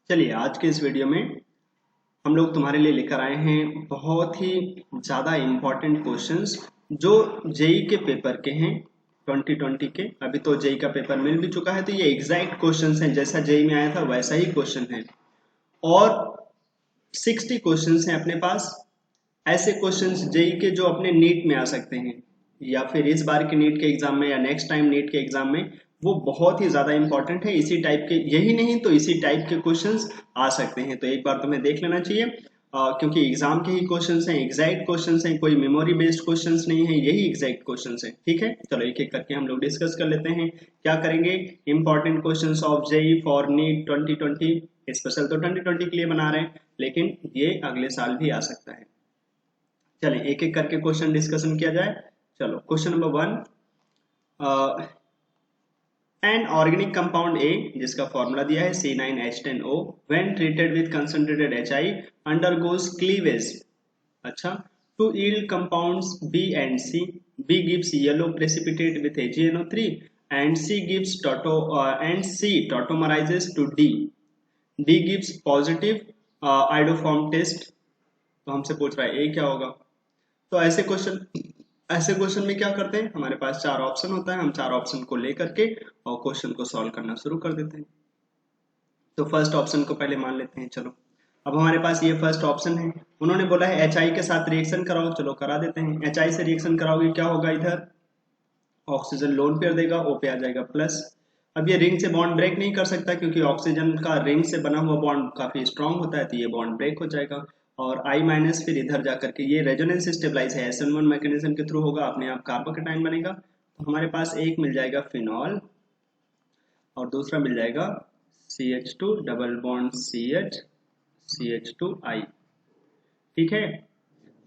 चलिए आज के इस वीडियो में हम लोग तुम्हारे लिए लेकर आए हैं बहुत ही ज़्यादा इम्पोर्टेंट क्वेश्चंस जो जेई के पेपर के हैं 2020 के। अभी तो जेई का पेपर मिल भी चुका है, तो ये एग्जैक्ट क्वेश्चंस हैं, जैसा जेई में आया था वैसा ही क्वेश्चन है। और 60 क्वेश्चंस हैं अपने पास, ऐसे क्वेश्चंस जेई के जो अपने नीट में आ सकते हैं, या फिर इस बार के नीट के एग्जाम में, या नेक्स्ट टाइम नीट के एग्जाम में। वो बहुत ही ज्यादा इंपॉर्टेंट है, इसी टाइप के, यही नहीं तो इसी टाइप के क्वेश्चंस आ सकते हैं। तो एक बार तुम्हें देख लेना चाहिए, क्योंकि एग्जाम के ही क्वेश्चंस हैं, एग्जैक्ट क्वेश्चंस हैं, कोई मेमोरी बेस्ड क्वेश्चंस नहीं है, यही एग्जैक्ट क्वेश्चंस हैं। ठीक है, चलो एक एक करके हम लोग डिस्कस कर लेते हैं। क्या करेंगे? Important questions of JEE for NEET 2020। Special तो 2020 के लिए बना रहे हैं, लेकिन ये अगले साल भी आ सकता है। चलें एक एक करके क्वेश्चन डिस्कशन किया जाए। चलो question number 1, an organic compound A जिसका फॉर्मूला दिया है C9H10O when treated with concentrated HI undergoes cleavage. अच्छा, to yield compounds B and C, B gives yellow precipitate with AgNO3 and C gives tautomerizes to D, D gives positive iodoform test। तो हमसे पूछ रहा है ए क्या होगा। तो ऐसे क्वेश्चन में क्या करते हैं, हमारे पास चार ऑप्शन होता है, हम चार ऑप्शन को लेकर के और क्वेश्चन को सॉल्व करना शुरू कर देते हैं। तो फर्स्ट ऑप्शन को पहले मान लेते हैं। चलो, अब हमारे पास ये फर्स्ट ऑप्शन है, उन्होंने बोला है HI के साथ रिएक्शन कराओ। चलो करा देते हैं। HI से रिएक्शन कराओगे क्या होगा, इधर ऑक्सीजन लोन पेयर देगा, O पे आ जाएगा प्लस। अब ये रिंग से बॉन्ड ब्रेक नहीं कर सकता, क्योंकि ऑक्सीजन का रिंग से बना हुआ बॉन्ड काफी स्ट्रांग होता है, तो ये बॉन्ड ब्रेक हो जाएगा। और I माइनस फिर इधर जाकर के ये रेजोनेंस स्टेबलाइज है, SN1 मैकेनिज्म के थ्रू होगा, अपने आप कार्बोकेटाइन बनेगा। तो हमारे पास एक मिल जाएगा फिनॉल और दूसरा मिल जाएगा CH2 double bond CH CH2I। ठीक है,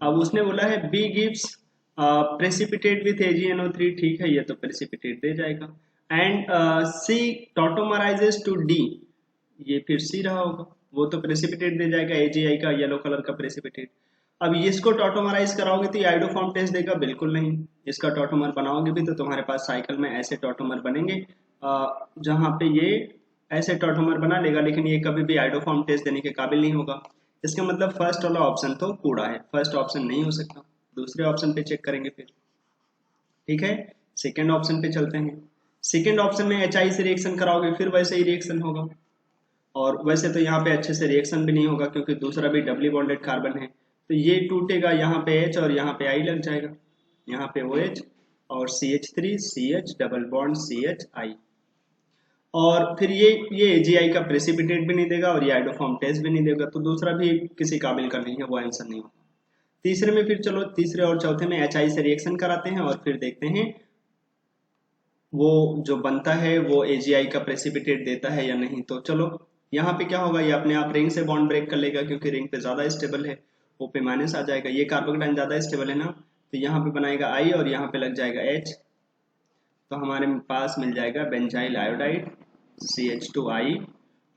अब उसने बोला है B gives precipitate with AgNO3। ठीक है, ये तो प्रेसिपिटेट दे जाएगा। एंड सी टॉटोमराइजेस टू डी, ये फिर सी रहा होगा, वो तो प्रेसिपिटेट दे जाएगा, AgI का येलो कलर का प्रेसिपिटेट। अब इसको टॉटोमराइज कराओगे तो ये आइडोफॉर्म टेस्ट देगा, बिल्कुल नहीं। इसका टॉटोमर बनाओगे भी तो तुम्हारे पास साइकिल में ऐसे टॉटोमर बनेंगे, जहां पे ये ऐसे टॉटोमर बना लेगा, लेकिन ये कभी भी आइडोफॉर्म टेस्ट देने के काबिल नहीं होगा। इसका मतलब फर्स्ट वाला ऑप्शन तो कूड़ा है, फर्स्ट ऑप्शन नहीं हो सकता। दूसरे ऑप्शन पे चेक करेंगे फिर। ठीक है, सेकेंड ऑप्शन पे चलते हैं। सेकेंड ऑप्शन में HI से रिएक्शन कराओगे, फिर वैसे ही रिएक्शन होगा। और वैसे तो यहाँ पे अच्छे से रिएक्शन भी नहीं होगा, क्योंकि दूसरा भी डबली बॉन्डेड कार्बन है, तो ये टूटेगा, यहाँ पे H और यहाँ पे I लग जाएगा, यहाँ पे OH और CH3 CH double bond CHI। और फिर ये AgI का प्रेसिपिटेट भी नहीं देगा और ये आइडोफॉर्म टेस्ट भी नहीं देगा, तो दूसरा भी किसी काबिल का नहीं है, वो आंसर नहीं होगा। तीसरे में फिर चलो, तीसरे और चौथे में HI से रिएक्शन कराते हैं और फिर देखते हैं वो जो बनता है वो AgI का प्रेसिपिटेट देता है या नहीं। तो चलो यहाँ पे क्या होगा, ये अपने आप रिंग से बॉन्ड ब्रेक कर लेगा, क्योंकि रिंग पे ज्यादा स्टेबल है, O पे माइनस आ जाएगा। ये कार्बोकेटाइन ज्यादा स्टेबल है ना, तो यहाँ पे बनाएगा I और यहाँ पे लग जाएगा H, तो हमारे पास मिल जाएगा बेंजाइल आयोडाइड CH2I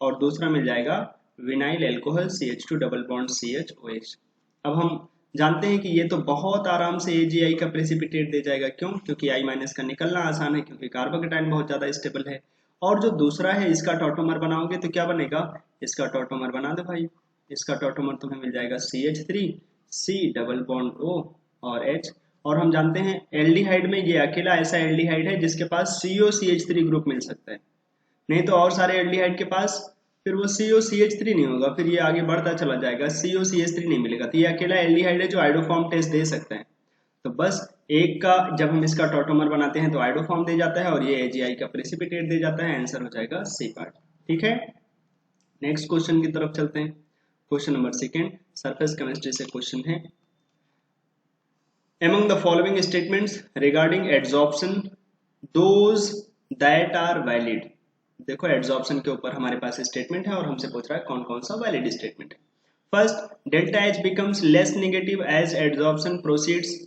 और दूसरा मिल जाएगा vinyl alcohol CH2 double bond CHOH। अब हम जानते हैं कि ये तो बहुत आराम से AgI का प्रेसिपिटेट दे जाएगा। क्यों? क्योंकि I माइनस का निकलना आसान है, क्योंकि कार्बोकेटाइन बहुत ज्यादा स्टेबल है। और जो दूसरा है, इसका टॉटोमर बनाओगे तो क्या बनेगा, इसका टॉटोमर बना दो भाई। इसका टॉटोमर तुम्हें मिल जाएगा CH3 C double bond O और H। और हम जानते हैं एल्डिहाइड में ये अकेला ऐसा एल्डिहाइड है जिसके पास COCH3 ग्रुप मिल सकता है, नहीं तो और सारे एल्डिहाइड के पास फिर वो COCH3 नहीं होगा, फिर ये आगे बढ़ता चला जाएगा, COCH3 नहीं मिलेगा। तो ये अकेला एल्डिहाइड है जो आइडोफॉर्म टेस्ट दे सकता है। तो बस एक का, जब हम इसका टॉटोमर बनाते हैं तो आइडोफॉर्म दे जाता है और ये AgI का प्रेसिपिटेट दे जाता है। आंसर हो जाएगा सी पार्ट। ठीक है, नेक्स्ट क्वेश्चन की तरफ चलते हैं। Question number second, surface chemistry से क्वेश्चन है। Among the following statements regarding adsorption, those that are valid। देखो एड्सॉर्प्शन के ऊपर हमारे पास स्टेटमेंट है और हमसे पूछ रहा है कौन कौन सा वैलिड स्टेटमेंट है। First, delta H becomes less negative as adsorption proceeds.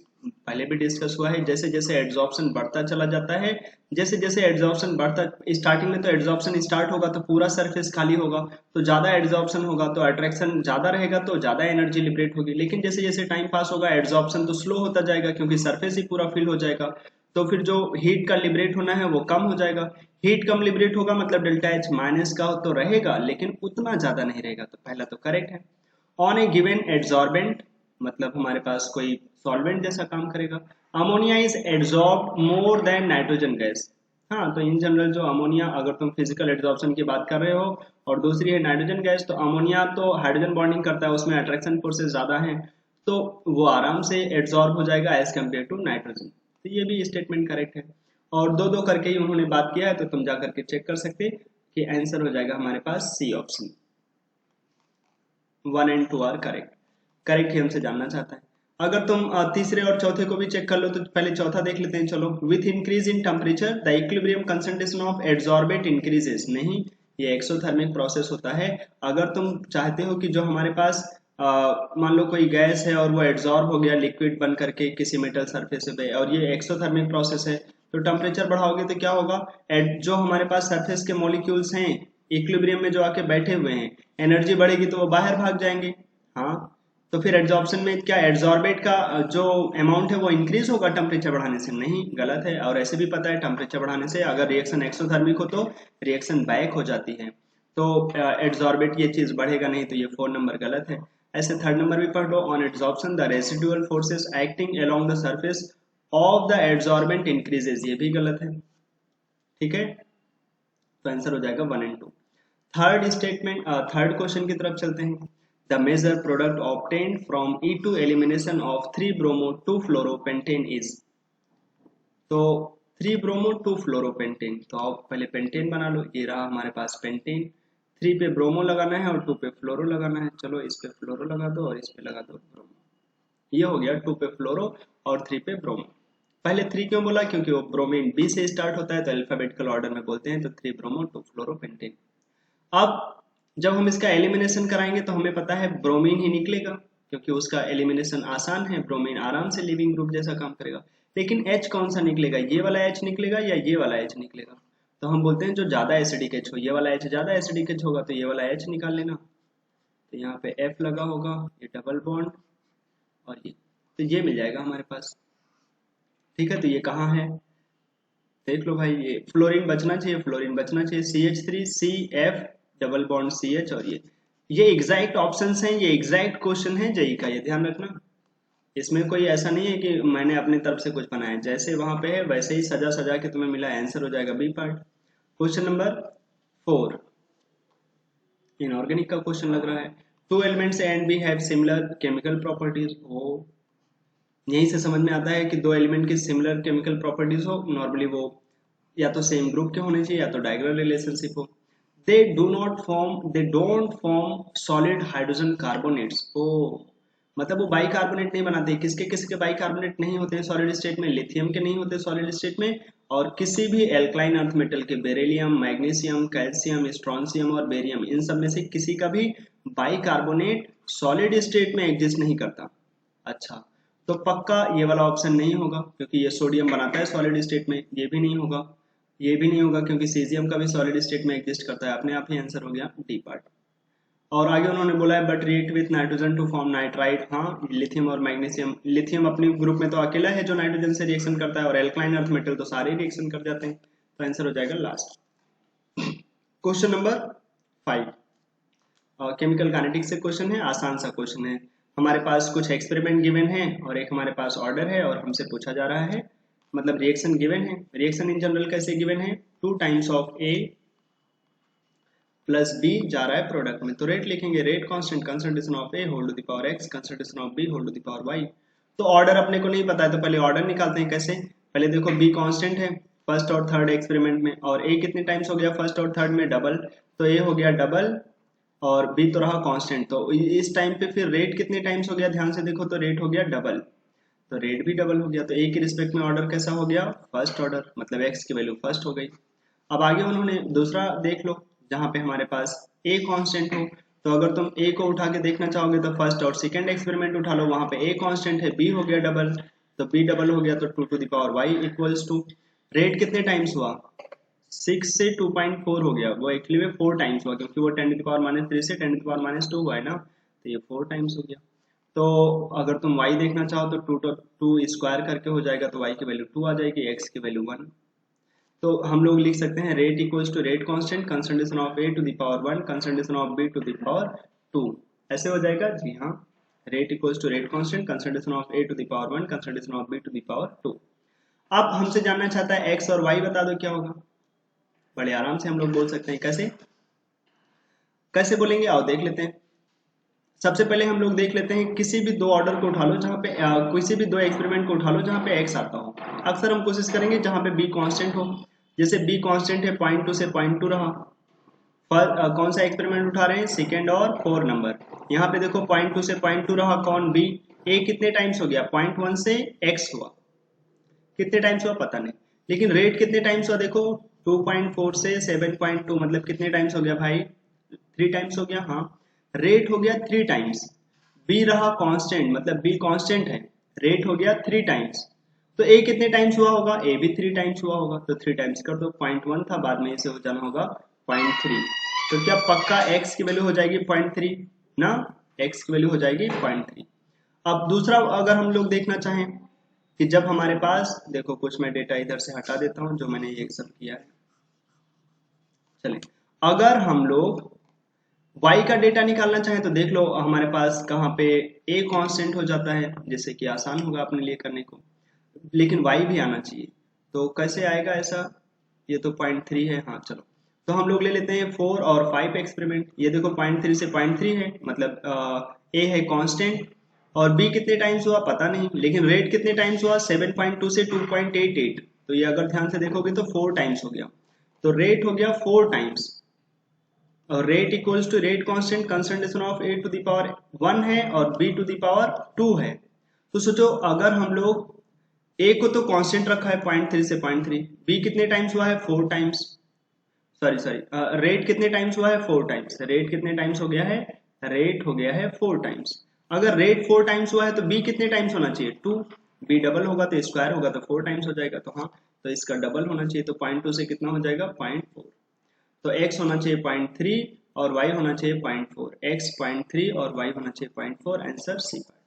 पहले भी डिस्कस हुआ है, जैसे जैसे एड्सॉर्प्शन बढ़ता चला जाता है, जैसे जैसे एड्सॉर्प्शन बढ़ता, स्टार्टिंग में तो एड्सॉर्प्शन स्टार्ट होगा तो पूरा सरफेस खाली होगा, तो ज्यादा एड्सॉर्प्शन होगा तो अट्रैक्शन ज्यादा रहेगा, तो ज्यादा एनर्जी लिबरेट होगी। लेकिन जैसे जैसे टाइम पास होगा एड्सॉर्प्शन तो स्लो होता जाएगा, क्योंकि सरफेस ही पूरा फिल हो जाएगा। तो फिर जो हीट का लिबरेट होना है वो कम हो जाएगा। हीट कम लिबरेट होगा मतलब डेल्टा एच माइनस का तो रहेगा लेकिन उतना ज्यादा नहीं रहेगा, तो पहला तो करेक्ट है। ऑन ए गिवन एड्सॉर्बेंट मतलब हमारे पास कोई सॉल्वेंट जैसा काम करेगा। Ammonia is adsorbed more than nitrogen gas. हाँ, तो इन जनरल जो अमोनिया, अगर तुम फिजिकल एड्सॉर्प्शन की बात कर रहे हो और दूसरी है नाइट्रोजन गैस, तो अमोनिया तो हाइड्रोजन बॉन्डिंग करता है, उसमें अट्रैक्शन फोर्सेस ज्यादा हैं, तो वो आराम से एड्सॉर्ब हो जाएगा एज कम्पेयर टू नाइट्रोजन। तो ये भी स्टेटमेंट करेक्ट है। और दो दो करके ही उन्होंने बात किया है, तो तुम जा करके चेक कर सकते कि आंसर हो जाएगा हमारे पास C option. 1 and 2 are correct. Correct ही हमसे जानना चाहता है। अगर तुम तीसरे और चौथे को भी चेक कर लो तो पहले चौथा देख लेते हैं। चलो, with increase in temperature the equilibrium concentration of adsorbate increases. नहीं, ये एक्सोथर्मिक प्रोसेस होता है। अगर तुम चाहते हो कि जो हमारे पास मान लो कोई गैस है और वो एड्सॉर्ब हो गया लिक्विड बन करके किसी मेटल सरफेस पे, और ये एक्सोथर्मिक प्रोसेस है, तो टेम्परेचर बढ़ाओगे तो क्या होगा, जो हमारे पास सरफेस के मॉलिक्यूल्स हैं इक्विलिब्रियम में जो आके बैठे हुए हैं, एनर्जी बढ़ेगी तो वो बाहर भाग जाएंगे। हाँ, तो फिर एड्सॉर्प्शन में क्या एड्सॉर्बेट का जो अमाउंट है वो इंक्रीज होगा टेम्परेचर बढ़ाने से? नहीं, गलत है। और ऐसे भी पता है टेम्परेचर बढ़ाने से अगर रिएक्शन एक्सोथर्मिक हो तो रिएक्शन बैक हो जाती है, तो एड्सॉर्बेट ये चीज बढ़ेगा नहीं, तो ये 4 नंबर गलत है। ऐसे थर्ड नंबर भी पढ़ लो, on adsorption the residual forces acting along the surface of the adsorbent increases, ये भी गलत है। ठीक है, तो आंसर हो जाएगा 1 and 2। Third statement, third question की तरफ चलते हैं। The major product obtained from E2 elimination of 3 bromo 2 fluoropentane is. तो 3 ब्रोमो 2 फ्लोरोपेंटेन, तो आप पहले पेंटेन बना लो, ये रहा हमारे पास पेंटेन। 3 पे ब्रोमो लगाना है और 2 पे फ्लोरो लगाना है। चलो, इस पे फ्लोरो लगा दो और इस पे लगा दो ब्रोमो। ये हो गया 2 पे फ्लोरो और 3 पे ब्रोमो। पहले 3 क्यों बोला? क्योंकि वो ब्रोमीन बी से स्टार्ट होता है तो अल्फाबेटिकल ऑर्डर में बोलते हैं, तो 3 ब्रोमो 2 फ्लोरोपेंटेन। अब जब हम इसका एलिमिनेशन कराएंगे तो हमें पता है ब्रोमीन ही निकलेगा, क्योंकि उसका एलिमिनेशन आसान है, ब्रोमीन आराम से लिविंग ग्रुप जैसा काम करेगा। लेकिन H कौन सा निकलेगा? ये वाला H निकलेगा या ये वाला H निकलेगा? तो हम बोलते हैं जो ज्यादा एसिडिक H हो, ये वाला H ज्यादा एसिडिक H होगा, तो ये वाला H निकाल लेना। तो यहाँ पे F लगा होगा, ये डबल बॉन्ड और ये, तो ये मिल जाएगा हमारे पास। ठीक है, तो ये कहाँ है देख लो भाई, ये फ्लोरीन बचना चाहिए, फ्लोरीन बचना चाहिए, CH3CF डबल बॉन्ड CH, और ये एग्जैक्ट ऑप्शंस हैं, ये एग्जैक्ट क्वेश्चन है जेई का, ये ध्यान रखना। इसमें कोई ऐसा नहीं है कि मैंने अपनी तरफ से कुछ बनाया, जैसे वहां पे है वैसे ही सजा सजा के तुम्हें मिला, आंसर हो जाएगा B part. Question number 4 inorganic का क्वेश्चन लग रहा है। 2 elements A and B have similar chemical properties. ओ, यहीं से समझ में आता है कि दो एलिमेंट की सिमिलर केमिकल प्रॉपर्टीज हो, नॉर्मली वो या तो सेम ग्रुप के होने चाहिए या तो डायगोनल रिलेशनशिप हो। They don't form solid hydrogen carbonates. ओ, मतलब वो बाइकार्बोनेट नहीं बनाते। किसके किसके बाइकार्बोनेट नहीं होते हैं सॉलिड स्टेट में? लिथियम के नहीं होते सॉलिड स्टेट में, और किसी भी एल्कलाइन अर्थ मेटल के, बेरिलियम, मैग्नीशियम, कैल्शियम, स्ट्रोंशियम और बेरियम, इन सब में से किसी का भी बाइकार्बोनेट सॉलिड स्टेट में एग्जिस्ट नहीं करता। अच्छा, तो पक्का ये वाला ऑप्शन नहीं होगा, क्योंकि ये सोडियम बनाता है सॉलिड स्टेट में, ये भी नहीं होगा, ये भी नहीं होगा, क्योंकि सीजियम का भी सॉलिड स्टेट में एग्जिस्ट करता है। अपने आप ही आंसर हो गया डी पार्ट। और आगे उन्होंने बोला है but react with nitrogen to form nitrite. हाँ, लिथियम और मैग्नीशियम, लिथियम अपने ग्रुप में तो अकेला है जो नाइट्रोजन से रिएक्शन करता है, और एल्कलाइन अर्थ मेटल तो सारे रिएक्शन कर जाते हैं, तो आंसर हो जाएगा last. Question number 5 chemical kinetics से क्वेश्चन है, आसान सा क्वेश्चन है। हमारे पास कुछ एक्सपेरिमेंट गिवन है और एक हमारे पास ऑर्डर है, और हमसे पूछा जा रहा है, मतलब रिएक्शन गिवन है। रिएक्शन इन जनरल कैसे गिवन है? 2 times of A plus B जा रहा है प्रोडक्ट में, तो रेट लिखेंगे, rate constant concentration of A whole to the power X concentration of B whole to the power Y. तो ऑर्डर अपने को नहीं पता है, तो पहले ऑर्डर निकालते हैं। कैसे? पहले देखो, बी कांस्टेंट है फर्स्ट और थर्ड एक्सपेरिमेंट में, और ए कितने टाइम्स हो गया फर्स्ट और थर्ड में? डबल, तो ए हो गया डबल और बी तो रहा कांस्टेंट, तो इस टाइम पे फिर रेट कितने टाइम्स हो गया? ध्यान से देखो, तो रेट हो गया डबल, तो रेट भी डबल हो गया, तो ए के रिस्पेक्ट में ऑर्डर कैसा हो गया? फर्स्ट ऑर्डर, मतलब एक्स की वैल्यू फर्स्ट हो गई। अब आगे उन्होंने दूसरा देख लो, जहां पे हमारे पास ए कांस्टेंट हो, तो अगर तुम ए को उठा के देखना चाहोगे तो फर्स्ट और सेकंड एक्सपेरिमेंट उठा लो, वहां पे ए कांस्टेंट है, बी हो गया डबल, तो बी डबल हो गया, तो 2 to the power Y equals to, rate कितने टाइम्स हुआ? 6 से 2.4 हो गया, वो एक्चुअली में 4 टाइम्स हुआ, क्योंकि वो 10 टू द पावर -3 से 10 टू द पावर -2 हुआ है ना, तो ये 4 टाइम्स हो गया। तो अगर तुम y देखना चाहो तो टू स्क्वायर करके हो जाएगा, तो y की वैल्यू 2 आ जाएगी, x की वैल्यू 1। तो हम लोग लिख सकते हैं rate equals to rate constant concentration of a to the power 1 concentration of b to the power 2। ऐसे हो जाएगा जी हाँ, rate equals to rate constant concentration of a to the power 1 concentration of b to the power 2। अब हमसे जानना चाहता है x और y, बता दो क्या होगा। बड़े आराम से हम लोग बोल सकते हैं, कैसे कैसे बोलेंगे, आओ देख लेते हैं। सबसे पहले हम लोग देख लेते हैं, किसी भी दो ऑर्डर को उठा लो जहाँ पे किसी भी दो एक्सपेरिमेंट को उठा लो जहाँ पे x आता हो। अक्सर हम कोशिश करेंगे जहाँ पे b कांस्टेंट हो। जैसे b कांस्टेंट है 0.2 से 0.2 रहा। कौन सा एक्सपेरिमेंट उठा रहे हैं, सेकेंड और 4 नंबर। यहाँ पे देखो 0.2 से 0.2 रहा, कौन, b। a कितने टाइम्स हो गया, 0.1 से x हुआ, कितने टाइम्स हुआ पता नहीं, लेकिन रेट कितने टाइम्स हुआ देखो, 2.4 से 7.2, मतलब कितने टाइम्स हो गया भाई, 3 टाइम्स हो गया। हाँ, रेट हो गया 3 टाइम्स, बी रहा कांस्टेंट, मतलब बी कांस्टेंट है, रेट हो गया 3 टाइम्स। तो ए कितने टाइम्स हुआ होगा, ए भी 3 टाइम्स हुआ होगा, तो 3 टाइम्स कर दो, 0.1 था, बाद में इसे हो जाना होगा 0.3। तो क्या पक्का x की वैल्यू हो जाएगी 0.3 ना, x की वैल्यू हो जाएगी 0.3। अब दूसरा अगर हम लोग देखना चाहें कि जब हमारे पास, देखो कुछ मैं डेटा इधर से हटा देता हूं जो मैंने ये सब किया है। चलिए, अगर हम लोग y का डेटा निकालना चाहें तो देख लो हमारे पास कहाँ पे a कांस्टेंट हो जाता है, जिससे कि आसान होगा अपने लिए करने को, लेकिन y भी आना चाहिए। तो कैसे आएगा ऐसा, ये तो 0.3 है। हाँ चलो, तो हम लोग ले लेते हैं 4 और 5 एक्सपेरिमेंट। ये देखो 0.3 से 0.3 है, मतलब a है कांस्टेंट, और b कितने टाइम्स हुआ पता नहीं, लेकिन रेट कितने टाइम्स हुआ, 7.2 से 2.88। तो ये अगर ध्यान से देखोगे तो 4 टाइम्स हो गया, तो रेट हो गया 4 टाइम्स। और rate equals to rate constant concentration of a to the power 1 है और b टू द पावर 2 है। तो सोचो अगर हम लोग a को तो कांस्टेंट रखा है 0.3 से 0.3, b कितने टाइम्स हुआ है 4 टाइम्स, सॉरी सॉरी, रेट कितने टाइम्स हुआ है 4 टाइम्स, रेट कितने टाइम्स हो गया है, रेट हो गया है 4 टाइम्स। अगर रेट 4 टाइम्स हुआ है तो b कितने टाइम्स होना चाहिए 2, b डबल होगा तो स्क्वायर होगा तो 4 टाइम्स हो जाएगा, तो हाँ, तो इसका डबल होना चाहिए, तो 0.2 से कितना हो जाएगा 0.4। तो x होना चाहिए 0.3 और y होना चाहिए 0.4, x 0.3 और y होना चाहिए 0.4, आंसर सी पार्ट।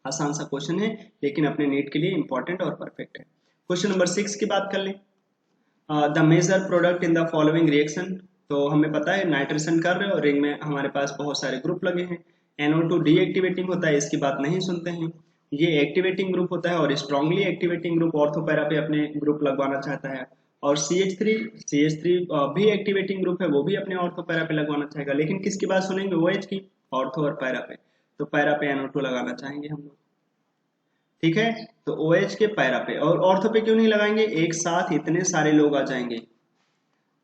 आसान सा क्वेश्चन है, लेकिन अपने नीट के लिए इंपॉर्टेंट और परफेक्ट है। क्वेश्चन नंबर 6 की बात कर लें, the major product in the following reaction. तो हमें पता है नाइट्रेशन कर रहे हैं और रिंग में हमारे पास बहुत सारे ग्रुप लगे हैं। NO2 डीएक्टिवेटिंग होता है, इसकी बात नहीं सुनते हैं। ये एक्टिवेटिंग ग्रुप होता है और strongly activating group ortho para पे अपने ग्रुप लगवाना चाहता है। और CH3 भी एक्टिवेटिंग ग्रुप है, वो भी अपने ऑर्थो पैरा पे लगवाना चाहेगा, लेकिन किसकी बात सुनेंगे, OH की, ऑर्थो और पैरा पे। तो पैरा पे NO2 लगाना चाहेंगे हम लोग, ठीक है। तो OH के पैरा पे, और ऑर्थो पे क्यों नहीं लगाएंगे, एक साथ इतने सारे लोग आ जाएंगे।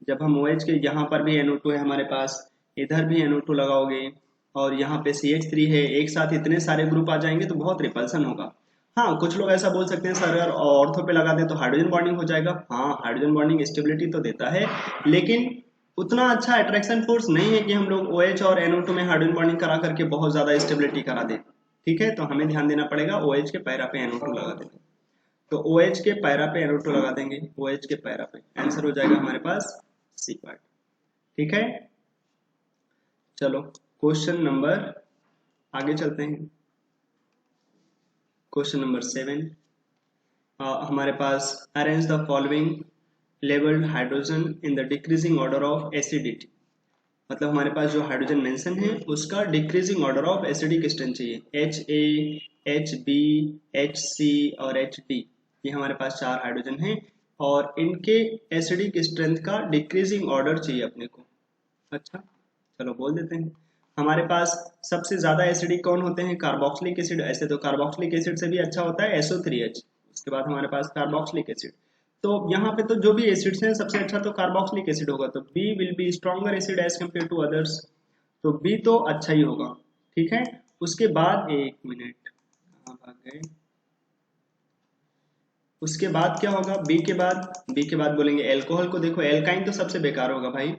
जब हम OH के यहाँ पर भी NO2 है हमारे पास, इधर भी NO2 लगाओगे और यहाँ पे CH3 है, एक साथ इतने सारे ग्रुप आ जाएंगे तो बहुत रिपल्सन होगा। हाँ, कुछ लोग ऐसा बोल सकते हैं सर अगर ऑर्थो पे लगा दे तो हाइड्रोजन बॉन्डिंग हो जाएगा। हाँ, हाइड्रोजन बॉन्डिंग स्टेबिलिटी तो देता है, लेकिन उतना अच्छा अट्रैक्शन फोर्स नहीं है कि हम लोग OH और NO2 में हाइड्रोजन बॉन्डिंग करा करके बहुत ज्यादा स्टेबिलिटी करा दें। ठीक है, तो हमें ध्यान देना पड़ेगा, OH के पैरा पे NO2 लगा देंगे। तो OH के पैरा पे NO2 लगा देंगे, OH के पैरा पे, आंसर हो जाएगा हमारे पास सी पार्ट। ठीक है, चलो क्वेश्चन नंबर, आगे चलते हैं। क्वेश्चन नंबर 7, हमारे पास arrange the following labelled hydrogen in the decreasing order of acidity. मतलब हमारे पास जो हाइड्रोजन मेंशन है उसका decreasing order of acidic strength चाहिए, Ha, Hb, Hc और Hd। ये हमारे पास 4 हाइड्रोजन हैं और इनके एसिडिक स्ट्रेंथ का डिक्रीजिंग ऑर्डर चाहिए अपने को। अच्छा, चलो बोल देते हैं। हमारे पास सबसे ज्यादा एसिडिक कौन होते हैं, कार्बोक्सिलिक एसिड। ऐसे तो कार्बोक्सिलिक एसिड से भी अच्छा होता है SO3H, उसके बाद हमारे पास कार्बोक्सिलिक एसिड। तो यहाँ पे तो जो भी एसिड्स हैं सबसे अच्छा तो कार्बोक्सिलिक एसिड होगा, तो B will be stronger acid as compare to others, तो B तो अच्छा ही होगा। ठीक है, उसके बाद एक मिनट, कहाँ भाग गए, उसके बाद क्या होगा, बी के बाद बोलेंगे एल्कोहल को। देखो एल्काइन तो सबसे बेकार होगा भाई,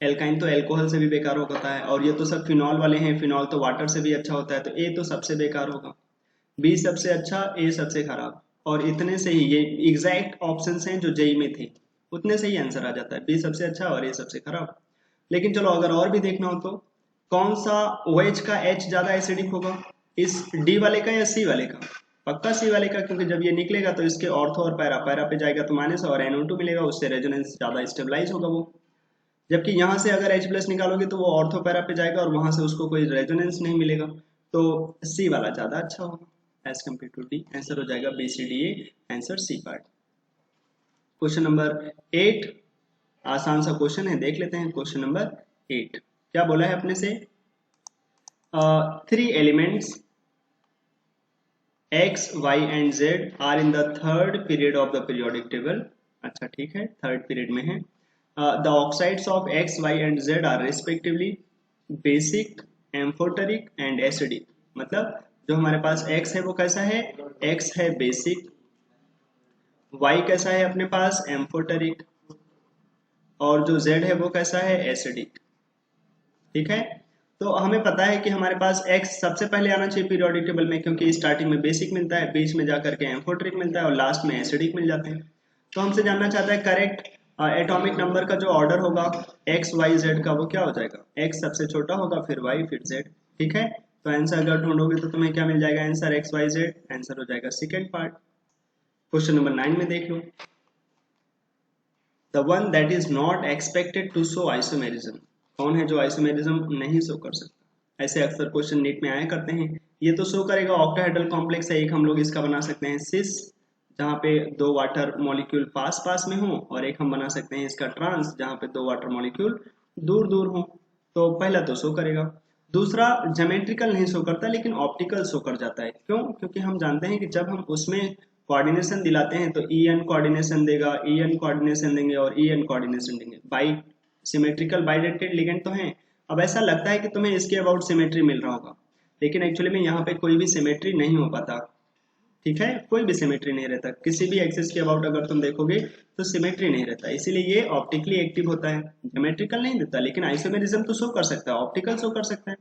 एल्काइन तो एल्कोहल से भी बेकार होता है, और ये तो सब फिनॉल वाले हैं, फिनॉल तो वाटर से भी अच्छा होता है, तो ए तो सबसे बेकार होगा, बी सबसे अच्छा, ए सबसे खराब। और इतने से ही ये एग्जैक्ट ऑप्शंस हैं जो जेई में थे, उतने से ही आंसर आ जाता है, बी सबसे अच्छा और ए सबसे खराब। लेकिन चलो अगर और भी देखना हो तो कौन सा OH का H ज्यादा एसिडिक होगा, इस D वाले का या C वाले का? पक्का C वाले का, क्योंकि जब ये निकलेगा तो इसके ऑर्थो और पैरा, पैरा पे जाएगा तो माइनस और NO2 मिलेगा, उससे रेजोनेंस ज्यादा स्टेबलाइज होगा वो। जबकि यहाँ से अगर H प्लस निकालोगे तो वो ऑर्थो पैरा पे जाएगा और वहां से उसको कोई रेजोनेंस नहीं मिलेगा, तो C वाला ज्यादा अच्छा होगा as compare to D। Answer हो जाएगा BCDA, answer C part. Question number 8, आसान सा क्वेश्चन है, देख लेते हैं। क्वेश्चन नंबर 8 क्या बोला है अपने से? 3 elements X, Y and Z are in the third period of the periodic table। अच्छा ठीक है, थर्ड पीरियड में है। The oxides of X, Y and Z are respectively basic, amphoteric and acidic। मतलब जो हमारे पास X है वो कैसा है? X है बेसिक, Y कैसा है अपने पास? एम्फोटेरिक, और जो Z है वो कैसा है? एसिडिक। ठीक है, तो हमें पता है कि हमारे पास X सबसे पहले आना चाहिए पीरियोडिक टेबल में, क्योंकि स्टार्टिंग में बेसिक मिलता है, बीच में जाकर के एम्फोटेरिक मिलता है और लास्ट में एसिडिक मिल जाते हैं। तो हमसे जानना चाहता है करेक्ट एटॉमिक नंबर का जो ऑर्डर होगा X, Y, Z का, वो क्या हो जाएगा? X सबसे छोटा होगा, फिर Y, फिर Z। ठीक है, तो आंसर अगर ढूंढोगे तो तुम्हें क्या मिल जाएगा? Answer X, Y, Z, answer हो जाएगा सेकेंड पार्ट। क्वेश्चन नंबर 9 में देख लो, the one that is not expected to show isomerism. कौन है जो आइसोमेरिज्म नहीं शो कर सकता? ऐसे अक्सर क्वेश्चन नीट में आया करते हैं। ये तो शो करेगा ऑक्टाहेड्रल कॉम्प्लेक्स है एक, हम लोग इसका बना सकते हैं सिस, जहाँ पे दो वाटर मॉलिक्यूल पास पास में हो, और एक हम बना सकते हैं इसका ट्रांस, जहाँ पे दो वाटर मॉलिक्यूल दूर दूर हो। तो पहला तो शो करेगा। दूसरा ज्योमेट्रिकल नहीं शो करता लेकिन ऑप्टिकल शो कर जाता है। क्यों? क्योंकि हम जानते हैं कि जब हम उसमें कोऑर्डिनेशन दिलाते हैं तो EN कोऑर्डिनेशन देगा, EN कोऑर्डिनेशन देंगे और EN कोऑर्डिनेशन देंगे। बाई सिमेट्रिकल बाइडेंटेड लिगेंड तो हैं। अब ऐसा लगता है कि तुम्हें इसके अबाउट सिमेट्री मिल रहा होगा, लेकिन एक्चुअली में यहाँ पे कोई भी सिमेट्री नहीं हो पाता। ठीक है, कोई भी सिमेट्री नहीं रहता, किसी भी एक्सिस के अबाउट अगर तुम देखोगे तो सिमेट्री नहीं रहता, इसीलिए ये ऑप्टिकली एक्टिव होता है, ज्योमेट्रिकल नहीं देता। लेकिन आइसोमेरिज्म तो शो कर सकता है, ऑप्टिकल शो कर सकता है।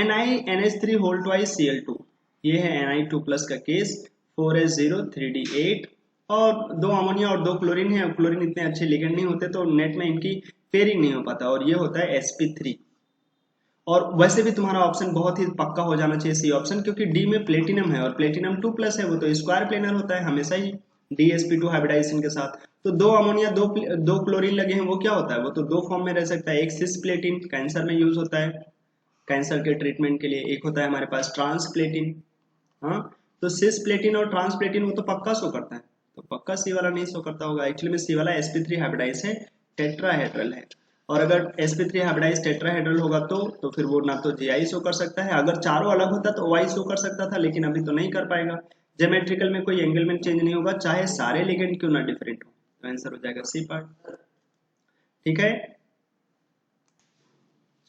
NiNH3 होल ट्वाइस Cl2, ये है Ni2 प्लस का केस, 4s0 3d8, और दो अमोनिया और दो क्लोरीन है। क्लोरीन इतने अच्छे लिगेंड नहीं होते तो नेट में इनकी पेयरिंग नहीं हो पाता, और ये होता है sp3। और वैसे भी तुम्हारा ऑप्शन बहुत ही पक्का हो जाना चाहिए सी ऑप्शन, क्योंकि डी में प्लेटिनम है और प्लेटिनम 2 प्लस है, वो तो स्क्वायर प्लेनर होता है हमेशा ही DsP2 हाइब्रिडाइजेशन के साथ। तो दो अमोनिया दो क्लोरीन लगे हैं, वो क्या होता है? वो तो दो फॉर्म में रह सकता है, एक सिस प्लेटिन कैंसर में यूज होता है, कैंसर के ट्रीटमेंट के लिए, एक होता है हमारे पास ट्रांसप्लेटिन। हाँ, तो सिस प्लेटिन और ट्रांसप्लेटिन वो तो पक्का शो करता है, तो पक्का सी वाला नहीं शो करता होगा। एक्चुअली में सी वाला sp3 हाइब्रिडाइज है, टेट्राहेड्रल है। और अगर sp3 हाइब्रिडाइज टेट्राहेड्रल होगा तो फिर वो ना तो GI शो कर सकता है, अगर चारों अलग होता तो Y शो कर सकता था, लेकिन अभी तो नहीं कर पाएगा। ज्योमेट्रिकल में कोई एंगलमेंट चेंज नहीं होगा, चाहे सारे लिगेंड क्यों ना डिफरेंट हो। तो आंसर हो जाएगा सी पार्ट। ठीक है,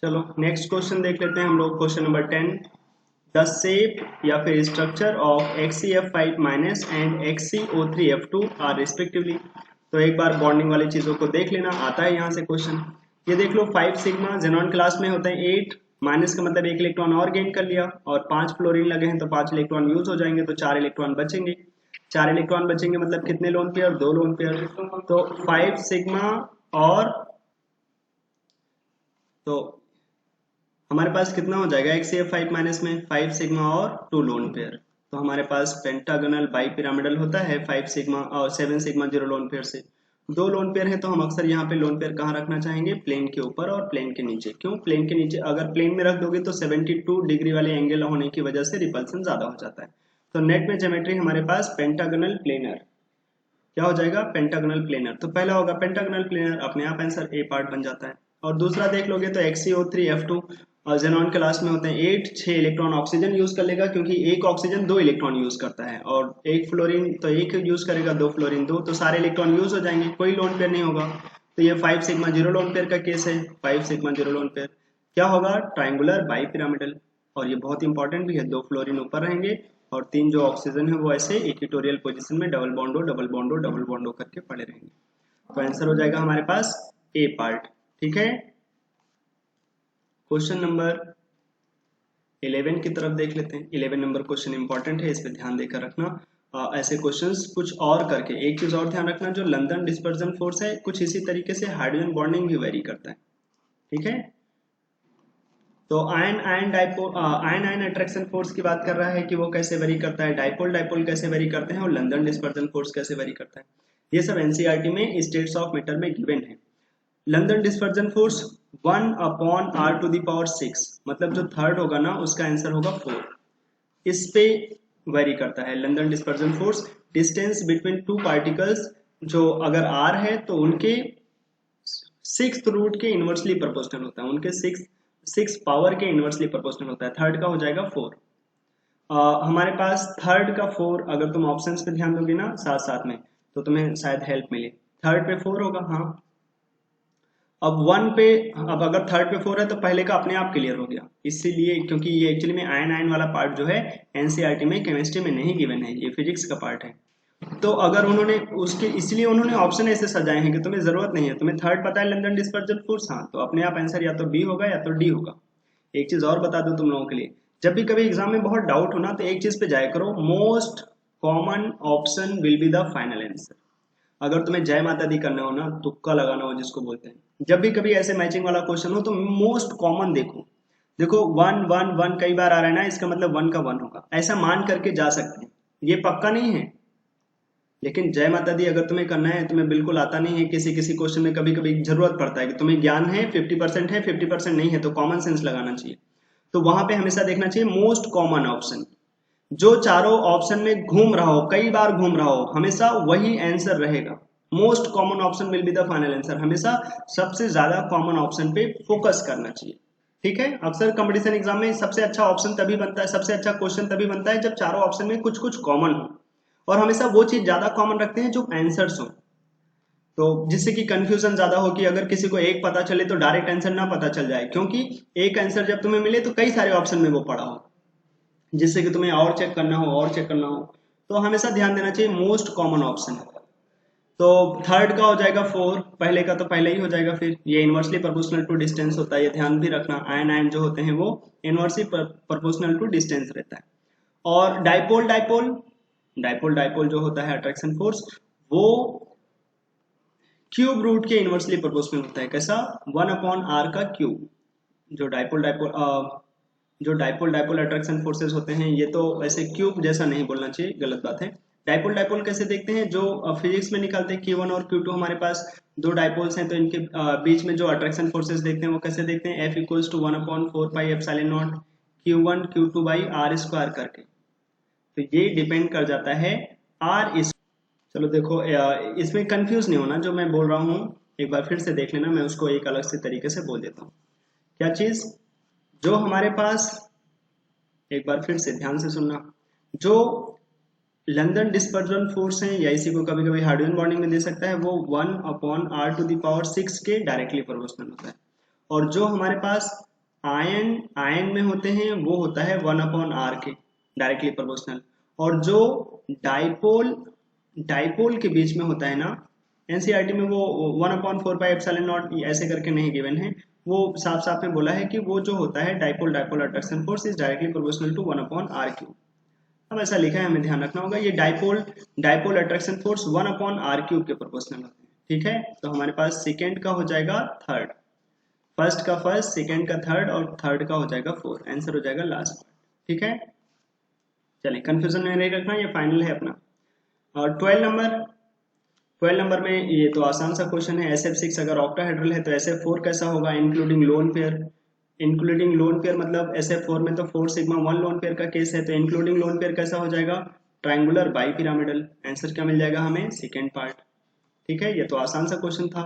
चलो नेक्स्ट क्वेश्चन देख लेते हैं हम लोग। क्वेश्चन नंबर 10, द शेप या फिर structure of HCF5 minus and HCO3F2 are respectively. तो एक बार बॉन्डिंग वाली चीजों को देख लेना, आता है यहाँ से क्वेश्चन। ये देख लो 5 सिग्मा, जेनॉन क्लास में होते हैं 8, माइनस का मतलब 1 इलेक्ट्रॉन और गेन कर लिया, और 5 फ्लोरीन लगे हैं तो 5 इलेक्ट्रॉन यूज हो जाएंगे, तो 4 इलेक्ट्रॉन बचेंगे। 4 इलेक्ट्रॉन बचेंगे मतलब कितने लोन पेयर? 2 lone pair. तो 5 सिग्मा और, तो हमारे पास कितना हो जाएगा HCF5 माइनस में? 5 सिग्मा और 2 लोन पेयर। तो हमारे पास पेंटागोनल बाई पिरामिडल होता है 5 सिग्मा और 7 सिग्मा 0 लोन पेयर से। 2 लोन पेयर है तो हम अक्सर यहाँ पे लोन पेयर कहाँ रखना चाहेंगे? प्लेन के ऊपर और प्लेन के नीचे। क्यों प्लेन के नीचे? अगर प्लेन में रख दोगे तो 72 डिग्री वाले एंगल होने की वजह से रिपल्सन ज्यादा हो जाता है। तो नेट में ज्योमेट्री हमारे पास पेंटागोनल प्लेनर, क्या हो जाएगा? Pentagonal planar. तो पहला होगा पेंटागोनल प्लेनर, अपने आप आंसर ए पार्ट बन जाता है। और दूसरा देख लोगे तो HCO3F2 और जेनॉन क्लास में होते हैं 8, 6 इलेक्ट्रॉन ऑक्सीजन यूज कर लेगा, क्योंकि एक ऑक्सीजन 2 इलेक्ट्रॉन यूज करता है, और एक फ्लोरीन तो एक यूज करेगा, 2 फ्लोरीन 2, तो सारे इलेक्ट्रॉन यूज हो जाएंगे, कोई लोन पेयर नहीं होगा। तो ये 5 सिग्मा 0 लोन पेयर का केस है। 5 सिग्मा 0 लोन पेयर क्या होगा? Triangular bi pyramidal. और ये बहुत इंपॉर्टेंट भी है, 2 फ्लोरीन ऊपर रहेंगे और 3 जो ऑक्सीजन है वो ऐसे इक्वेटोरियल पोजीशन में डबल बॉन्डो डबल बॉन्डो डबल बॉन्डो करके पड़े रहेंगे। तो आंसर हो जाएगा हमारे पास ए पार्ट। ठीक है, क्वेश्चन नंबर 11 की तरफ देख लेते हैं। 11 नंबर क्वेश्चन इंपॉर्टेंट है, इस पे ध्यान देकर रखना। ऐसे क्वेश्चंस कुछ और करके, एक चीज और ध्यान रखना, जो लंदन डिस्पर्जन फोर्स है कुछ इसी तरीके से हाइड्रोजन बॉन्डिंग भी वेरी करता है। ठीक है, तो ion ion dipole ion ion attraction force की बात कर रहा है कि वो कैसे वेरी करता है, डाइपोल डाइपोल कैसे वेरी करते हैं, और लंदन डिस्पर्जन फोर्स कैसे वेरी करता है। ये सब एनसीईआरटी में स्टेट्स ऑफ मैटर में गिवन है। लंदन डिस्पर्जन फोर्स 1/r⁶, मतलब जो थर्ड होगा ना उसका आंसर होगा 4। इस पे वेरी करता है London dispersion force. Distance between two particles जो अगर r है तो उनके 6th रूट के इनवर्सली प्रोपोर्शनल होता है, उनके 6 पावर के इनवर्सली प्रोपोर्शनल होता है। थर्ड का हो जाएगा 4। हमारे पास थर्ड का 4 अगर तुम ऑप्शंस पे ध्यान दोगे ना साथ साथ में तो तुम्हें शायद हेल्प मिले। थर्ड पे 4 होगा, हाँ। अब वन पे, अब अगर थर्ड पे 4 है तो पहले का अपने आप क्लियर हो गया, इसीलिए क्योंकि ये एक्चुअली में आयन आयन वाला पार्ट जो है एनसीईआरटी में केमिस्ट्री में नहीं गिवन है, ये फिजिक्स का पार्ट है। तो अगर उन्होंने उसके इसलिए उन्होंने ऑप्शन ऐसे सजाए हैं कि तुम्हें जरूरत नहीं है, तुम्हें थर्ड पता है लंदन डिस्पर्जन फोर्स, हाँ, तो अपने आप आंसर या तो बी होगा या तो डी होगा। एक चीज और बता दूं तुम लोगों के लिए, जब भी कभी एग्जाम में बहुत डाउट हो ना तो एक चीज पे जाया करो, most common option will be the final answer. अगर तुम्हें जय माता दी करना हो ना, तुक्का लगाना हो जिसको बोलते हैं, जब भी कभी ऐसे मैचिंग वाला क्वेश्चन हो तो मोस्ट कॉमन देखो। देखो 1 1 1 कई बार आ रहा है ना, इसका मतलब 1 का 1 होगा, ऐसा मान करके जा सकते हैं। ये पक्का नहीं है, लेकिन जय माता दी अगर तुम्हें करना है, तुम्हें बिल्कुल आता नहीं है, किसी किसी क्वेश्चन में कभी कभी जरूरत पड़ता है कि तुम्हें ज्ञान है 50% है 50% नहीं है, तो कॉमन सेंस लगाना चाहिए। तो वहां पे हमेशा देखना चाहिए मोस्ट कॉमन ऑप्शन, जो चारों ऑप्शन में घूम रहा हो, कई बार घूम रहा हो, हमेशा वही आंसर रहेगा। Most common option will be the final answer, हमेशा सबसे ज्यादा कॉमन ऑप्शन पे फोकस करना चाहिए। ठीक है, अक्सर कंपटीशन एग्जाम में सबसे अच्छा ऑप्शन तभी बनता है, सबसे अच्छा क्वेश्चन तभी बनता है जब चारों ऑप्शन में कुछ कुछ कॉमन हो, और हमेशा वो चीज ज्यादा कॉमन रखते हैं जो आंसर्स हो, तो जिससे कि कंफ्यूजन ज्यादा हो कि अगर किसी को एक पता चले तो डायरेक्ट आंसर ना पता चल जाए, क्योंकि एक आंसर जब तुम्हें मिले तो कई सारे ऑप्शन में वो पड़ा हो, जिससे कि तुम्हें और चेक करना हो और चेक करना हो। तो हमेशा ध्यान देना चाहिए मोस्ट कॉमन ऑप्शन। तो थर्ड का हो जाएगा 4, पहले का तो पहले ही हो जाएगा, फिर ये इनवर्सली प्रोपोर्शनल टू डिस्टेंस होता है, ये ध्यान भी रखना, आयन आयन जो होते हैं वो इनवर्सली प्रोपोर्शनल टू डिस्टेंस रहता है। और डाइपोल डाइपोल डाइपोल डाइपोल जो होता है अट्रैक्शन फोर्स, वो क्यूब रूट के इनवर्सली प्रोपोर्शनल होता है। कैसा? 1/r का क्यूब। जो डाइपोल डाइपोल जो डाइपोल डाइपोल अट्रैक्शन फोर्सेस होते हैं, ये तो ऐसे क्यूब जैसा नहीं बोलना चाहिए, गलत बात है। डाइपोल डाइपोल कैसे देखते हैं, जो फिजिक्स में निकालते हैं Q1 और Q2, हमारे पास दो डाइपोल्स हैं तो इनके बीच में जो अट्रैक्शन फोर्सेस देखते हैं वो कैसे देखते हैं, F = 1/4πε0 Q1 Q2/r² करके। तो ये डिपेंड कर जाता है आर इस। चलो देखो, इसमें कंफ्यूज नहीं होना, जो मैं बोल रहा हूँ एक बार फिर से देख लेना, मैं उसको एक अलग से तरीके से बोल देता हूँ। क्या चीज? जो हमारे पास, एक बार फिर से ध्यान से सुनना, जो लंदन डिस्पर्जन फोर्स है, या इसी को कभी कभी हाइड्रोजन बॉन्डिंग में दे सकता है, वो 1/r⁶ के डायरेक्टली प्रोपोर्शनल होता है। और जो हमारे पास आयन आयन में होते हैं वो होता है 1/r के डायरेक्टली प्रोपोर्शनल। और जो डाइपोल डाइपोल के बीच में होता है ना, एनसीईआरटी में वो 1/4πε0 ऐसे करके नहीं गिवन है, वो साफ साफ में बोला है कि वो जो होता है dipole dipole attraction force is directly proportional to 1/r³। अब ऐसा लिखा है, हमें ध्यान रखना होगा, ये dipole dipole attraction force 1/r³ के प्रोपोर्शनल होते हैं। ठीक है, तो हमारे पास सेकेंड का हो जाएगा थर्ड, फर्स्ट का फर्स्ट, सेकेंड का थर्ड, और थर्ड का हो जाएगा 4, आंसर हो जाएगा लास्ट पार्ट। ठीक है, चलिए कंफ्यूजन में नहीं रखना, ये फाइनल है अपना। और 12 नंबर में ये तो आसान सा क्वेश्चन है, SF6 अगर ऑक्टाहेड्रल है तो SF4 कैसा होगा, including lone pair. Including lone pair मतलब SF4 में तो 4 सिग्मा 1 लोन पेयर का केस है, तो इंक्लूडिंग लोन पेयर कैसा हो जाएगा, ट्रायंगुलर बाई पिरामिडल। आंसर क्या मिल जाएगा हमें, सेकेंड पार्ट। ठीक है, ये तो आसान सा क्वेश्चन था।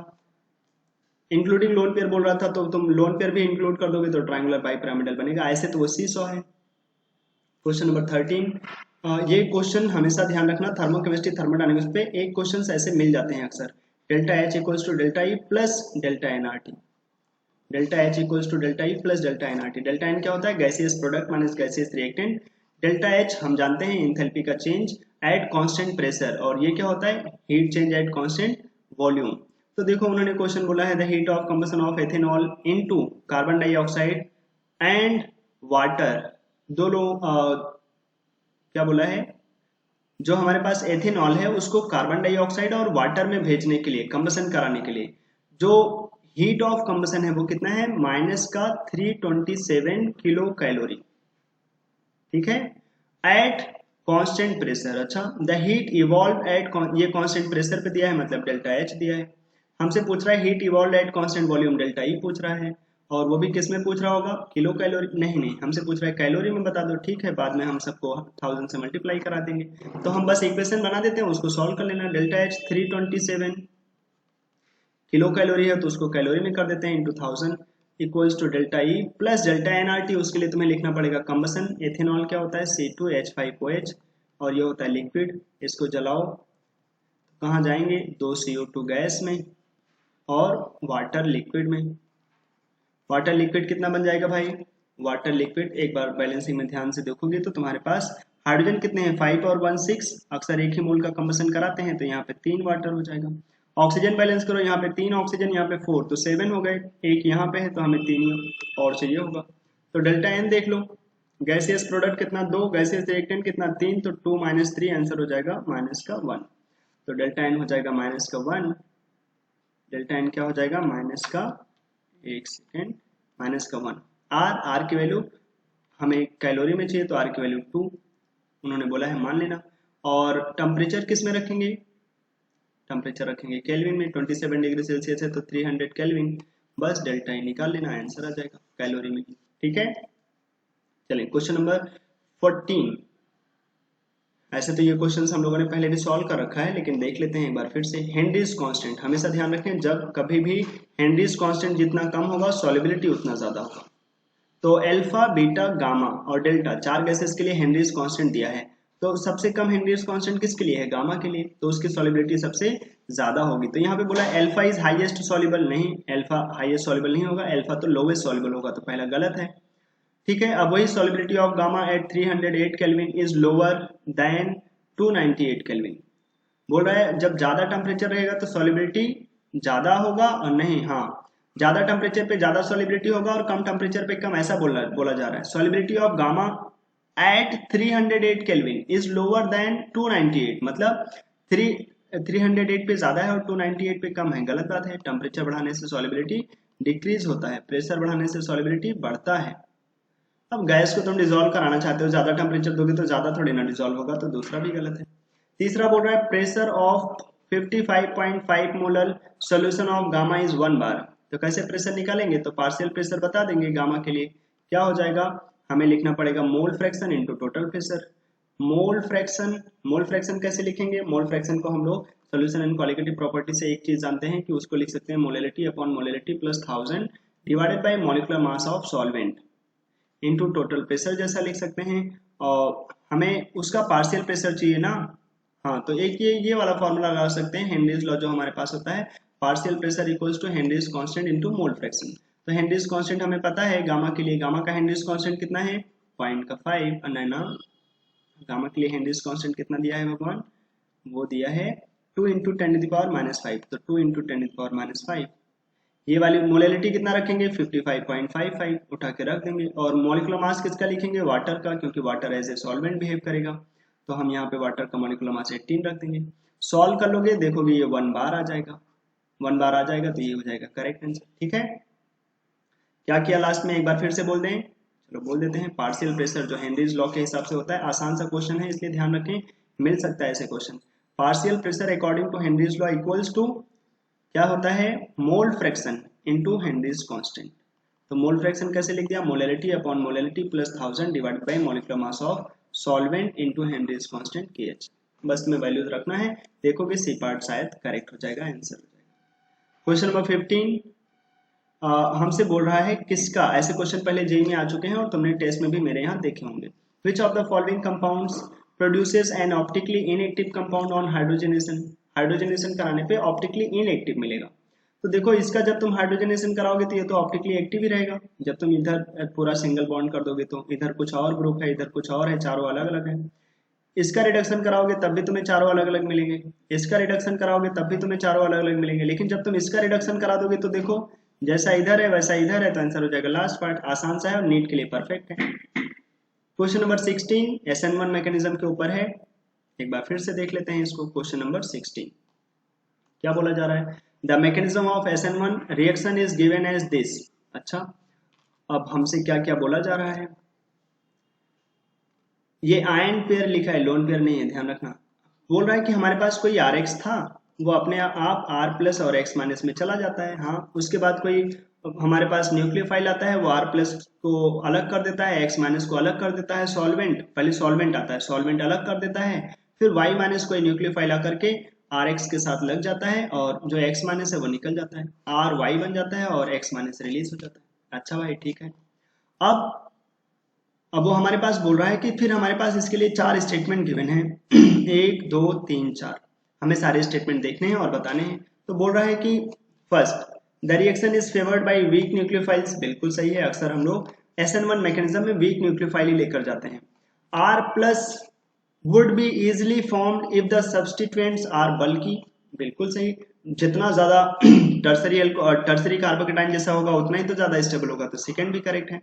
इंक्लूडिंग लोन पेयर बोल रहा था तो तुम लोन पेयर भी इंक्लूड कर दोगे तो ट्रायंगुलर बाई पिरामिडल बनेगा, ऐसे तो वो सीसॉ है। क्वेश्चन नंबर 13, ये क्वेश्चन हमेशा ध्यान रखना, थर्मोकेमिस्ट्री थर्मोडायनेमिक्स पे एक क्वेश्चन ऐसे मिल जाते हैं अक्सर, delta H equals to delta E plus delta nRT। Delta H equals to delta E plus delta nRT। Delta n क्या होता है, gaseous product minus gaseous reactant. Delta H हम जानते हैं इंथैल्पी का चेंज एट कांस्टेंट प्रेशर, और ये क्या होता है, heat change at constant volume. तो देखो उन्होंने क्वेश्चन बोला है, the heat of combustion of ethanol into carbon dioxide and water, दोनों क्या बोला है, जो हमारे पास एथेनॉल है उसको कार्बन डाइऑक्साइड और वाटर में भेजने के लिए, कंबशन कराने के लिए, जो हीट ऑफ कंबसन है वो कितना है, माइनस का 327 किलो कैलोरी, ठीक है, एट कांस्टेंट प्रेशर। अच्छा, द हीट इवॉल्व एट, ये कांस्टेंट प्रेशर पे दिया है मतलब डेल्टा एच दिया है। हमसे पूछ रहा है heat evolve at constant volume, delta E पूछ रहा है, और वो भी किस में पूछ रहा होगा, किलो कैलोरी, नहीं हमसे पूछ रहा है कैलोरी में बता दो, ठीक है, बाद में हम सबको 1000 से मल्टीप्लाई करा देंगे। तो हम बस इक्वेशन बना देते हैं, उसको सॉल्व कर लेना। डेल्टा एच 327 किलो कैलोरी है तो उसको कैलोरी में कर देते हैं, into 1000 equals to delta E plus delta N R T. उसके लिए तुम्हें लिखना पड़ेगा कंबसन। एथेनॉल क्या होता है, C2H5OH, और ये होता है लिक्विड। इसको जलाओ, कहाँ जाएंगे, 2 CO2 गैस में और वाटर लिक्विड में। वाटर लिक्विड कितना बन जाएगा भाई, वाटर लिक्विड एक बार बैलेंसिंग में ध्यान से देखोगे तो तुम्हारे पास हाइड्रोजन कितने हैं, 5 और 1 6, अक्सर एक ही मोल का कंबसन कराते हैं, तो यहाँ पे 3 वाटर हो जाएगा। ऑक्सीजन बैलेंस करो, यहाँ पे 3 ऑक्सीजन, यहाँ पे 4, तो 7 हो गए, एक यहाँ पे है तो हमें 3 और चाहिए होगा। तो डेल्टा एन देख लो, गैसियस प्रोडक्ट कितना 2, गैसियस रिएक्टेंट कितना 3, तो 2 - 3 आंसर हो जाएगा -1। तो डेल्टा एन हो जाएगा -1, डेल्टा एन क्या हो जाएगा, माइनस का, एक सेकेंड, -1। आर की वैल्यू हमें कैलोरी में चाहिए तो आर की वैल्यू 2 उन्होंने बोला है, मान लेना। और टेम्परेचर किस में रखेंगे, टेम्परेचर रखेंगे केल्विन में, 27 डिग्री सेल्सियस है तो 300 केल्विन, बस डेल्टा ई निकाल लेना, आंसर आ जाएगा कैलोरी में, ठीक है। चलिए क्वेश्चन नंबर 14। ऐसे तो ये क्वेश्चंस हम लोगों ने पहले भी सॉल्व कर रखा है, लेकिन देख लेते हैं एक बार फिर से। हेनरीज कांस्टेंट, हमेशा ध्यान रखें जब कभी भी हेनरीज कांस्टेंट जितना कम होगा सॉल्युबिलिटी उतना ज्यादा होगा। तो अल्फा, बीटा, गामा और डेल्टा 4 गैसेस के लिए हेनरीज कांस्टेंट दिया है, तो सबसे कम हेनरीज कांस्टेंट किसके लिए है, गामा के लिए, तो उसकी सॉल्युबिलिटी सबसे ज्यादा होगी। तो यहाँ पे बोला अल्फा इज हाईएस्ट सॉल्युबल, नहीं, अल्फा हाईएस्ट सॉल्युबल नहीं होगा, अल्फा तो लोवेस्ट सॉल्युबल होगा, तो पहला गलत है, ठीक है। अब वही solubility of gamma at 308 kelvin is lower than 298 kelvin. बोल रहा है जब ज्यादा टेम्परेचर रहेगा तो सॉल्युबिलिटी ज्यादा होगा, और नहीं, हाँ, ज्यादा टेम्परेचर पे ज्यादा सॉल्युबिलिटी होगा और कम टेम्परेचर पे कम, ऐसा बोला जा रहा है। Solubility of gamma at 308 kelvin is lower than 298, मतलब 308 पे ज्यादा है और 298 पे कम है, गलत बात है। टेम्परेचर बढ़ाने से सॉल्युबिलिटी डिक्रीज होता है, प्रेशर बढ़ाने से सॉल्युबिलिटी बढ़ता है। अब गैस को तुम डिजोल्व कराना चाहते हो, ज्यादा टेम्परेचर दोगे तो ज्यादा थोड़ी ना डिजोल्व होगा, तो दूसरा भी गलत है। तीसरा बोल रहा है pressure of 55.5 molar solution of gamma is 1 बार। तो कैसे प्रेशर निकालेंगे, तो पार्शियल प्रेशर बता देंगे गामा के लिए, क्या हो जाएगा, हमें लिखना पड़ेगा मोल फ्रैक्शन इनटू टोटल प्रेशर। मोल फ्रैक्शन कैसे लिखेंगे, मोल फ्रैक्शन को हम लोग सोल्यूशन एंड क्वालिटेटिव प्रॉपर्टी से एक चीज जानते हैं कि उसको लिख सकते हैं molality upon molality plus 1000 divided by molecular mass of solvent into total pressure जैसा लिख सकते हैं। और हमें उसका पार्शियल प्रेशर चाहिए ना, हाँ, तो एक ये वाला फॉर्मूला लगा सकते हैं, हेनरीज लॉ जो हमारे पास होता है, partial pressure equals to Henry's constant into mole fraction. तो हेनरीज कांस्टेंट हमें पता है गामा के लिए, गामा का हेनरीज कांस्टेंट कितना है, 0.5, और नैना गामा के लिए हेनरीज कांस्टेंट कितना दिया है भगवान, वो दिया है 2 × 10⁻⁵, तो 2 × 10⁻⁵। ये वाली मोलैलिटी कितना रखेंगे, 55.55 उठा के रख देंगे, और मॉलिक्यूलर मास किसका लिखेंगे, वाटर का, क्योंकि water as a solvent behave करेगा, तो हम यहाँ पे वाटर का मॉलिक्यूलर मास 18 रख देंगे। सॉल्व कर लोगे, देखोगे ये 1 बार आ जाएगा, 1 बार आ जाएगा, तो ये हो जाएगा करेक्ट आंसर, ठीक है। क्या किया लास्ट में, एक बार फिर से बोल दें, चलो बोल देते हैं। पार्शियल प्रेशर जो हेनरीज लॉ के हिसाब से होता है, आसान सा क्वेश्चन है इसलिए ध्यान रखें, मिल सकता है ऐसे question. Partial pressure according to Henry's law equals to क्या होता है, mole fraction into Henry's constant. तो मोल फ्रैक्शन कैसे लिख दिया, molality upon molality plus 1000 divided by molecular mass of solvent into Henry's constant KH। बस में वैल्यूज रखना है, देखोगे सी पार्ट शायद करेक्ट हो जाएगा, आंसर हो जाएगा। क्वेश्चन नंबर 15 हमसे बोल रहा है किसका, ऐसे क्वेश्चन पहले जेई में आ चुके हैं और तुमने टेस्ट में भी मेरे यहाँ देखे होंगे। विच of the following compounds produces N optically inactive compound on hydrogenation. Hydrogenation कराने पे ऑप्टिकली इनएक्टिव मिलेगा। तो देखो इसका जब तुम हाइड्रोजनेशन कराओगे तो ये तो ऑप्टिकली एक्टिव ही रहेगा। जब तुम इधर पूरा सिंगल बॉन्ड कर दोगे तो इधर कुछ और ग्रुप है, इधर कुछ और है, चारों अलग अलग है। इसका रिडक्शन कराओगे तब भी तुम्हें चारों अलग अलग मिलेंगे, इसका रिडक्शन कराओगे तब भी तुम्हें चारों अलग अलग मिलेंगे। लेकिन जब तुम इसका रिडक्शन करा दोगे तो देखो जैसा इधर है वैसा इधर है, तो आंसर हो जाएगा लास्ट पार्ट। आसान सा है और नीट के लिए परफेक्ट है। क्वेश्चन नंबर 16 SN1 मैकेनिज्म के ऊपर है, एक बार फिर से देख लेते हैं इसको। क्वेश्चन नंबर 16 क्या बोला जा रहा है, the mechanism of SN1 reaction is given as this. अच्छा, अब हमसे क्या क्या बोला जा रहा है, ये आयन पेयर लिखा है, लोन पेयर नहीं है, ध्यान रखना। बोल रहा है कि हमारे पास कोई RX था, वो अपने आप R प्लस और X माइनस में चला जाता है। हाँ, उसके बाद कोई हमारे पास न्यूक्लियोफाइल आता है, वो R प्लस को अलग कर देता है, X माइनस को अलग कर देता है। सॉल्वेंट, पहले सॉल्वेंट आता है, सॉल्वेंट अलग कर देता है, फिर Y माइनस कोई न्यूक्लियोफाइल आकर के RX के साथ लग जाता है, और जो X माइनस है वो निकल जाता है, RY बन जाता है और X माइनस रिलीज हो जाता है। अच्छा भाई, ठीक है। अब वो हमारे पास बोल रहा है कि फिर हमारे पास इसके लिए 4 स्टेटमेंट गिवन है। 1 2 3 4, हमें सारे स्टेटमेंट देखने हैं और बताने हैं। तो बोल रहा है कि first, the reaction is favoured by weak nucleophiles, बिल्कुल सही है, अक्सर हम लोग SN1 मैकेनिज्म में वीक न्यूक्लियोफाइल ही लेकर जाते हैं। R plus would be easily formed if the substituents are bulky, बिल्कुल सही, जितना ज्यादा टर्सरी कार्बोकेटाइन जैसा होगा उतना ही तो ज्यादा स्टेबल होगा, तो सेकंड भी करेक्ट है।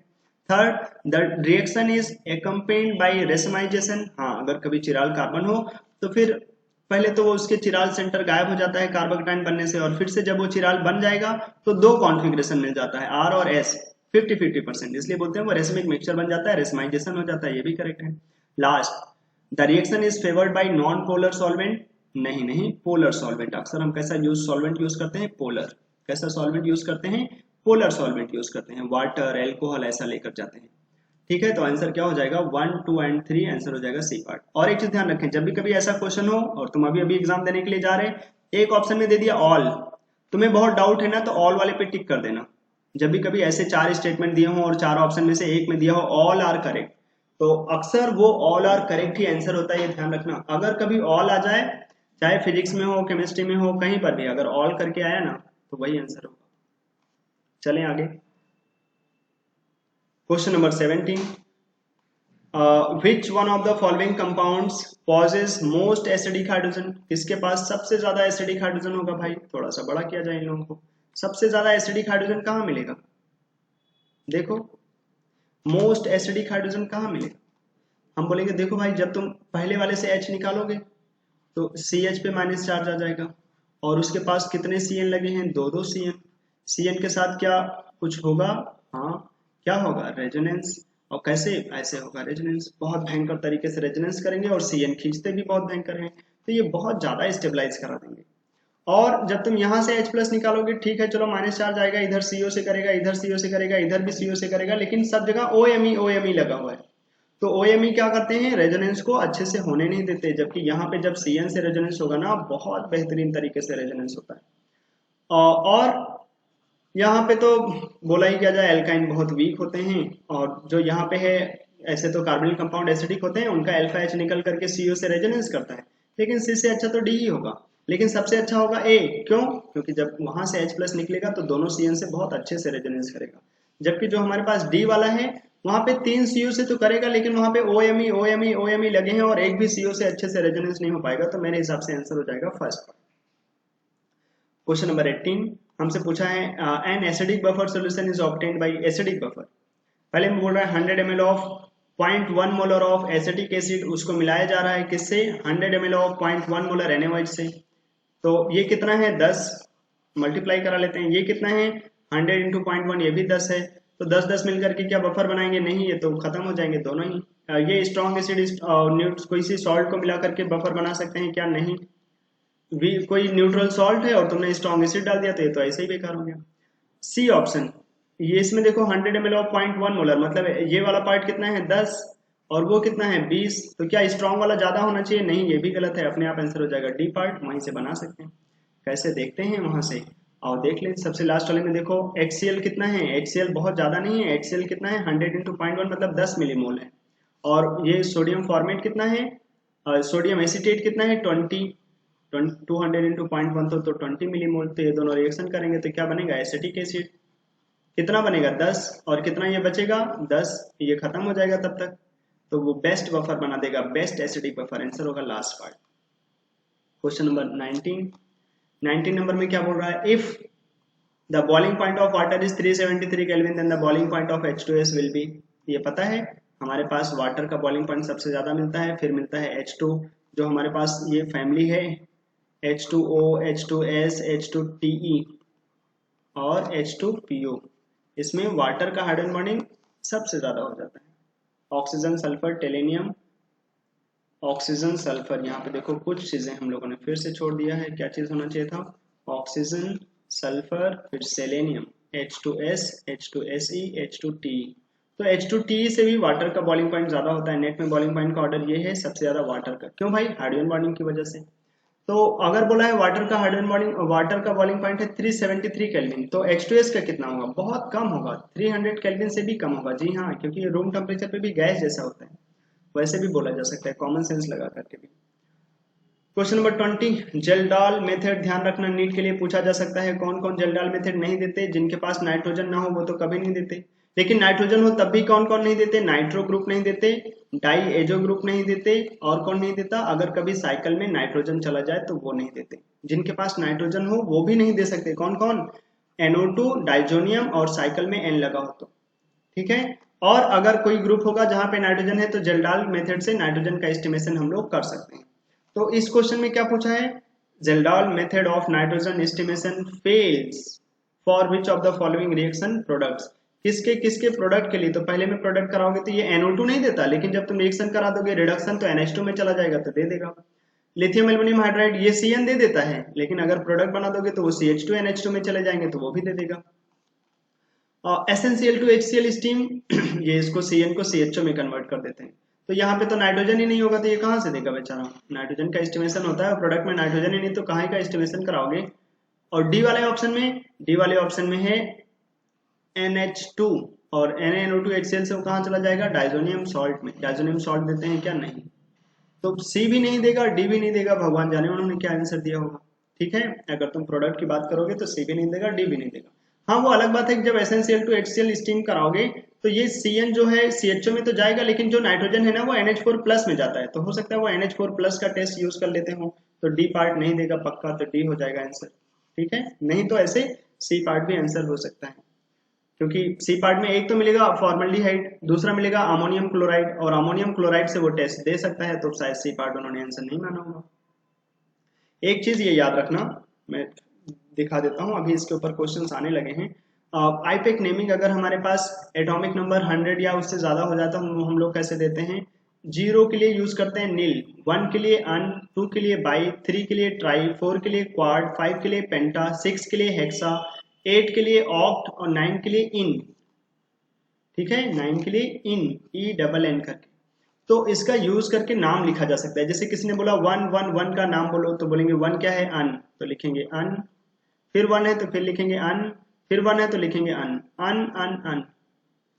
Third, the reaction is accompanied by racemization, हाँ, अगर कभी चिराल कार्बन हो तो फिर पहले तो वो उसके चिराल सेंटर गायब हो जाता है कार्बोकेटाइन बनने से, और फिर से जब वो चिराल बन जाएगा तो दो कॉन्फ़िगरेशन मिल जाता है, R और S, 50-50%, इसलिए बोलते हैं वो रेसमिक मिक्सचर बन जाता है, रेसमाइजेशन हो जाता है, ये भी करेक्ट है। Last, the reaction is favoured bye non polar solvent, नहीं नहीं, पोलर सॉल्वेंट। अक्सर हम कैसा सॉल्वेंट यूज करते हैं, पोलर। कैसा सॉल्वेंट यूज करते हैं, पोलर सॉल्वेंट यूज करते हैं, वाटर, एल्कोहल ऐसा लेकर जाते हैं। ठीक है, तो आंसर क्या हो जाएगा, 1 2 एंड 3, आंसर हो जाएगा सी पार्ट। और एक चीज ध्यान रखें, जब भी कभी ऐसा क्वेश्चन हो और तुम अभी अभी एग्जाम देने के लिए जा रहे, एक ऑप्शन में दे दिया ऑल, तुम्हें बहुत डाउट है ना, तो ऑल वाले पे टिक कर देना। जब भी कभी ऐसे 4 स्टेटमेंट दिए हो और 4 ऑप्शन में से एक में दिया हो ऑल आर करेक्ट, तो अक्सर वो ऑल आर करेक्ट ही आंसर होता है, ये ध्यान रखना। अगर कभी ऑल आ जाए, चाहे फिजिक्स में हो, केमिस्ट्री में हो, कहीं पर भी अगर ऑल करके आया ना, तो वही आंसर होगा। चलें आगे, question number 17, which one of the following compounds possesses most acidic hydrogen, किसके पास सबसे ज्यादा एसिडिक हाइड्रोजन होगा भाई, थोड़ा सा बड़ा किया जाए इन लोगों को। सबसे ज्यादा एसिडिक हाइड्रोजन कहाँ मिलेगा, देखो, मोस्ट एसिडिक हाइड्रोजन कहाँ मिलेगा। हम बोलेंगे देखो भाई, जब तुम पहले वाले से H निकालोगे तो CH पे माइनस चार्ज आ जाएगा, और उसके पास कितने CN लगे हैं, दो दो CN। CN के साथ क्या कुछ होगा, हाँ, क्या होगा, रेजोनेंस। और कैसे, ऐसे होगा रेजोनेंस, बहुत भयंकर तरीके से रेजोनेंस करेंगे, और CN खींचते भी बहुत भयंकर हैं, तो ये बहुत ज्यादा स्टेबलाइज करा देंगे। और जब तुम यहाँ से H प्लस निकालोगे, ठीक है चलो, माइनस चार्ज आएगा, इधर CO से करेगा, इधर CO से करेगा, इधर भी CO से करेगा, लेकिन सब जगह OMe लगा हुआ है। तो OMe क्या करते हैं, रेजोनेंस को अच्छे से होने नहीं देते, जबकि यहाँ पे जब CN से रेजोनेंस होगा ना, बहुत बेहतरीन तरीके से रेजोनेंस होता है। और यहाँ पे तो बोला ही क्या जाए, एल्काइन बहुत वीक होते हैं, और जो यहाँ पे है, ऐसे तो कार्बोनिल कंपाउंड एसिडिक होते हैं, उनका अल्फा H निकल करके CO से रेजोनेंस करता है, लेकिन C से अच्छा तो D ही होगा, लेकिन सबसे अच्छा होगा A। क्यों, क्योंकि जब वहां से H प्लस निकलेगा तो दोनों CN से बहुत अच्छे से रेजोनेंस करेगा, जबकि जो हमारे पास D वाला है, वहां पे 3 CO से तो करेगा, लेकिन वहां पे OMe लगे हैं, और एक भी CO से अच्छे से रेजोनेंस नहीं हो पाएगा, तो मेरे हिसाब से आंसर हो जाएगा फर्स्ट। क्वेश्चन नंबर 18, हमसे पूछा है an acidic buffer solution is obtained by acidic buffer. पहले में बोल रहा है 100 ml of 0.1 molar of acetic acid, उसको मिलाया जा रहा है किससे, 100 ml ऑफ 0.1 मोलर NaOH से। तो ये कितना है, 10, मल्टीप्लाई करा लेते हैं, ये कितना है 100 इंटू 0.1, ये भी 10 है, तो 10-10 मिलकर के क्या बफर बनाएंगे, नहीं, ये तो खत्म हो जाएंगे दोनों ही। ये स्ट्रॉन्ग एसिड कोई सी सॉल्ट को मिला करके बफर बना सकते हैं क्या, नहीं, कोई न्यूट्रल सॉल्ट है और तुमने स्ट्रॉन्ग एसिड डाल दिया, तो ये तो ऐसे ही बेकार हो गया। सी ऑप्शन, ये इसमें देखो 100 ml ऑफ 0.1 मोलर, मतलब ये वाला पार्ट कितना है 10, और वो कितना है 20, तो क्या स्ट्रॉन्ग वाला ज्यादा होना चाहिए, नहीं, ये भी गलत है, अपने आप आंसर हो जाएगा डी पार्ट, वहीं से बना सकते हैं। कैसे देखते हैं वहां से, और देख लें। सबसे लास्ट वाले में देखो HCl कितना है, HCl बहुत ज्यादा नहीं है, HCl कितना है 100 इंटू 0.1 मतलब 10 मिलीमोल है, और ये सोडियम फॉर्मेट कितना है, सोडियम एसिटेट कितना है 200 इंटू 0.1 तो 20 मिलीमोल, तो ये दोनों रिएक्शन करेंगे तो क्या बनेगा, एसिटिक एसिड, कितना बनेगा 10, और कितना ये बचेगा 10, ये खत्म हो जाएगा तब तक, तो वो बेस्ट बफर बना देगा, बेस्ट एसिडिक बफर, आंसर होगा last part. Question number 19 number में क्या बोल रहा है, if the boiling point of water is 373 kelvin then the boiling point of H2S will be. ये पता है, हमारे पास वाटर का बॉइलिंग पॉइंट सबसे ज्यादा मिलता है, फिर मिलता है H2, जो हमारे पास ये फैमिली है H2O, H2S, H2TE और H2PO। इसमें वाटर का हाइड्रोजन बॉन्डिंग सबसे ज्यादा हो जाता है। Oxygen, sulphur, tellurium, oxygen, sulphur. यहाँ पे देखो कुछ चीजें हम लोगों ने फिर से छोड़ दिया है। क्या चीज होना चाहिए था? ऑक्सीजन, सल्फर, फिर सेलेनियम, H2S, H2Se, H2Te। तो H2Te से भी वाटर का बॉइलिंग पॉइंट ज्यादा होता है। नेट में बॉइलिंग पॉइंट का ऑर्डर ये है, सबसे ज्यादा वाटर का। क्यों भाई? हाइड्रोजन बॉन्डिंग की वजह से। तो अगर बोला है वाटर का हाइड्रोजन बॉन्डिंग, वाटर का बॉइलिंग पॉइंट है 373 केल्विन, तो H2S का कितना होगा? बहुत कम होगा, 300 केल्विन से भी कम होगा। जी हाँ, क्योंकि ये रूम टेम्परेचर पे भी गैस जैसा होता है, वैसे भी बोला जा सकता है, कॉमन सेंस लगा करके भी। क्वेश्चन नंबर 20, जेल्डाल मेथड ध्यान रखना, नीट के लिए पूछा जा सकता है। कौन कौन जेल्डाल मेथड नहीं देते? जिनके पास नाइट्रोजन ना हो वो तो कभी नहीं देते, लेकिन नाइट्रोजन हो तब भी कौन कौन नहीं देते? नाइट्रो ग्रुप नहीं देते, डाई एजो ग्रुप नहीं देते, और कौन नहीं देता? अगर कभी साइकिल में नाइट्रोजन चला जाए तो वो नहीं देते। जिनके पास नाइट्रोजन हो वो भी नहीं दे सकते। कौन कौन? NO2, डाइजोनियम, और साइकिल में N लगा हो तो। ठीक है। और अगर कोई ग्रुप होगा जहां पे नाइट्रोजन है तो जेल्डाल मेथड से नाइट्रोजन का एस्टिमेशन हम लोग कर सकते हैं। तो इस क्वेश्चन में क्या पूछा है? Kjeldahl method of nitrogen estimation fails for which of the following reaction products. किसके किसके प्रोडक्ट के लिए? तो पहले में प्रोडक्ट कराओगे तो ये NO2 नहीं देता, लेकिन जब तुम रिएक्शन करा दोगे रिडक्शन तो NH2 में चला जाएगा तो दे देगा। लिथियम एल्युमिनियम हाइड्राइड ये CN दे देता है, लेकिन अगर प्रोडक्ट बना दोगे तो वो CH2 NH2 में चले जाएंगे तो वो भी दे देगा। SnCl टू HCl स्टीम ये इसको CN को CHO में कन्वर्ट कर देते हैं। तो यहाँ पे तो नाइट्रोजन ही नहीं होगा तो ये कहाँ से देगा बेचारा? नाइट्रोजन का एस्टिमेशन होता है, प्रोडक्ट में नाइट्रोजन ही नहीं तो कहाँ का एस्टिमेशन कराओगे? और डी वाले ऑप्शन में है NH2, और NaNO2 HCl से वो कहाँ चला जाएगा? डाइजोनियम सॉल्ट में। डाइजोनियम सॉल्ट देते हैं क्या? नहीं। तो सी भी नहीं देगा, डी भी नहीं देगा, भगवान जाने उन्होंने क्या आंसर दिया होगा। ठीक है, अगर तुम प्रोडक्ट की बात करोगे तो सी भी नहीं देगा, डी भी नहीं देगा। हाँ, वो अलग बात है कि जब SnCl टू HCl स्टीम कराओगे तो ये CN जो है CHO में तो जाएगा, लेकिन जो नाइट्रोजन है ना वो NH4 प्लस में जाता है, तो हो सकता है वो NH4 प्लस का टेस्ट यूज कर लेते हो, तो डी पार्ट नहीं देगा पक्का, तो डी हो जाएगा आंसर। ठीक है, नहीं तो ऐसे सी पार्ट भी आंसर हो सकता है, क्योंकि सी पार्ट में एक तो मिलेगा फॉर्मल्डिहाइड, दूसरा मिलेगा अमोनियम क्लोराइड, और अमोनियम क्लोराइड से वो टेस्ट दे सकता है, तो शायद सी पार्ट उन्होंने आंसर नहीं माना होगा। एक चीज ये याद रखना, मैं दिखा देता हूं, अभी इसके ऊपर क्वेश्चंस आने लगे हैं। आईपेक नेमिंग, अगर हमारे पास एटॉमिक नंबर 100 या उससे ज्यादा हो जाता है हम लोग कैसे देते हैं? 0 के लिए यूज करते हैं नील, 1 के लिए अन, 2 के लिए बाई, 3 के लिए ट्राई, 4 के लिए क्वाड, 5 के लिए पेंटा, 6 के लिए हेक्सा, 8 के लिए ऑक्ट, और 9 के लिए इन। ठीक है, 9 के लिए इन, ENN करके। तो इसका यूज करके नाम लिखा जा सकता है। जैसे किसी ने बोला 111 का नाम बोलो, तो बोलेंगे 1 क्या है? अन, तो लिखेंगे अन, फिर 1 है तो फिर लिखेंगे अन, फिर 1 है तो लिखेंगे अन, अन अन अन,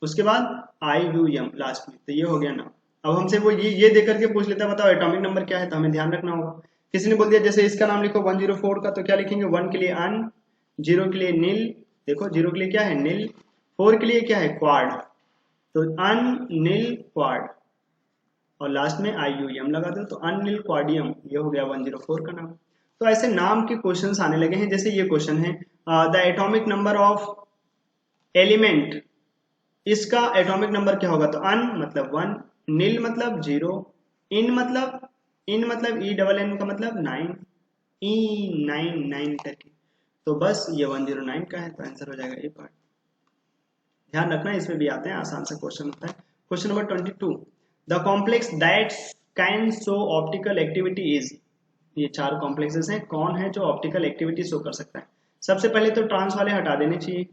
उसके बाद IUM लास्ट में, तो ये हो गया नाम। अब हमसे वो ये दे करके पूछ लेता है बताओ एटॉमिक नंबर क्या है, तो हमें ध्यान रखना होगा। किसी ने बोल दिया जैसे इसका नाम लिखो 104 का, तो क्या लिखेंगे? 1 के लिए अन, 0 के लिए नील, देखो 0 के लिए क्या है? नील, 4 के लिए क्या है? क्वाड, तो अन नील क्वाड, और लास्ट में IUM लगा दो, तो अनिल क्वाडियम, ये हो गया 104 का नाम। तो ऐसे नाम के क्वेश्चंस आने लगे हैं। जैसे ये क्वेश्चन है the atomic number of element, इसका एटॉमिक नंबर क्या होगा? तो अन मतलब 1, नील मतलब 0, इन मतलब ENN का मतलब 9, E9 करके, तो बस ये 109 का है, तो आंसर हो जाएगा ए पार्ट। ध्यान रखना, इसमें भी आते हैं, आसान सा क्वेश्चन होता है। Question number 22, the complex that can show optical activity is. ये 4 कॉम्प्लेक्सेस हैं, कौन है जो ऑप्टिकल एक्टिविटी शो कर सकता है? सबसे पहले तो ट्रांस वाले हटा देने चाहिए।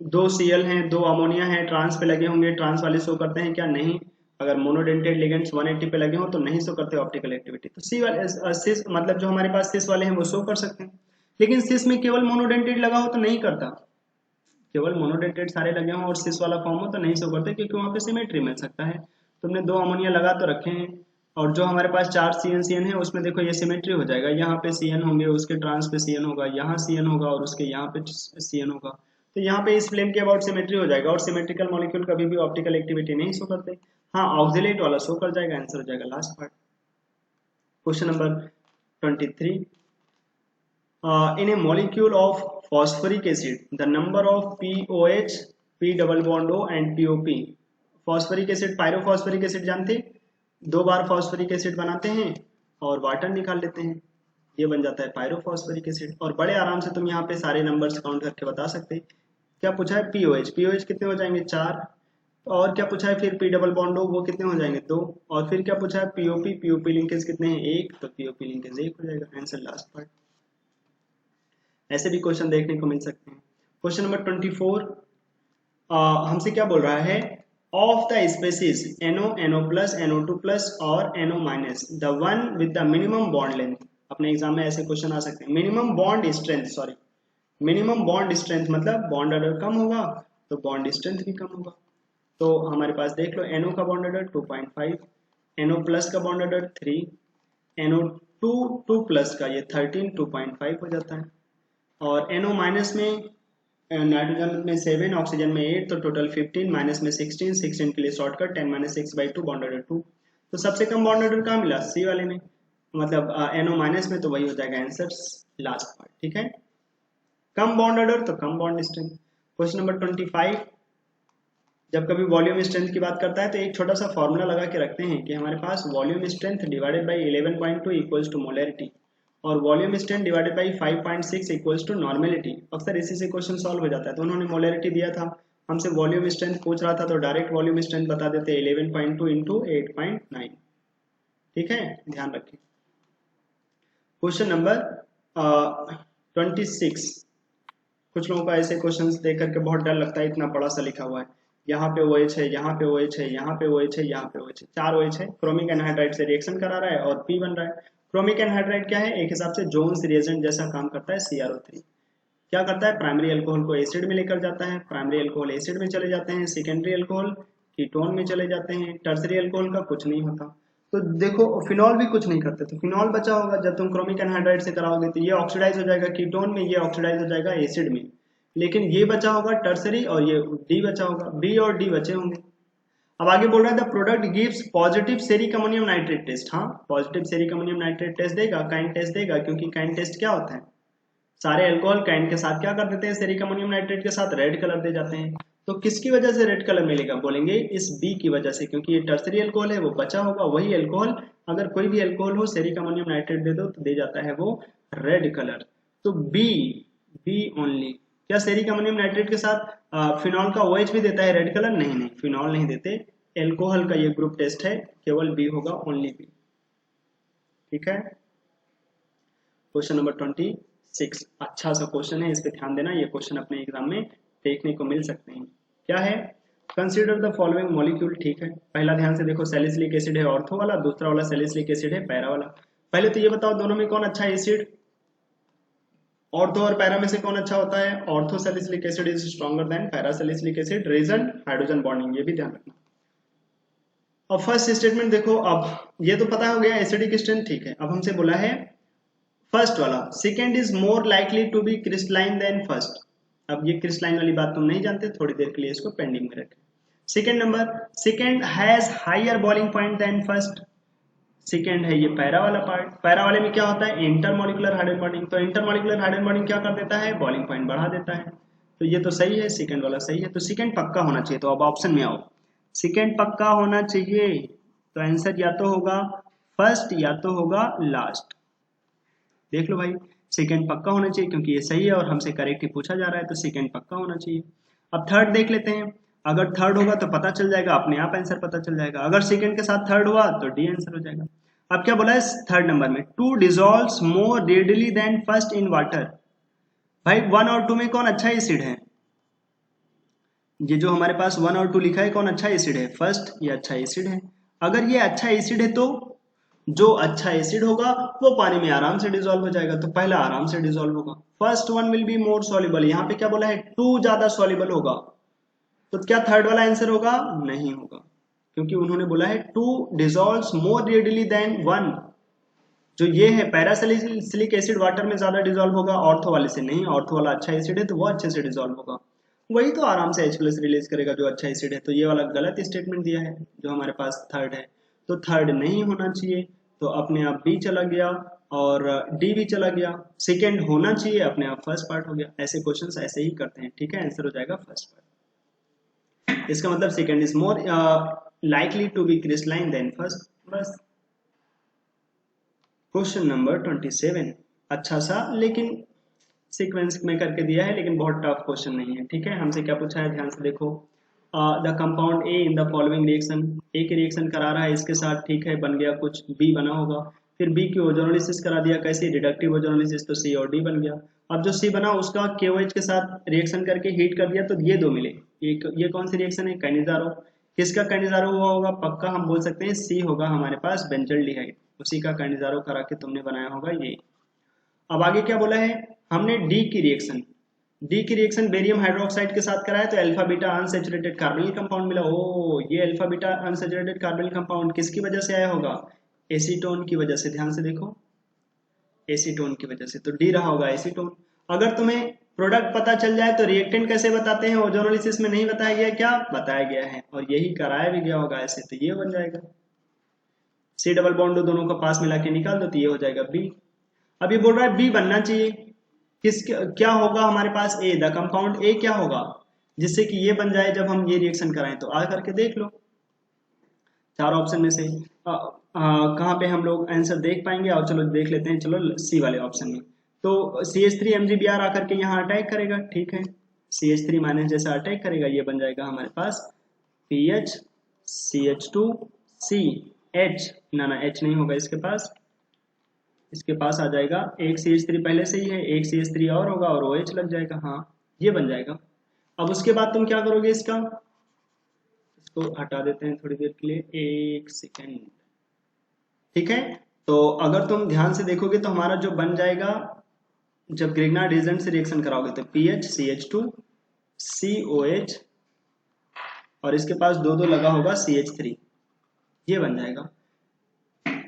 2 Cl हैं, 2 अमोनिया है, ट्रांस पे लगे होंगे, ट्रांस वाले शो करते हैं क्या? नहीं। अगर मोनोडेंटेड लिगेंड्स 180 पे लगे हो तो नहीं शो करते ऑप्टिकल एक्टिविटी। तो सी वाले सिस मतलब जो हमारे पास सिस वाले हैं वो शो कर सकते हैं, लेकिन सिस में केवल मोनोडेंटेड लगा हो तो नहीं करता। केवल मोनोडेंटेड सारे लगे हों और सिस वाला फॉर्म हो तो नहीं शो करते, क्योंकि वहां पे सिमेट्री मिल सकता है। तुमने 2 अमोनिया लगा तो रखे हैं, और जो हमारे पास 4 CN है उसमें देखो ये सिमेट्री हो जाएगा, यहाँ पे CN होंगे, उसके ट्रांस पे CN होगा, यहाँ CN होगा और उसके यहाँ पे CN होगा, तो यहाँ पे इस प्लेन के अबाउट सिमेट्री हो जाएगा। और सिमेट्रिकल मॉलिक्यूल कभी भी ऑप्टिकल एक्टिविटी नहीं शो करते। हाँ, ऑक्सिलेट वाला शो कर जाएगा, आंसर हो जाएगा last part. Question number 23, in a molecule of phosphoric acid the number of POH, P double bond O and POP, phosphoric acid, pyrophosphoric acid जानते, 2 बार फॉस्फोरिक एसिड बनाते हैं और वाटर निकाल लेते हैं। ये बन जाता है पायरोफॉस्फोरिक एसिड। और बड़े आराम से तुम यहाँ पे सारे नंबर्स काउंट करके बता सकते। क्या पूछा है? पीओएच, पीओएच कितने हो जाएंगे? 4। और क्या पूछा है फिर? पी डबल बॉन्ड हो, वो कितने हो जाएंगे? 2। और फिर क्या पूछा है? पीओपी, पीओपी लिंकेज कितने हैं? 1, तो पीओपी लिंकेज 1 हो जाएगा आंसर लास्ट पार्ट। ऐसे भी क्वेश्चन देखने को मिल सकते हैं। क्वेश्चन नंबर 24 हमसे क्या बोल रहा है? Of the species NO, NO plus, NO2 plus और NO minus, the one with the minimum bond length. अपने एग्जाम में ऐसे क्वेश्चन आ सकते हैं। Minimum bond strength, sorry, minimum bond strength मतलब बॉन्ड ऑर्डर कम होगा तो बॉन्ड स्ट्रेंथ भी कम होगा। तो हमारे पास देख लो, NO का बॉन्ड ऑर्डर 2.5, NO प्लस का बॉन्ड ऑर्डर 3, NO2 2 प्लस का ये 13, 2.5 हो जाता है। और NO माइनस में नाइट्रोजन में 7, ऑक्सीजन में 8, तो टोटल 15, माइनस में 16, 16 के लिए शॉर्टकट 10 माइनस 6/2 बॉन्ड ऑर्डर 2। तो सबसे कम बॉन्ड ऑर्डर कहाँ मिला? सी वाले में, मतलब NO माइनस में, तो वही हो जाएगा आंसर लास्ट पार्ट। ठीक है, कम बॉन्ड ऑर्डर तो कम बॉन्ड स्ट्रेंथ। क्वेश्चन नंबर 25, जब कभी वॉल्यूम स्ट्रेंथ की बात करता है तो एक छोटा सा फॉर्मूला लगा के रखते हैं कि हमारे पास volume strength divided by 11.2 equals to molarity, और volume strength divided by 5.6 equals to normality. अक्सर इसी से क्वेश्चन सॉल्व हो जाता है। तो उन्होंने मोलैरिटी दिया था, हमसे वॉल्यूम स्ट्रेंथ पूछ रहा था, तो डायरेक्ट वॉल्यूम स्ट्रेंथ बता देते 11.2 इंटू 8.9। ठीक है, ध्यान रखें। क्वेश्चन नंबर 26, कुछ लोगों को ऐसे क्वेश्चंस देख करके बहुत डर लगता है, इतना बड़ा सा लिखा हुआ है, यहाँ पे OH है, यहाँ पे OH है, यहाँ पे OH है, यहाँ पे OH है, 4 OH है, क्रोमिक एनहाइड्राइड से रिएक्शन करा रहा है और P बन रहा है। क्रोमिक एनहाइड्राइड क्या है? एक हिसाब से जोन्स रिएजेंट जैसा काम करता है। CrO3 क्या करता है? प्राइमरी अल्कोहल को एसिड में लेकर जाता है, प्राइमरी अल्कोहल एसिड में चले जाते हैं, सेकेंडरी अल्कोहल कीटोन में चले जाते हैं, टर्सरी अल्कोहल का कुछ नहीं होता। तो देखो फिनॉल भी कुछ नहीं करते, तो फिनॉल बचा होगा जब तुम क्रोमिक एनहाइड्राइड से कराओगे, तो ये ऑक्सीडाइज हो जाएगा कीटोन में, ये ऑक्सीडाइज हो जाएगा एसिड में, लेकिन ये बचा होगा टर्सरी और ये डी बचा होगा, बी और डी बचे होंगे। अब आगे बोल रहा है the product gives positive ceric ammonium nitrate test. हाँ, positive ceric ammonium nitrate test देगा, काइंड टेस्ट देगा, क्योंकि काइंड टेस्ट क्या होता है? सारे अल्कोहल काइंड के साथ क्या कर देते हैं? सेरिक अमोनियम नाइट्रेट के साथ रेड कलर दे जाते हैं। तो किसकी वजह से रेड कलर मिलेगा? बोलेंगे इस बी की वजह से, क्योंकि ये टर्सरी अल्कोहल है, वो बचा होगा वही अल्कोहल। अगर कोई भी अल्कोहल हो, सेरिक अमोनियम नाइट्रेट दे दो तो दे जाता है वो रेड कलर। तो बी, बी ओनली। क्या सेरिक अमोनियम नाइट्रेट के साथ फिनॉल का OH भी देता है रेड कलर? नहीं नहीं, फिनॉल नहीं देते। एल्कोहल का ये ग्रुप टेस्ट है, केवल बी होगा, ओनली बी। ठीक है, क्वेश्चन नंबर 26 अच्छा सा क्वेश्चन है, इस पे ध्यान देना, ये क्वेश्चन अपने एग्जाम में देखने को मिल सकते हैं। क्या है? Consider the following molecule. ठीक है, पहला ध्यान से देखो, सैलिसिलिक एसिड है ऑर्थो वाला, दूसरा वाला सैलिसिलिक एसिड है पैरा वाला। पहले तो ये बताओ दोनों में कौन अच्छा एसिड? ऑर्थो और पैरा में से कौन अच्छा होता है? Ortho salicylic acid is stronger than para salicylic acid. Reason? Hydrogen bonding, ये भी ध्यान रखना। अब फर्स्ट स्टेटमेंट देखो, अब ये तो पता हो गया एसिडिक स्ट्रेंथ, ठीक है। अब हमसे बोला है फर्स्ट वाला, second is more likely to be crystalline than first. अब ये क्रिस्टलाइन वाली बात तुम नहीं जानते, थोड़ी देर के लिए इसको पेंडिंग में रखें। Second number, second has higher boiling point than first. Second है ये पैरा वाला पार्ट, पैरा वाले में क्या होता है? Intermolecular hydrogen bonding. तो इंटरमोलिकुलर हाइड्रोजन बॉन्डिंग क्या कर देता है? बॉइलिंग पॉइंट बढ़ा देता है। तो ये तो सही है, सेकेंड वाला सही है, तो सेकेंड पक्का होना चाहिए। तो अब ऑप्शन में आओ, सेकेंड पक्का होना चाहिए, तो आंसर या तो होगा फर्स्ट या तो होगा लास्ट। देख लो भाई, सेकंड पक्का होना चाहिए क्योंकि ये सही है और हमसे करेक्ट ही पूछा जा रहा है, तो सेकंड पक्का होना चाहिए। अब थर्ड देख लेते हैं, अगर थर्ड होगा तो पता चल जाएगा, अपने आप आंसर पता चल जाएगा। अगर सेकंड के साथ थर्ड हुआ तो डी आंसर हो जाएगा। अब क्या बोला है थर्ड नंबर में? Two dissolves more readily than first in water. भाई 1 और 2 में कौन अच्छा एसिड है? ये जो हमारे पास 1 और 2 लिखा है, कौन अच्छा एसिड है? फर्स्ट, ये अच्छा एसिड है। अगर ये अच्छा एसिड है तो जो अच्छा एसिड होगा वो पानी में आराम से डिसॉल्व हो जाएगा, तो पहला आराम से डिसॉल्व होगा। First one will be more soluble, यहाँ पे क्या बोला है? 2 ज्यादा सॉल्युबल होगा, तो क्या थर्ड वाला आंसर होगा? नहीं होगा, क्योंकि उन्होंने बोला है 2 डिसॉल्व्स मोर रेडिली देन 1। जो ये है पैरासैलिसिलिक एसिड वाटर में ज्यादा डिसॉल्व होगा, ऑर्थो वाले से नहीं। ऑर्थो वाला अच्छा एसिड है तो वो अच्छे से डिसॉल्व होगा, वही तो आराम से H+ रिलीज करेगा जो अच्छा एसिड है। तो ये वाला गलत स्टेटमेंट दिया है जो हमारे पास थर्ड है, तो थर्ड नहीं होना चाहिए, तो अपने आप बी चला गया और डी भी चला गया। सेकेंड होना चाहिए, अपने आप फर्स्ट पार्ट हो गया। ऐसे क्वेश्चंस ऐसे ही करते हैं, ठीक है, आंसर हो जाएगा फर्स्ट पार्ट। इसका मतलब second is more likely to be crystalline than first, बस। क्वेश्चन नंबर 27 अच्छा सा लेकिन सीक्वेंस में करके दिया है, लेकिन बहुत टफ क्वेश्चन नहीं है। ठीक है, हमसे क्या पूछा है, ध्यान से देखो। The compound A in the following reaction, A की रिएक्शन करा रहा है इसके साथ, ठीक है, बन गया कुछ, बी बना होगा। फिर बी की ओजोनोलिसिस करा दिया, कैसे, रिडक्टिव ओजोनोलिसिस, तो सी और डी बन गया। अब जो सी बना उसका KOH के साथ रिएक्शन करके हीट कर दिया, तो ये दो मिले। ये कौन सी रिएक्शन है, कैनिजारो। किसका कैनिजारो हुआ होगा, पक्का हम बोल सकते हैं सी होगा हमारे पास, बेंजल्डिहाइड, उसी का कैनिजारो करा के तुमने बनाया होगा ये। अब आगे क्या बोला है, हमने डी की रिएक्शन बेरियम हाइड्रोक्साइड के साथ कराया, तो alpha beta unsaturated carbonyl compound मिला। ओ, ये alpha beta unsaturated carbonyl compound किसकी वजह से आया होगा, एसीटोन की वजह से। ध्यान से देखो, एसीटोन की वजह से, तो डी रहा होगा एसीटोन। अगर तुम्हें प्रोडक्ट पता चल जाए तो रिएक्टेंट कैसे बताते हैं, ओजोनोलिसिस में नहीं बताया गया, क्या बताया गया है, और यही कराया भी गया होगा ऐसे, तो ये बन जाएगा। सी डबल बॉन्ड दोनों का पास मिला के निकाल दो, तो ये हो जाएगा बी। अब ये बोल रहा है बी बनना चाहिए, किस क्या होगा हमारे पास, ए, द कंपाउंड ए क्या होगा जिससे कि ये बन जाए जब हम ये रिएक्शन कराएं, तो आ करके देख लो चार ऑप्शन में से कहाँ पे हम लोग आंसर देख पाएंगे। और चलो देख लेते हैं, चलो सी वाले ऑप्शन में। तो CH3 MgBr आकर के यहाँ अटैक करेगा, ठीक है, CH3 माइनस जैसा अटैक करेगा, ये बन जाएगा हमारे पास PH CH2 CH, ना H नहीं होगा इसके पास आ जाएगा एक CH3 पहले से ही है, एक CH3 और होगा और OH लग जाएगा, हाँ ये बन जाएगा। अब उसके बाद तुम क्या करोगे, इसको हटा देते हैं थोड़ी देर के लिए, एक सेकेंड। ठीक है, तो अगर तुम ध्यान से देखोगे तो हमारा जो बन जाएगा, जब ग्रिग्नार्ड एजेंट से रिएक्शन कराओगे तो PH CH2 COH और इसके पास दो दो लगा होगा CH3, ये बन जाएगा।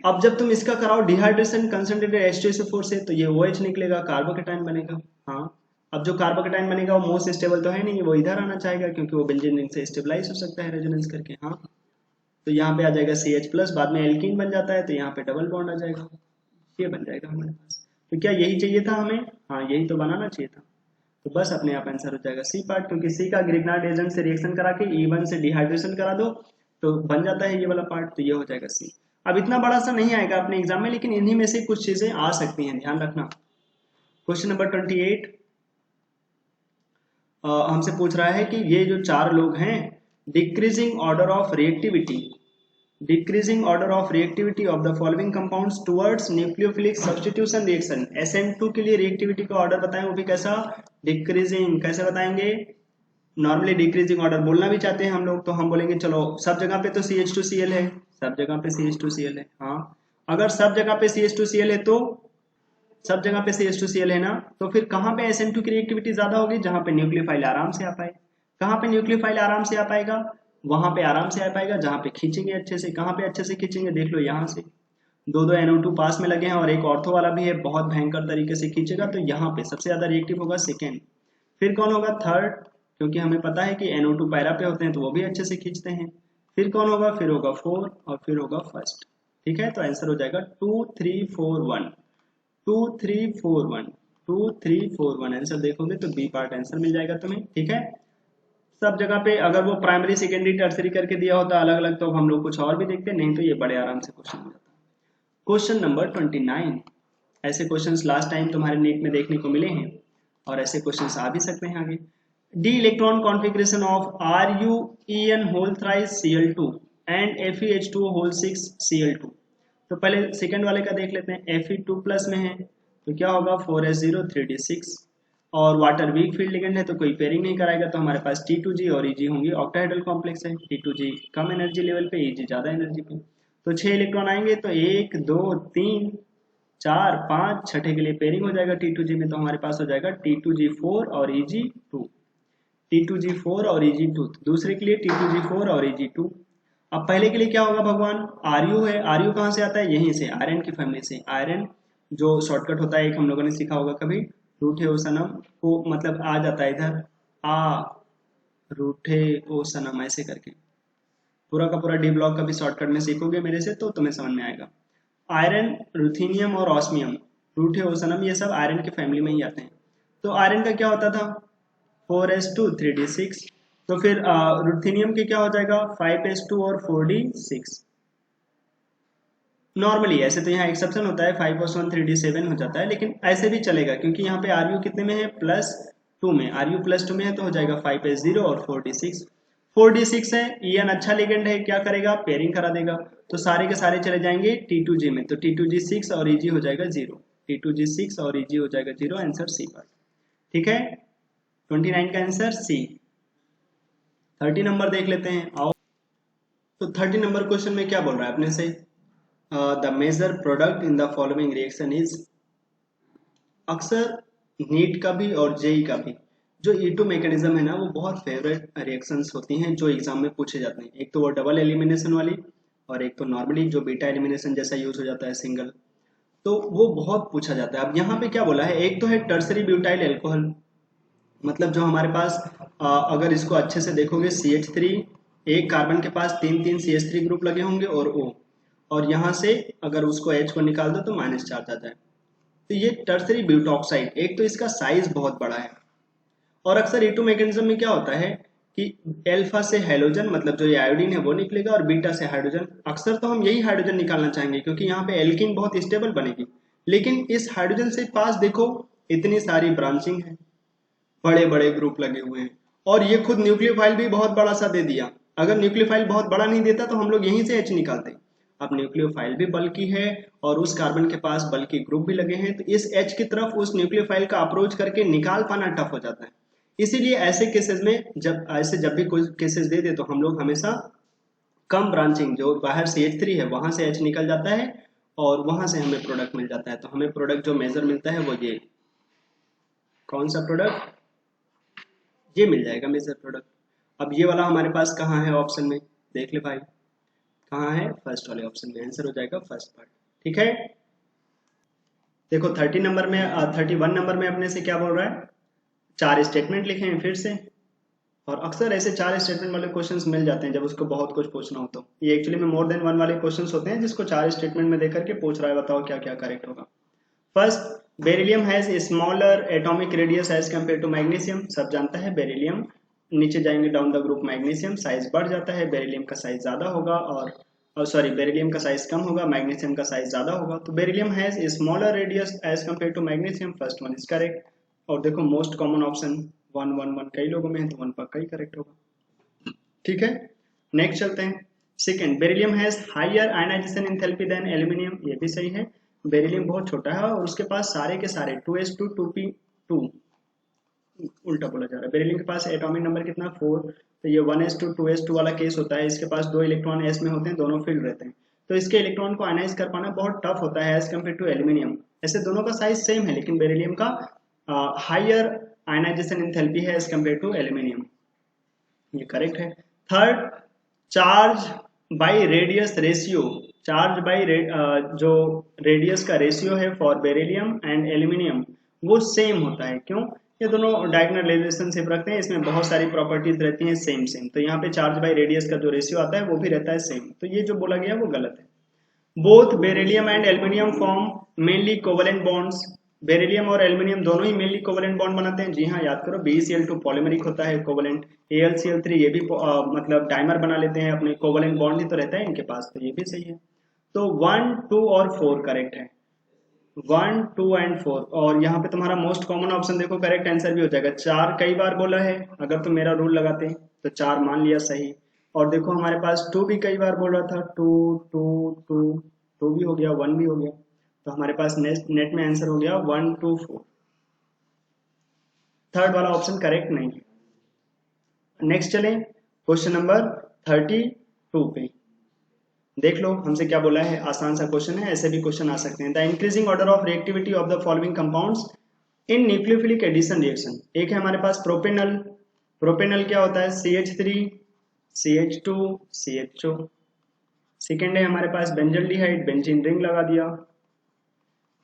अब जब तुम इसका कराओ डिहाइड्रेशन कंसंट्रेटेड H2SO4 से, तो ये OH निकलेगा, कार्बोकेटाइन बनेगा। हाँ, अब जो कार्बोकेटाइन बनेगा वो मोस्ट स्टेबल तो है नहीं, वो इधर आना चाहेगा क्योंकि वो बेंजीन रिंग से स्टेबलाइज हो सकता है रेजोनेंस करके। हाँ, तो यहाँ पे आ जाएगा CH प्लस, बाद में एल्कीन बन जाता है, तो यहाँ पे डबल बॉन्ड आ जाएगा, ये बन जाएगा हमारे पास। तो क्या यही चाहिए था हमें, हाँ यही तो बनाना चाहिए था। तो बस अपने आप आंसर हो जाएगा सी पार्ट, क्योंकि सी का ग्रिग्नार्ड एजेंट से रिएक्शन करा के E1 से डिहाइड्रेशन करा दो तो बन जाता है ये वाला पार्ट, तो ये हो जाएगा सी। अब इतना बड़ा सा नहीं आएगा अपने एग्जाम में, लेकिन इन्हीं में से कुछ चीजें आ सकती हैं, ध्यान रखना। क्वेश्चन नंबर 28 हमसे पूछ रहा है कि ये जो चार लोग हैं, decreasing order of reactivity of the following compounds towards nucleophilic substitution reaction, SN2 के लिए रिएक्टिविटी का ऑर्डर बताएं, वो भी कैसा, डिक्रीजिंग। कैसे बताएंगे, नॉर्मली डिक्रीजिंग ऑर्डर बोलना भी चाहते हैं हम लोग, तो हम बोलेंगे चलो सब जगह पे तो CH2Cl है, सब जगह पे CH2Cl है। हाँ, अगर सब जगह पे CH2Cl है तो सब जगह पे CH2Cl है ना, तो फिर कहाँ पे SN2 की रिएक्टिविटी ज्यादा होगी, जहां पे न्यूक्लियोफाइल आराम से आ पाए। कहाँ पे न्यूक्लियोफाइल आराम से आ पाएगा, वहां पे आराम से आ पाएगा जहां पे खींचेंगे अच्छे से। कहाँ पे अच्छे से खींचेंगे, देख लो यहाँ से दो दो NO2 पास में लगे हैं और एक ऑर्थो वाला भी है, बहुत भयंकर तरीके से खींचेगा, तो यहाँ पे सबसे ज्यादा रिएक्टिव होगा सेकेंड। फिर कौन होगा, थर्ड, क्योंकि हमें पता है कि NO2 पैरा पे होते हैं तो वो भी अच्छे से खींचते हैं। फिर कौन होगा, फिर होगा फोर और फिर होगा फर्स्ट। ठीक है, तो आंसर हो जाएगा 2 3 4 1, 2 3 4 1, 2 3 4 1। आंसर देखोगे तो बी पार्ट आंसर मिल जाएगा तुम्हें। ठीक है, सब जगह पे अगर वो प्राइमरी सेकेंडरी टर्सरी करके दिया होता अलग अलग, तो हम लोग कुछ और भी देखते, नहीं तो ये बड़े आराम से क्वेश्चन हो जाता। क्वेश्चन नंबर 29, ऐसे क्वेश्चंस लास्ट टाइम तुम्हारे नीट में देखने को मिले हैं और ऐसे क्वेश्चंस आ भी सकते हैं आगे। D electron configuration of RuEn whole thrice Cl2 and FeH2O whole 6 Cl2। तो पहले सेकंड वाले का देख लेते हैं, Fe2 प्लस में है तो क्या होगा 4s0 3d6, और वाटर वीक फील्ड लिगेंड है तो कोई पेयरिंग नहीं कराएगा, तो हमारे पास T2G और Eg होंगी, ऑक्टाहेड्रल कॉम्प्लेक्स है, T2G कम एनर्जी लेवल पे, Eg ज्यादा एनर्जी पे। तो 6 इलेक्ट्रॉन आएंगे, तो 1 2 3 4 5, छठे के लिए पेयरिंग हो जाएगा T2G में, तो हमारे पास हो जाएगा T2G4 और Eg2, T2G4 और Eg2। दूसरे के लिए T2G4 और Eg2। अब पहले के लिए क्या होगा भगवान, Ru है, Ru कहाँ से आता है, यहीं से, आयरन की फैमिली से। आयरन जो शॉर्टकट होता है एक हम लोगों ने सीखा होगा कभी, रूठे ओ सनम को मतलब आ जाता है इधर, आ रूठे ओ सनम ऐसे करके, पूरा का पूरा डी ब्लॉक का भी शॉर्टकट में सीखोगे मेरे से तो तुम्हें समझ में आएगा। आयरन, रुथीनियम और ऑस्मियम, रूठे ओ सनम, ये सब आयरन की फैमिली में ही आते हैं। तो आयरन का क्या होता था 4s2 3d6, तो फिर रुथीनियम के क्या हो जाएगा 5s2 और 4d6। नॉर्मली ऐसे तो यहाँ एक्सेप्शन होता है 5+1 3D7 हो जाता है, लेकिन ऐसे भी चलेगा क्योंकि यहाँ पे आर यू कितने में है, +2 में, आर यू +2 में है तो हो जाएगा 5s0 और 4d6 है। ईएन अच्छा लिगेंड है, क्या करेगा, पेयरिंग करा देगा, तो सारे के सारे चले जाएंगे T2G में, तो T2G6 और EG हो जाएगा 0, T2G6 और EG हो जाएगा 0, आंसर सी पर। ठीक है, 29 का आंसर सी। 30 नंबर देख लेते हैं, आओ। तो 30 नंबर क्वेश्चन में क्या बोल रहा है अपने से, the major product in the following reaction is. अक्सर नीट का भी और जेई का भी जो E2 मैकेनिज्म है ना, वो बहुत फेवरेट रिएक्शंस होती हैं जो एग्जाम में पूछे जाते हैं। एक तो वो डबल एलिमिनेशन वाली, और एक तो नॉर्मली जो बीटा एलिमिनेशन जैसा यूज हो जाता है सिंगल, तो वो बहुत पूछा जाता है। अब यहाँ पे क्या बोला है, एक तो है टर्सरी ब्यूटाइल एल्कोहल, मतलब जो हमारे पास अगर इसको अच्छे से देखोगे CH3, एक कार्बन के पास 3 CH3 ग्रुप लगे होंगे और O, और यहाँ से अगर उसको H को निकाल दो तो -चार्ज आ जाए, तो ये टर्सरी ब्यूटॉक्साइड। एक तो इसका साइज बहुत बड़ा है, और अक्सर E2 मैकेनिज्म में क्या होता है कि एल्फा से हाइड्रोजन, मतलब जो ये आयोडीन है वो निकलेगा, और बीटा से हाइड्रोजन। अक्सर तो हम यही हाइड्रोजन निकालना चाहेंगे क्योंकि यहाँ पे एल्कीन बहुत स्टेबल बनेगी, लेकिन इस हाइड्रोजन से पास देखो इतनी सारी ब्रांचिंग है, बड़े बड़े ग्रुप लगे हुए हैं, और ये खुद न्यूक्लियोफाइल भी बहुत बड़ा सा दे दिया। अगर न्यूक्लियोफाइल बहुत बड़ा नहीं देता तो हम लोग यहीं से H निकालते। अब न्यूक्लियोफाइल भी बल्कि है और उस कार्बन के पास बल्कि ग्रुप भी लगे हैं, तो इस H की तरफ उस न्यूक्लियोफाइल का अप्रोच करके निकाल पाना टफ हो जाता है। इसीलिए ऐसे केसेस में जब भी कोई केसेस दे दे तो हम लोग हमेशा कम ब्रांचिंग, जो बाहर CH3 है वहां से H निकल जाता है और वहां से हमें प्रोडक्ट मिल जाता है। तो हमें प्रोडक्ट जो मेजर मिलता है वो ये, कौन सा प्रोडक्ट, ये मिल जाएगा मेजर प्रोडक्ट। अब ये वाला हमारे पास कहाँ है ऑप्शन में, देख ले भाई, कहाँ है, फर्स्ट वाले ऑप्शन में, आंसर हो जाएगा फर्स्ट पार्ट। ठीक है, देखो 30 नंबर में 31 नंबर में अपने से क्या बोल रहा है, 4 स्टेटमेंट लिखे हैं फिर से, और अक्सर ऐसे 4 स्टेटमेंट वाले क्वेश्चंस मिल जाते हैं जब उसको बहुत कुछ पूछना हो। तो ये एक्चुअली में मोर देन वन वाले क्वेश्चंस होते हैं जिसको 4 स्टेटमेंट में देकर के पूछ रहा है, बताओ क्या क्या करेक्ट होगा। First, beryllium has smaller atomic radius as compare to magnesium. सब जानता है बेरिलियम, नीचे जाएंगे down the group magnesium size बढ़ जाता है, बेरिलियम का साइज ज्यादा होगा, और सॉरी बेरिलियम का साइज कम होगा, मैग्नीशियम का साइज ज्यादा होगा। तो beryllium has smaller radius as compare to magnesium, first one is correct. और देखो मोस्ट कॉमन ऑप्शन 1 1 1 कई लोगों में है तो 1 पक्का ही करेक्ट होगा। ठीक है, नेक्स्ट चलते हैं। Second, beryllium has higher ionisation enthalpy than aluminium, ये भी सही है। बेरिलियम बहुत छोटा है और उसके पास सारे के सारे 2s2 2p2, उल्टा बोला जा रहा है, बेरिलियम के पास एटॉमिक नंबर कितना 4, तो ये 1s2 2s2 वाला केस होता है। इसके पास 2 इलेक्ट्रॉन s में होते हैं, दोनों फील्ड रहते हैं, तो इसके इलेक्ट्रॉन को आयनाइज कर पाना बहुत टफ होता है एज कम्पेयर टू एल्यूमिनियम। ऐसे दोनों का साइज सेम है, लेकिन बेरिलियम का हायर आयनाइजेशन एंथैल्पी है एज कम्पेयर टू एल्यूमिनियम, ये करेक्ट है। Third, charge by radius ratio, charge by जो रेडियस का रेशियो है फॉर बेरिलियम एंड एल्यूमिनियम वो सेम होता है। क्यों, ये दोनों डायगोनल रिलेशनशिप रखते हैं, इसमें बहुत सारी प्रॉपर्टीज रहती हैं सेम सेम, तो यहाँ पे चार्ज बाई रेडियस का जो रेशियो आता है वो भी रहता है सेम, तो ये जो बोला गया वो गलत है। Both beryllium and aluminium form mainly covalent bonds, beryllium और एल्यूमिनियम दोनों ही मेनली कोवलेंट बॉन्ड बनाते हैं। जी हाँ, याद करो BeCl2 पॉलीमेरिक होता है कोवलेंट, AlCl3 ये भी मतलब डाइमर बना लेते हैं अपने, कोवलेंट बॉन्ड ही तो रहता है इनके पास, तो ये भी सही है। तो 1 2 और 4 करेक्ट है, 1 2 एंड 4, और यहाँ पे तुम्हारा मोस्ट कॉमन ऑप्शन देखो करेक्ट आंसर भी हो जाएगा। 4 कई बार बोला है, अगर तुम मेरा रूल लगाते तो 4 मान लिया सही, और देखो हमारे पास 2 भी कई बार बोल रहा था, 2 2 2 2 भी हो गया, 1 भी हो गया, तो हमारे पास नेट में आंसर हो गया 1 2 4। थर्ड वाला ऑप्शन करेक्ट नहीं है। नेक्स्ट चले क्वेश्चन नंबर 32 पे, देख लो हमसे क्या बोला है, आसान सा क्वेश्चन है, ऐसे भी क्वेश्चन आ सकते हैं। The increasing order of reactivity of the following compounds in nucleophilic addition reaction. एक है हमारे पास प्रोपेनल, प्रोपेनल क्या होता है, CH3 CH2 CHO। सेकेंड है हमारे पास बेंजल्डिहाइड, बेंजीन रिंग लगा दिया।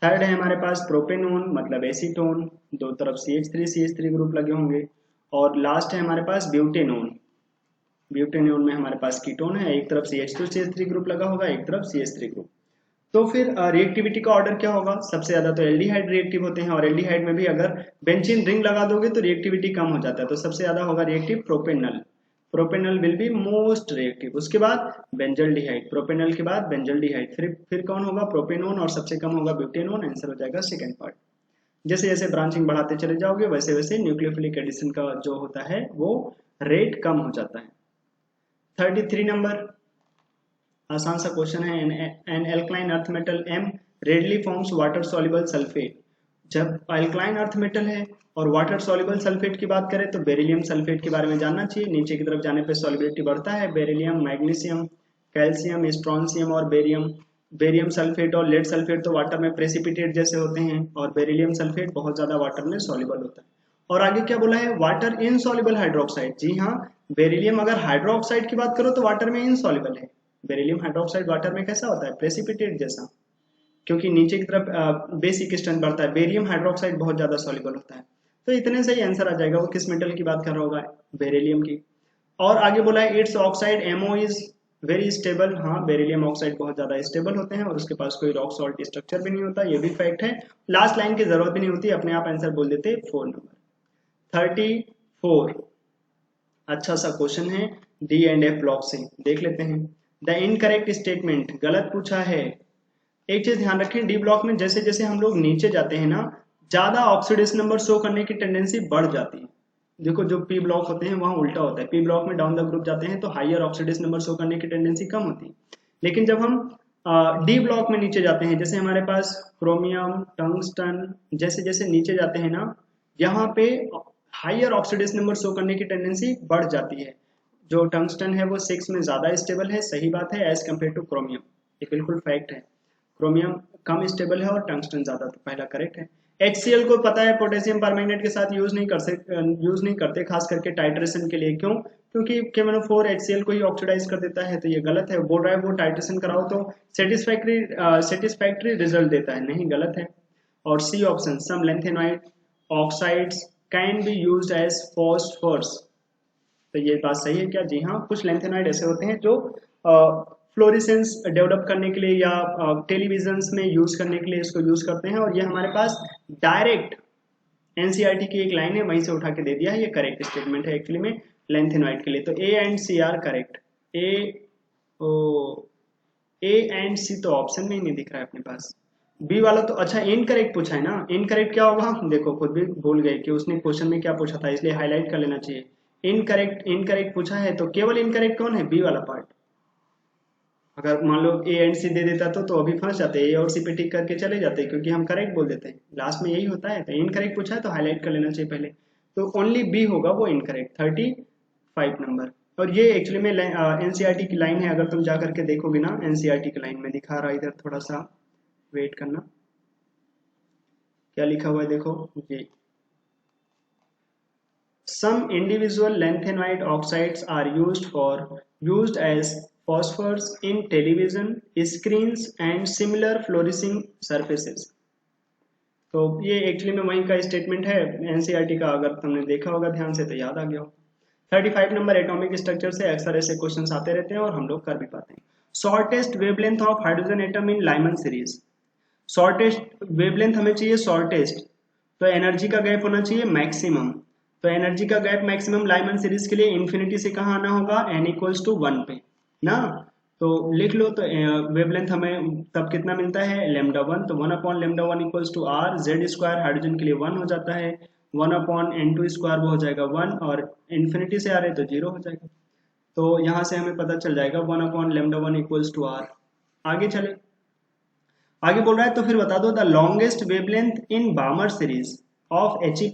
थर्ड है हमारे पास प्रोपेनोन मतलब एसीटोन, दो तरफ CH3 ग्रुप लगे होंगे। और लास्ट है हमारे पास ब्यूटेनोन, ब्यूटेनोन में हमारे पास कीटोन है, एक तरफ CH2 ग्रुप लगा होगा, एक तरफ CH3 ग्रुप। तो फिर रिएक्टिविटी का ऑर्डर क्या होगा, सबसे ज्यादा तो एल्डिहाइड रिएक्टिव होते हैं, और एल्डिहाइड में भी अगर बेंजीन रिंग लगा दोगे तो रिएक्टिविटी कम हो जाता है, तो सबसे ज्यादा होगा reactive propanal. Propanol will be most reactive. उसके बाद बेंजल्डिहाइड, प्रोपेनॉल के बाद बेंजल्डिहाइड, फिर कौन होगा, प्रोपेनोन, और सबसे कम होगा ब्यूटेनोन। आंसर हो जाएगा सेकंड पार्ट। जैसे जैसे ब्रांचिंग बढ़ाते चले जाओगे वैसे वैसे न्यूक्लियोफिलिक एडिशन का जो होता है वो रेट कम हो जाता है। 33 नंबर, आसान सा क्वेश्चन है। An alkaline earth metal M readily forms water soluble sulphate. जब अल्कलाइन अर्थ मेटल है और वाटर सॉल्युबल सल्फेट की बात करें तो बेरिलियम सल्फेट के बारे में जानना चाहिए। नीचे की तरफ जाने पे सॉल्युबिलिटी बढ़ता है। बेरिलियम, मैग्नीशियम, कैल्शियम, स्ट्रोंशियम और बेरियम। बेरियम सल्फेट और लेड सल्फेट तो वाटर में प्रेसिपिटेट जैसे होते हैं और बेरिलियम सल्फेट बहुत ज्यादा वाटर में सॉल्युबल होता है। और आगे क्या बोला है, वाटर इनसॉल्युबल हाइड्रोक्साइड। जी हाँ, बेरिलियम अगर हाइड्रोक्साइड की बात करो तो वाटर में इनसॉल्युबल है। बेरिलियम हाइड्रोक्साइड वाटर में कैसा होता है, प्रेसिपिटेट जैसा, क्योंकि नीचे की तरफ बेसिक स्ट्रेंथ बढ़ता है। बेरियम हाइड्रोक्साइड बहुत ज्यादा सॉल्युबल होता है। तो इतने से ही आंसर आ जाएगा। वो किस मेटल की बात कर रहा होगा, बेरिलियम की। और आगे बोला है its oxide MO is very stable. हाँ, बेरिलियम ऑक्साइड बहुत ज्यादा स्टेबल होते हैं और उसके पास कोई रॉक सॉल्ट स्ट्रक्चर भी नहीं होता, ये भी फैक्ट है। लास्ट लाइन की जरूरत भी नहीं होती, अपने आप आंसर बोल देते। 4 नंबर 34, अच्छा सा क्वेश्चन है। डी एंड एफ ब्लॉक से देख लेते हैं। द इनकरेक्ट स्टेटमेंट, गलत पूछा है। एक चीज ध्यान रखें, डी ब्लॉक में जैसे जैसे हम लोग नीचे जाते हैं ना, ज्यादा ऑक्सीडेशन नंबर शो करने की टेंडेंसी बढ़ जाती है। देखो जो पी ब्लॉक होते हैं वहां उल्टा होता है। पी ब्लॉक में डाउन द ग्रुप जाते हैं तो हाईयर ऑक्सीडेशन नंबर शो करने की टेंडेंसी कम होती है। लेकिन जब हम डी ब्लॉक में नीचे जाते हैं, जैसे हमारे पास क्रोमियम, टंगस्टन, जैसे जैसे नीचे जाते हैं ना, यहाँ पे हाईयर ऑक्सीडेशन नंबर शो करने की टेंडेंसी बढ़ जाती है। जो टंगस्टन है वो 6 में ज्यादा स्टेबल है, सही बात है, एज कम्पेयर टू क्रोमियम। ये बिल्कुल फैक्ट है। क्रोमियम कम स्टेबल है और टंगस्टन ज्यादा, तो पहला करेक्ट है। HCl को पता है पोटेशियम परमैंगनेट के साथ यूज नहीं करते, खास करके टाइट्रेशन के लिए। क्यों? क्योंकि KMnO4 HCl को ही ऑक्सीडाइज कर देता है, तो ये गलत है। बोल रहा है वो टाइट्रेशन कराओ तो सेटिस्फैक्ट्री रिजल्ट देता है, नहीं, गलत है। और C option, some lanthanoid oxides can be used as phosphors. तो ये बात सही है क्या? जी हाँ, कुछ लैंथेनॉइड ऐसे होते हैं जो फ्लोरिसेंस डेवलप करने के लिए या टेलीविजन में यूज करने के लिए इसको यूज करते हैं। और ये हमारे पास डायरेक्ट एनसीईआरटी की एक लाइन है, वहीं से उठा के दे दिया है। ये करेक्ट स्टेटमेंट है एक्चुअली में लैंथेनॉइड के लिए। तो A and C are correct. A ओ ए एंड सी तो ऑप्शन में ही नहीं दिख रहा है अपने पास। बी वाला तो अच्छा इनकरेक्ट पूछा है ना। इनकरेक्ट क्या होगा, देखो खुद भी भूल गए कि उसने क्वेश्चन में क्या पूछा था, इसलिए हाईलाइट कर लेना चाहिए। इनकरेक्ट इनकरेक्ट पूछा है तो केवल इनकरेक्ट कौन है, बी वाला पार्ट। अगर मान लो ए एंड सी दे देता तो अभी फंस जाते, ए और सी पे टिक करके चले जाते, क्योंकि हम करेक्ट बोल देते हैं, लास्ट में यही होता है। तो इनकरेक्ट पूछा है तो हाईलाइट कर लेना चाहिए पहले। तो ओनली बी होगा वो इनकरेक्ट। 35 नंबर। और ये एक्चुअली में एनसीईआरटी की लाइन है, अगर तुम जा करके देखोगे ना एनसीईआरटी की लाइन में दिखा रहा है इधर, थोड़ा सा वेट करना। क्या लिखा हुआ है देखो जी, some individual lanthanoid oxides are used as phosphors in television screens and similar fluorescing surfaces। तो ये एक्चुअली में वहीं का स्टेटमेंट है एनसीईआरटी का, अगर तुमने देखा होगा ध्यान से तो याद आ गया हो। 35 नंबर, एटॉमिक स्ट्रक्चर से अक्सर ऐसे क्वेश्चंस आते रहते हैं और हम लोग कर भी पाते हैं। Shortest wavelength of hydrogen atom in Lyman series. Shortest wavelength हमें चाहिए शॉर्टेस्ट, तो एनर्जी का गैप होना चाहिए मैक्सिमम। तो एनर्जी का गैप मैक्सिमम लाइमन सीरीज के लिए इन्फिनिटी से कहाँ आना होगा, n इक्वल्स टू 1 पे ना। तो लिख लो, तो वेवलेंथ हमें तब कितना मिलता है, λ1। तो 1/λ1 equals to r z square, hydrogen के लिए 1 हो जाता है। 1/n2 स्क्वायर वो हो जाएगा 1, और इन्फिनिटी से आ रहे तो 0 हो जाएगा। तो यहाँ से हमें पता चल जाएगा 1/λ1 इक्वल्स टू r। आगे चले, आगे बोल रहा है तो फिर बता दो the longest wavelength in बामर series of He+।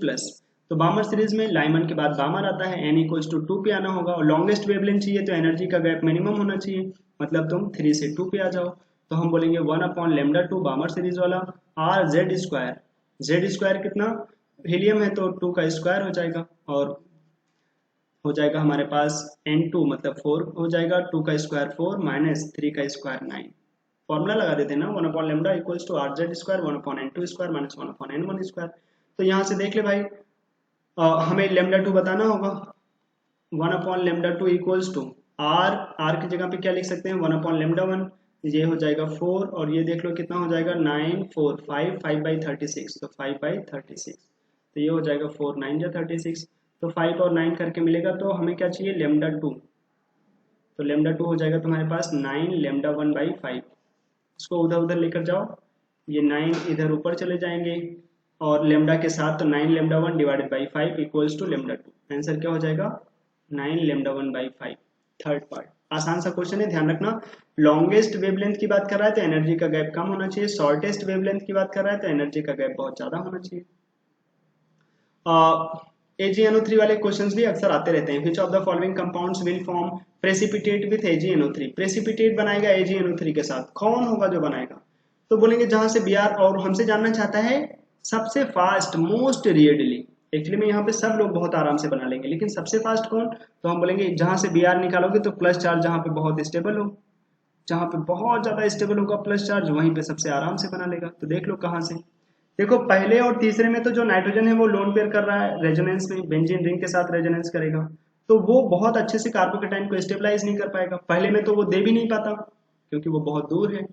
तो बामर सीरीज में लाइमन के बाद बामर आता है, n इक्वल्स टू 2 पे आना होगा। और लॉन्गेस्ट वेवलेंथ चाहिए तो एनर्जी का गैप मिनिमम होना चाहिए, मतलब तुम 3 से 2 पे आ जाओ। तो हम बोलेंगे 1/λ2 बामर सीरीज वाला, r z square. z square कितना, हीलियम है तो 2 का स्क्वायर हो जाएगा, और हो जाएगा हमारे पास n2 मतलब 4 हो जाएगा। 2 का स्क्वायर 4 माइनस 3 का स्क्वायर 9। फॉर्मूला लगा देते हैं ना, 1/λ equals to R Z square 1/n2 square minus 1/n1 square. तो यहाँ से देख ले भाई, हमें λ2 बताना होगा। 1/λ2 इक्वल्स टू आर की जगह पे क्या लिख सकते हैं, 1/λ1। ये हो जाएगा 4, और ये देख लो कितना हो जाएगा 9 4 5 5/36, तो 5/36। तो ये हो जाएगा 4 9 जा 36। तो 5 और 9 करके मिलेगा, तो हमें क्या चाहिए, लेमडा 2। तो लेमडा 2 हो जाएगा तुम्हारे पास 9 लेमडा 1/5। इसको उधर उधर लेकर जाओ, ये 9 इधर ऊपर चले जाएंगे और लेमडा के साथ, तो 9 lambda 1 divided by 5 equals to lambda 2। आंसर क्या हो जाएगा, 9 लेमडा 1/5। थर्ड पार्ट आसान सा क्वेश्चन है, ध्यान रखना। लॉन्गेस्ट वेवलेंथ की बात कर रहा है तो एनर्जी का गैप कम होना चाहिए, शॉर्टेस्ट वेवलेंथ की बात कर रहा है तो एनर्जी का गैप बहुत ज्यादा होना चाहिए। AgNO3 वाले क्वेश्चंस भी अक्सर आते रहते हैं। विच of the following compounds will form precipitate with AgNO3? Precipitate बनाएगा AgNO3 के साथ, कौन होगा जो बनाएगा? तो बोलेंगे जहां से Br, और हमसे जानना चाहता है सबसे फास्ट, मोस्ट रिएडली। एक्चुअली में यहाँ पे सब लोग बहुत आराम से बना लेंगे, लेकिन सबसे फास्ट कौन? तो हम बोलेंगे जहां से Br निकालोगे तो प्लस चार्ज जहां पे बहुत स्टेबल हो, जहां पे बहुत ज्यादा स्टेबल होगा प्लस चार्ज, वहीं पे सबसे आराम से बना लेगा। तो देख लो कहां से। देखो पहले और तीसरे में तो जो नाइट्रोजन है वो लोन पेयर कर रहा है रेजोनेंस में, बेंजीन रिंग के साथ रेजोनेंस करेगा, तो वो बहुत अच्छे से कार्बोकेटाइन को स्टेबलाइज नहीं कर पाएगा। पहले में तो वो दे भी नहीं पाता क्योंकि वो बहुत दूर है।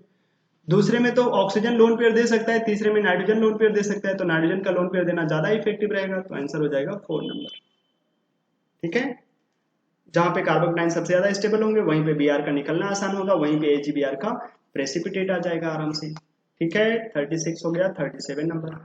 दूसरे में तो ऑक्सीजन लोन पेयर दे सकता है, तीसरे में नाइट्रोजन लोन पेयर दे सकता है, तो नाइट्रोजन का लोन पेयर देना ज्यादा इफेक्टिव रहेगा। तो आंसर हो जाएगा 4 नंबर। ठीक है, जहां पे कार्बोकेटाइन सबसे ज्यादा स्टेबल होंगे वहीं पे Br का निकलना आसान होगा, वहीं पे AgBr का प्रेसिपिटेट आ जाएगा आराम से। ठीक है, 36 हो गया। 37 नंबर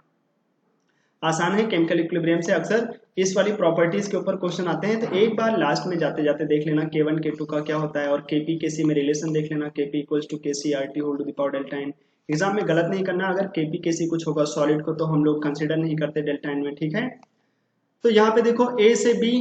आसान है, केमिकल इक्विलिब्रियम से अक्सर इस वाली प्रॉपर्टीज के ऊपर क्वेश्चन आते हैं। तो एक बार लास्ट में जाते जाते देख लेना K1 K2 का क्या होता है, और Kp Kc में रिलेशन देख लेना, Kp equals to Kc RT whole to the power delta n। Exam में गलत नहीं करना, अगर Kp Kc कुछ होगा सॉलिड को तो हम लोग कंसिडर नहीं करते डेल्टा n में। ठीक है, तो यहाँ पे देखो A से B,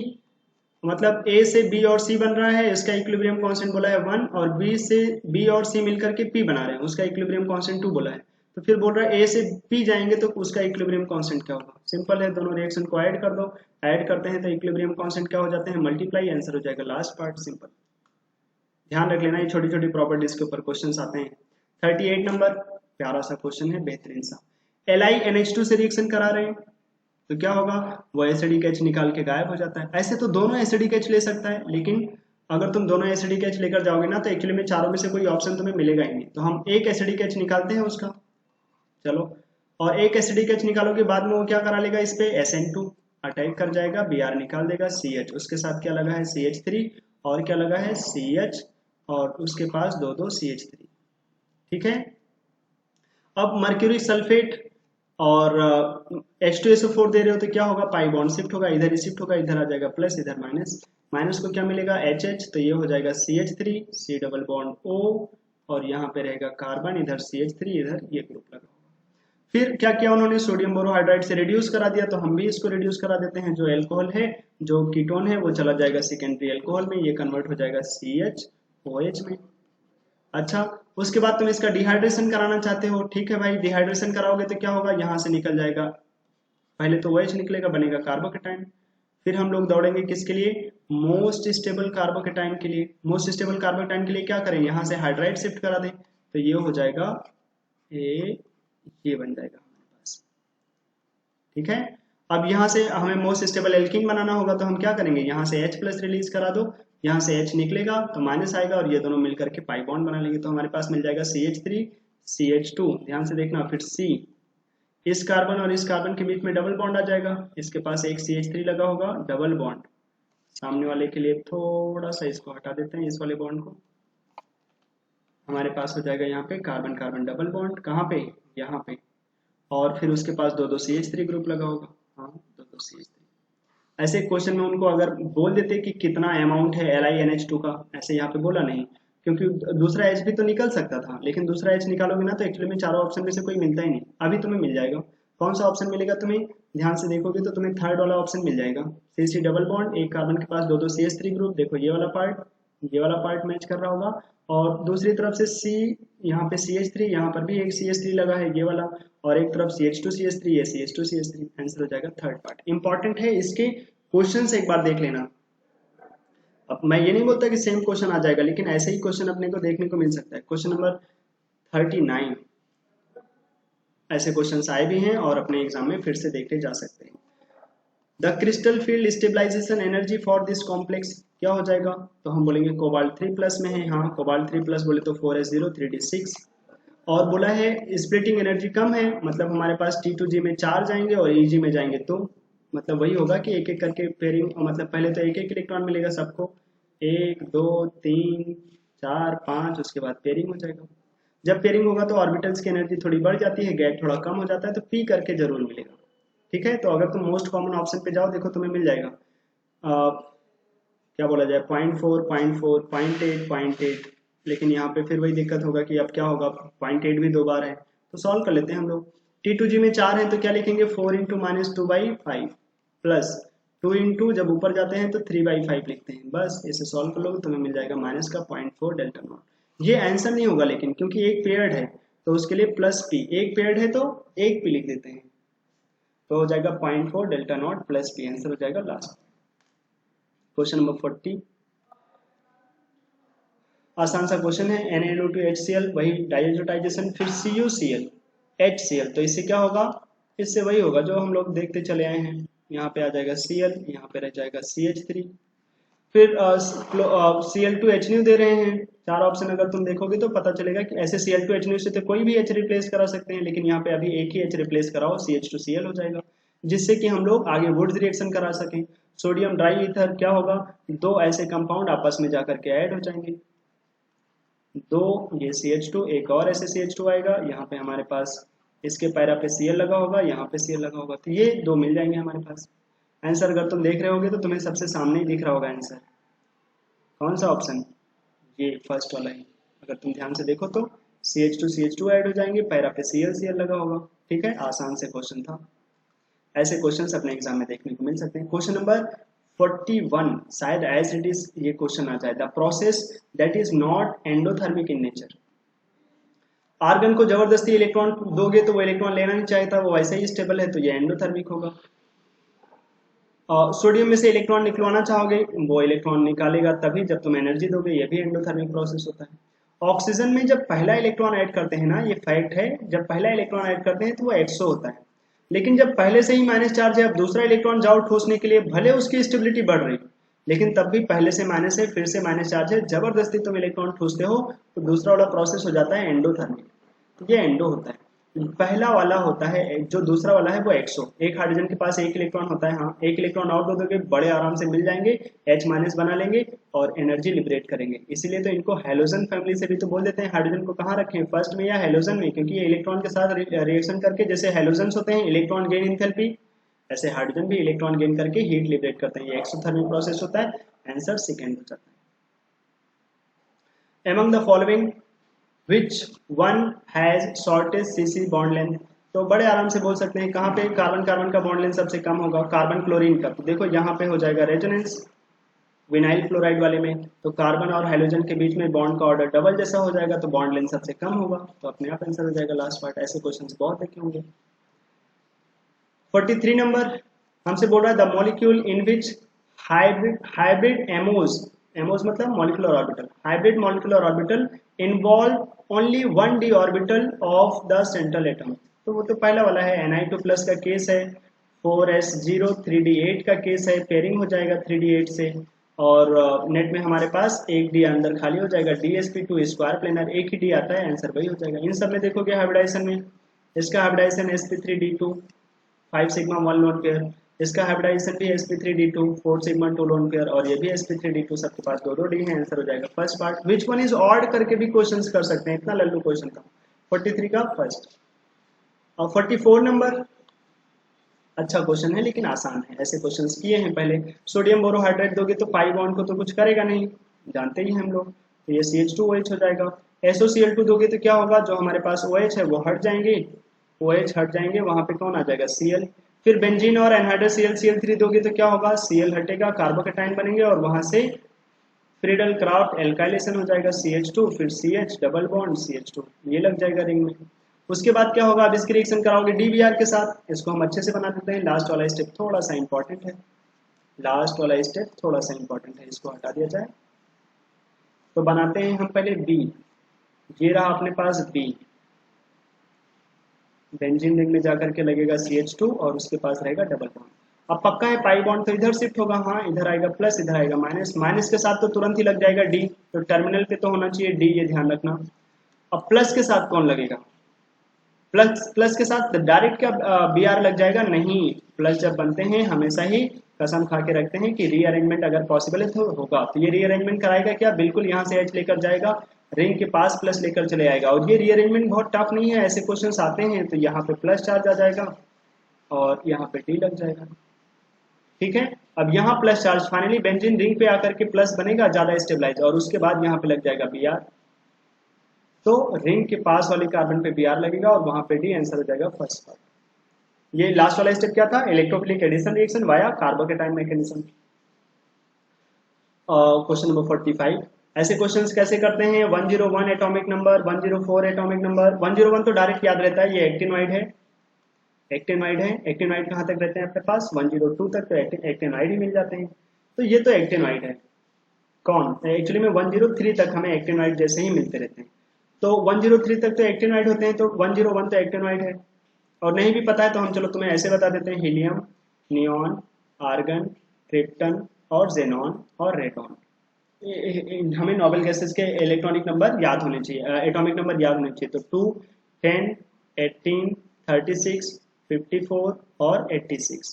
मतलब A से B और C बन रहा है, इसका इक्विलिब्रियम कांस्टेंट बोला है 1, और B से B और C मिलकर के P बना रहे हैं, उसका इक्विलिब्रियम कांस्टेंट 2 बोला है। तो फिर बोल रहा है A से P जाएंगे तो उसका इक्विलिब्रियम कांस्टेंट क्या होगा? सिंपल है, दोनों रिएक्शन को ऐड कर दो, ऐड करते हैं तो इक्विलिब्रियम कांस्टेंट क्या हो जाते हैं, मल्टीप्लाई। आंसर हो जाएगा लास्ट पार्ट, सिंपल। ध्यान रख लेना, ये छोटी छोटी प्रॉपर्टीज के ऊपर क्वेश्चन आते हैं। 38 नंबर प्यारा सा क्वेश्चन है, बेहतरीन सा। LiNH2 से रिएक्शन करा रहे हैं तो क्या होगा, वो एसिडिक एच निकाल के गायब हो जाता है। ऐसे तो दोनों एसिडिक एच ले सकता है, लेकिन अगर तुम दोनों एसिडिक एच लेकर जाओगे ना तो एक्चुअली में चारों में से कोई ऑप्शन तुम्हें मिलेगा ही नहीं। तो हम एक एसिडिक एच निकालते हैं उसका, चलो, और एक एसिडिक एच निकालोगे बाद में वो क्या करा लेगा, इस पे SN2 अटैक कर जाएगा, Br निकाल देगा, CH उसके साथ क्या लगा है, CH3, और क्या लगा है, CH, और उसके पास दो CH3। ठीक है, अब मर्क्यूरिक सल्फेट और H2SO4 दे रहे हो तो क्या होगा, पाई बॉन्ड शिफ्ट होगा, इधर शिफ्ट होगा, इधर आ जाएगा प्लस, इधर माइनस, माइनस को क्या मिलेगा, HH, तो ये हो जाएगा CH3, C double bond O, और यहाँ पे रहेगा कार्बन, इधर CH3, इधर ये ग्रुप लगा। फिर क्या किया उन्होंने, सोडियम बोरोहाइड्राइड से रिड्यूस करा दिया, तो हम भी इसको रिड्यूस करा देते हैं। जो एल्कोहल है, जो कीटोन है, वो चला जाएगा सेकेंडरी एल्कोहल में, ये कन्वर्ट हो जाएगा CHOH में। अच्छा, उसके बाद तुम इसका डिहाइड्रेशन कराना चाहते हो, ठीक है भाई, डिहाइड्रेशन कराओगे तो क्या होगा, यहाँ से निकल जाएगा, पहले तो OH निकलेगा, बनेगा कार्बोकेटाइन। फिर हम लोग दौड़ेंगे किसके लिए, मोस्ट स्टेबल कार्बोकेटाइन के लिए। मोस्ट स्टेबल कार्बोकेटाइन के लिए क्या करें, यहाँ से हाइड्राइड शिफ्ट करा दें, तो ये हो जाएगा ये बन जाएगा हमारे पास। ठीक है, अब यहाँ से हमें मोस्ट स्टेबल एल्कीन बनाना होगा, तो हम क्या करेंगे, यहाँ से H प्लस रिलीज करा दो, यहाँ से H निकलेगा तो माइनस आएगा, और ये दोनों मिलकर के पाई बॉन्ड बना लेंगे, तो हमारे पास मिल जाएगा CH3 CH2। ध्यान से देखना, फिर C, इस कार्बन और इस कार्बन के बीच में डबल बॉन्ड आ जाएगा, इसके पास एक CH3 लगा होगा, डबल बॉन्ड, सामने वाले के लिए थोड़ा सा इसको हटा देते हैं, इस वाले बॉन्ड को, हमारे पास हो जाएगा यहाँ पे कार्बन कार्बन डबल बॉन्ड, कहाँ पे, यहाँ पे, और फिर उसके पास दो CH3 ग्रुप लगा होगा, हाँ, दो CH3। ऐसे क्वेश्चन में उनको अगर बोल देते कि कितना अमाउंट है LiNH2 का, ऐसे यहाँ पे बोला नहीं, क्योंकि दूसरा H भी तो निकल सकता था, लेकिन दूसरा H निकालोगे ना तो एक्चुअली में चारों ऑप्शन में से कोई मिलता ही नहीं। अभी तुम्हें मिल जाएगा, कौन सा ऑप्शन मिलेगा तुम्हें, ध्यान से देखोगे तो तुम्हें थर्ड वाला ऑप्शन मिल जाएगा, CC डबल बॉन्ड, एक कार्बन के पास दो CH3 ग्रुप, देखो ये वाला पार्ट मैच कर रहा होगा, और दूसरी तरफ से C, यहाँ पे CH3, यहाँ पर भी एक CH3 लगा है ये वाला, और एक तरफ CH2 CH3, ये CH2 CH3। आंसर हो जाएगा थर्ड पार्ट। इंपॉर्टेंट है, इसके क्वेश्चन एक बार देख लेना। अब मैं ये नहीं बोलता कि सेम क्वेश्चन आ जाएगा, लेकिन ऐसे ही क्वेश्चन अपने को देखने को मिल सकता है। क्वेश्चन नंबर 39 ऐसे क्वेश्चंस आए भी हैं और अपने एग्जाम में फिर से देखे जा सकते हैं। The crystal field stabilisation energy for this complex क्या हो जाएगा, तो हम बोलेंगे कोबाल्ट 3+ में है, हाँ कोबाल्ट 3+ बोले तो 4s0 3d6, और बोला है स्प्लिटिंग एनर्जी कम है, मतलब हमारे पास T2G में 4 जाएंगे और EG में जाएंगे 2, मतलब वही होगा कि एक एक करके पेयरिंग, मतलब पहले तो एक एक इलेक्ट्रॉन मिलेगा सबको, 1 2 3 4 5, उसके बाद पेयरिंग हो जाएगा। जब पेयरिंग होगा तो ऑर्बिटल्स की एनर्जी थोड़ी बढ़ जाती है, गैप थोड़ा कम हो जाता है, तो पी करके जरूर मिलेगा। ठीक है, तो अगर तुम मोस्ट कॉमन ऑप्शन पे जाओ, देखो तुम्हें मिल जाएगा क्या बोला जाए, 0.4 0.4 0.8 0.8। लेकिन यहाँ पे फिर वही दिक्कत होगा कि अब क्या होगा, 0.8 भी 2 बार है, तो सॉल्व कर लेते हैं हम लोग। T2G में 4 है तो क्या लिखेंगे, 4 इंटू माइनस 2/5 प्लस 2 इंटू जब ऊपर जाते हैं तो 3/5 लिखते हैं। बस इसे सॉल्व कर लोगे, तुम्हें मिल जाएगा माइनस का 0.4 डेल्टा नॉट। ये आंसर नहीं होगा लेकिन, क्योंकि एक पेयर्ड है तो उसके लिए प्लस पी, एक पेयर्ड है तो एक पी लिख देते हैं, तो हो जाएगा 0.4 delta not plus P, answer हो जाएगा लास्ट। क्वेश्चन नंबर 40, आसान सा क्वेश्चन है, Na2HCl, वही डाइएजोटाइजेशन, फिर CuCl HCl, तो इससे क्या होगा, इससे वही होगा जो हम लोग देखते चले आए हैं। यहाँ पे आ जाएगा Cl, यहाँ पे रह जाएगा CH3, फिर Cl2H दे रहे हैं। चार ऑप्शन अगर तुम देखोगे तो पता चलेगा कि ऐसे Cl2H से तो कोई भी H रिप्लेस करा सकते हैं, लेकिन यहाँ पे अभी एक ही H रिप्लेस कराओ, CH2Cl हो जाएगा, जिससे कि हम लोग आगे वुड्स रिएक्शन करा सकें। सोडियम डाई ईथर क्या होगा, दो ऐसे कंपाउंड आपस में जाकर के ऐड हो जाएंगे, दो ये CH2, एक और ऐसे CH2 आएगा, यहाँ पे हमारे पास इसके पैरा पे Cl लगा होगा, यहाँ पे Cl लगा होगा, तो ये दो मिल जाएंगे हमारे पास। आंसर अगर तुम देख रहे होगे तो तुम्हें सबसे सामने ही दिख रहा होगा आंसर, कौन सा ऑप्शन, ये फर्स्ट वाला है। अगर तुम ध्यान से देखो तो CH2 ऐड हो जाएंगे, पैरा पे Cl लगा होगा। ठीक है, आसान से क्वेश्चन था, ऐसे क्वेश्चंस अपने एग्जाम में देखने को मिल सकते हैं। क्वेश्चन नंबर 41, शायद एज इट इज ये क्वेश्चन आ जाए, the process that is not endothermic in nature. Argon को जबरदस्ती इलेक्ट्रॉन दोगे तो वो इलेक्ट्रॉन लेना नहीं चाहता, वो वैसे ही स्टेबल है, तो ये एंडोथर्मिक होगा। सोडियम में से इलेक्ट्रॉन निकलवाना चाहोगे, वो इलेक्ट्रॉन निकालेगा तभी जब तुम एनर्जी दोगे, ये भी एंडोथर्मिक प्रोसेस होता है। ऑक्सीजन में जब पहला इलेक्ट्रॉन ऐड करते हैं ना, ये फैक्ट है, जब पहला इलेक्ट्रॉन ऐड करते हैं तो वो एक्सो होता है, लेकिन जब पहले से ही माइनस चार्ज है, अब दूसरा इलेक्ट्रॉन जाओ ठूसने के लिए, भले उसकी स्टेबिलिटी बढ़ रही लेकिन तब भी पहले से माइनस है, फिर से माइनस चार्ज है, जबरदस्ती तुम इलेक्ट्रॉन ठूसते हो तो दूसरा वाला प्रोसेस हो जाता है एंडोथर्मिक, तो ये एंडो होता है। पहला वाला होता है, जो दूसरा वाला है वो एक्सो, एक हाइड्रोजन के पास एक इलेक्ट्रॉन होता है, हाँ एक इलेक्ट्रॉन और दे दोगे बड़े आराम से मिल जाएंगे, H माइनस बना लेंगे और एनर्जी लिबरेट करेंगे, इसीलिए तो इनको हेलोजन फैमिली से भी तो बोल देते हैं। हाइड्रोजन को कहाँ रखें, फर्स्ट में या हेलोजन में, क्योंकि ये इलेक्ट्रॉन के साथ रिएक्शन करके, जैसे हेलोजन होते हैं इलेक्ट्रॉन गेन इंथैल्पी, ऐसे हाइड्रोजन भी इलेक्ट्रॉन गेन करके हीट लिबरेट करते हैं, ये एक्सोथर्मिक प्रोसेस होता है। आंसर सेकेंड हो जाता है। Among the following which one has shortest CC bond length, तो बड़े आराम से बोल सकते हैं कहाँ पे कार्बन कार्बन का बॉन्ड लेंथ सबसे कम होगा, कार्बन क्लोरीन का, तो देखो यहाँ पे हो जाएगा रेजोनेंस विनाइल क्लोराइड वाले में, तो कार्बन और हाइड्रोजन के बीच में बॉन्ड का ऑर्डर डबल जैसा हो जाएगा, तो बॉन्ड लेंथ सबसे कम होगा, तो अपने आप आंसर हो जाएगा लास्ट पार्ट। ऐसे क्वेश्चन बहुत देखे होंगे। 43 नंबर हमसे बोल रहा है, the molecule in which hybrid MOs मतलब molecular orbital, hybrid molecular orbital involve only one d orbital of the central atom, तो वो तो पहला वाला है, Ni2 प्लस का केस है, 4s0 3d8 का केस है, पेयरिंग हो जाएगा 3d8 से, और नेट में हमारे पास एक डी अंदर खाली हो जाएगा, dsp2 स्क्वायर प्लेनर, एक ही डी आता है, आंसर वही हो जाएगा। इन सब में देखोगे हाइब्रिडाइजेशन में, इसका hybridization sp3d2 5 sigma 1 lone pair, इसका हाइब्रिडाइजेशन भी sp3d2 4 सिग्मा 2 लोन पेयर, और ये भी sp3d2, सबके पास दो डी है, आंसर हो जाएगा first part. Which one is odd करके भी क्वेश्चंस कर सकते हैं, इतना लल्लू क्वेश्चन था। 43 का फर्स्ट। और 44 नंबर अच्छा क्वेश्चन है लेकिन आसान है, ऐसे क्वेश्चंस किए हैं पहले। सोडियम बोरोहाइड्रेट दोगे तो पाई बॉन्ड को तो कुछ करेगा नहीं, जानते ही हम लोग, तो ये CH2OH हो जाएगा। SOCl2 दोगे तो क्या होगा, जो हमारे पास OH है वो हट जाएंगे, OH हट जाएंगे, वहां पे कौन आ जाएगा Cl। फिर बेंजीन और एनहाइड्रस Cl दोगे तो क्या होगा, Cl हटेगा, कार्बोकेटाइन बनेंगे, और वहां से फ्रीडल क्राफ्ट एल्काइलेशन हो जाएगा, CH2 फिर CH डबल बॉन्ड CH2, ये लग जाएगा रिंग में। उसके बाद क्या होगा, अब इसकी रिएक्शन कराओगे DBr के साथ, इसको हम अच्छे से बना देते हैं। लास्ट वाला स्टेप थोड़ा सा इंपॉर्टेंट है, लास्ट वाला स्टेप थोड़ा सा इंपॉर्टेंट है, इसको हटा दिया जाए। तो बनाते हैं हम पहले B, ये रहा अपने पास B, बेंजीन रिंग में जाकर के लगेगा CH2 और उसके पास रहेगा डबल बॉन्ड। अब पक्का है पाई बॉन्ड तो इधर शिफ्ट होगा, हाँ इधर आएगा प्लस, इधर आएगा माइनस, माइनस के साथ तो तुरंत ही लग जाएगा D, तो टर्मिनल पे तो होना चाहिए D, ये ध्यान रखना। अब प्लस के साथ कौन लगेगा, प्लस के साथ डायरेक्ट क्या Br लग जाएगा, नहीं, प्लस जब बनते हैं हमेशा ही कसम खा के रखते हैं कि रीअरेंजमेंट अगर पॉसिबल है तो होगा। तो ये रीअरेंजमेंट कराएगा क्या, बिल्कुल यहाँ से एच लेकर जाएगा, रिंग के पास प्लस लेकर चले आएगा। और ये रीअरेंजमेंट बहुत टफ नहीं है, ऐसे क्वेश्चन आते हैं तो यहाँ पे प्लस चार्ज आ जाएगा और यहाँ पे डी लग जाएगा। ठीक है, अब यहाँ plus charge finally benzene ring पे आकर के प्लस बनेगा ज्यादा स्टेबलाइज, और उसके बाद यहाँ पे लग जाएगा बी आर। तो रिंग के पास वाले कार्बन पे बी आर लगेगा और वहां पे डी, आंसर हो जाएगा फर्स्ट पार्ट। ये लास्ट वाला स्टेप क्या था, electrophilic addition reaction via carbocation mechanism. Question number 45, ऐसे क्वेश्चंस कैसे करते हैं, 101 एटॉमिक नंबर, 104 एटॉमिक नंबर। 101 तो डायरेक्ट याद रहता है, ये एक्टिनोइड है, एक्टिनोइड है। एक्टिनोइड कहाँ तक रहते हैं आपके पास, 102 तक तो एक्टिनोइड ही मिल जाते हैं। तो ये तो एक्टिनोइड है। कौन, एक्चुअली में 103 तक हमें एक्टिनोइड जैसे ही मिलते रहते हैं। तो 103 तक तो एक्टिनोइड होते हैं, तो 101 तो एक्टिनोइड है। और नहीं भी पता है तो हम चलो तुम्हें ऐसे बता देते हैं, हीलियम, नियॉन, आर्गन, क्रिप्टन और जेनॉन और रेडॉन। हमें नोबेल गैसेस के इलेक्ट्रॉनिक नंबर याद होने चाहिए, एटॉमिक नंबर याद होने चाहिए। तो 2, 10, 18, 36, 54 और 86।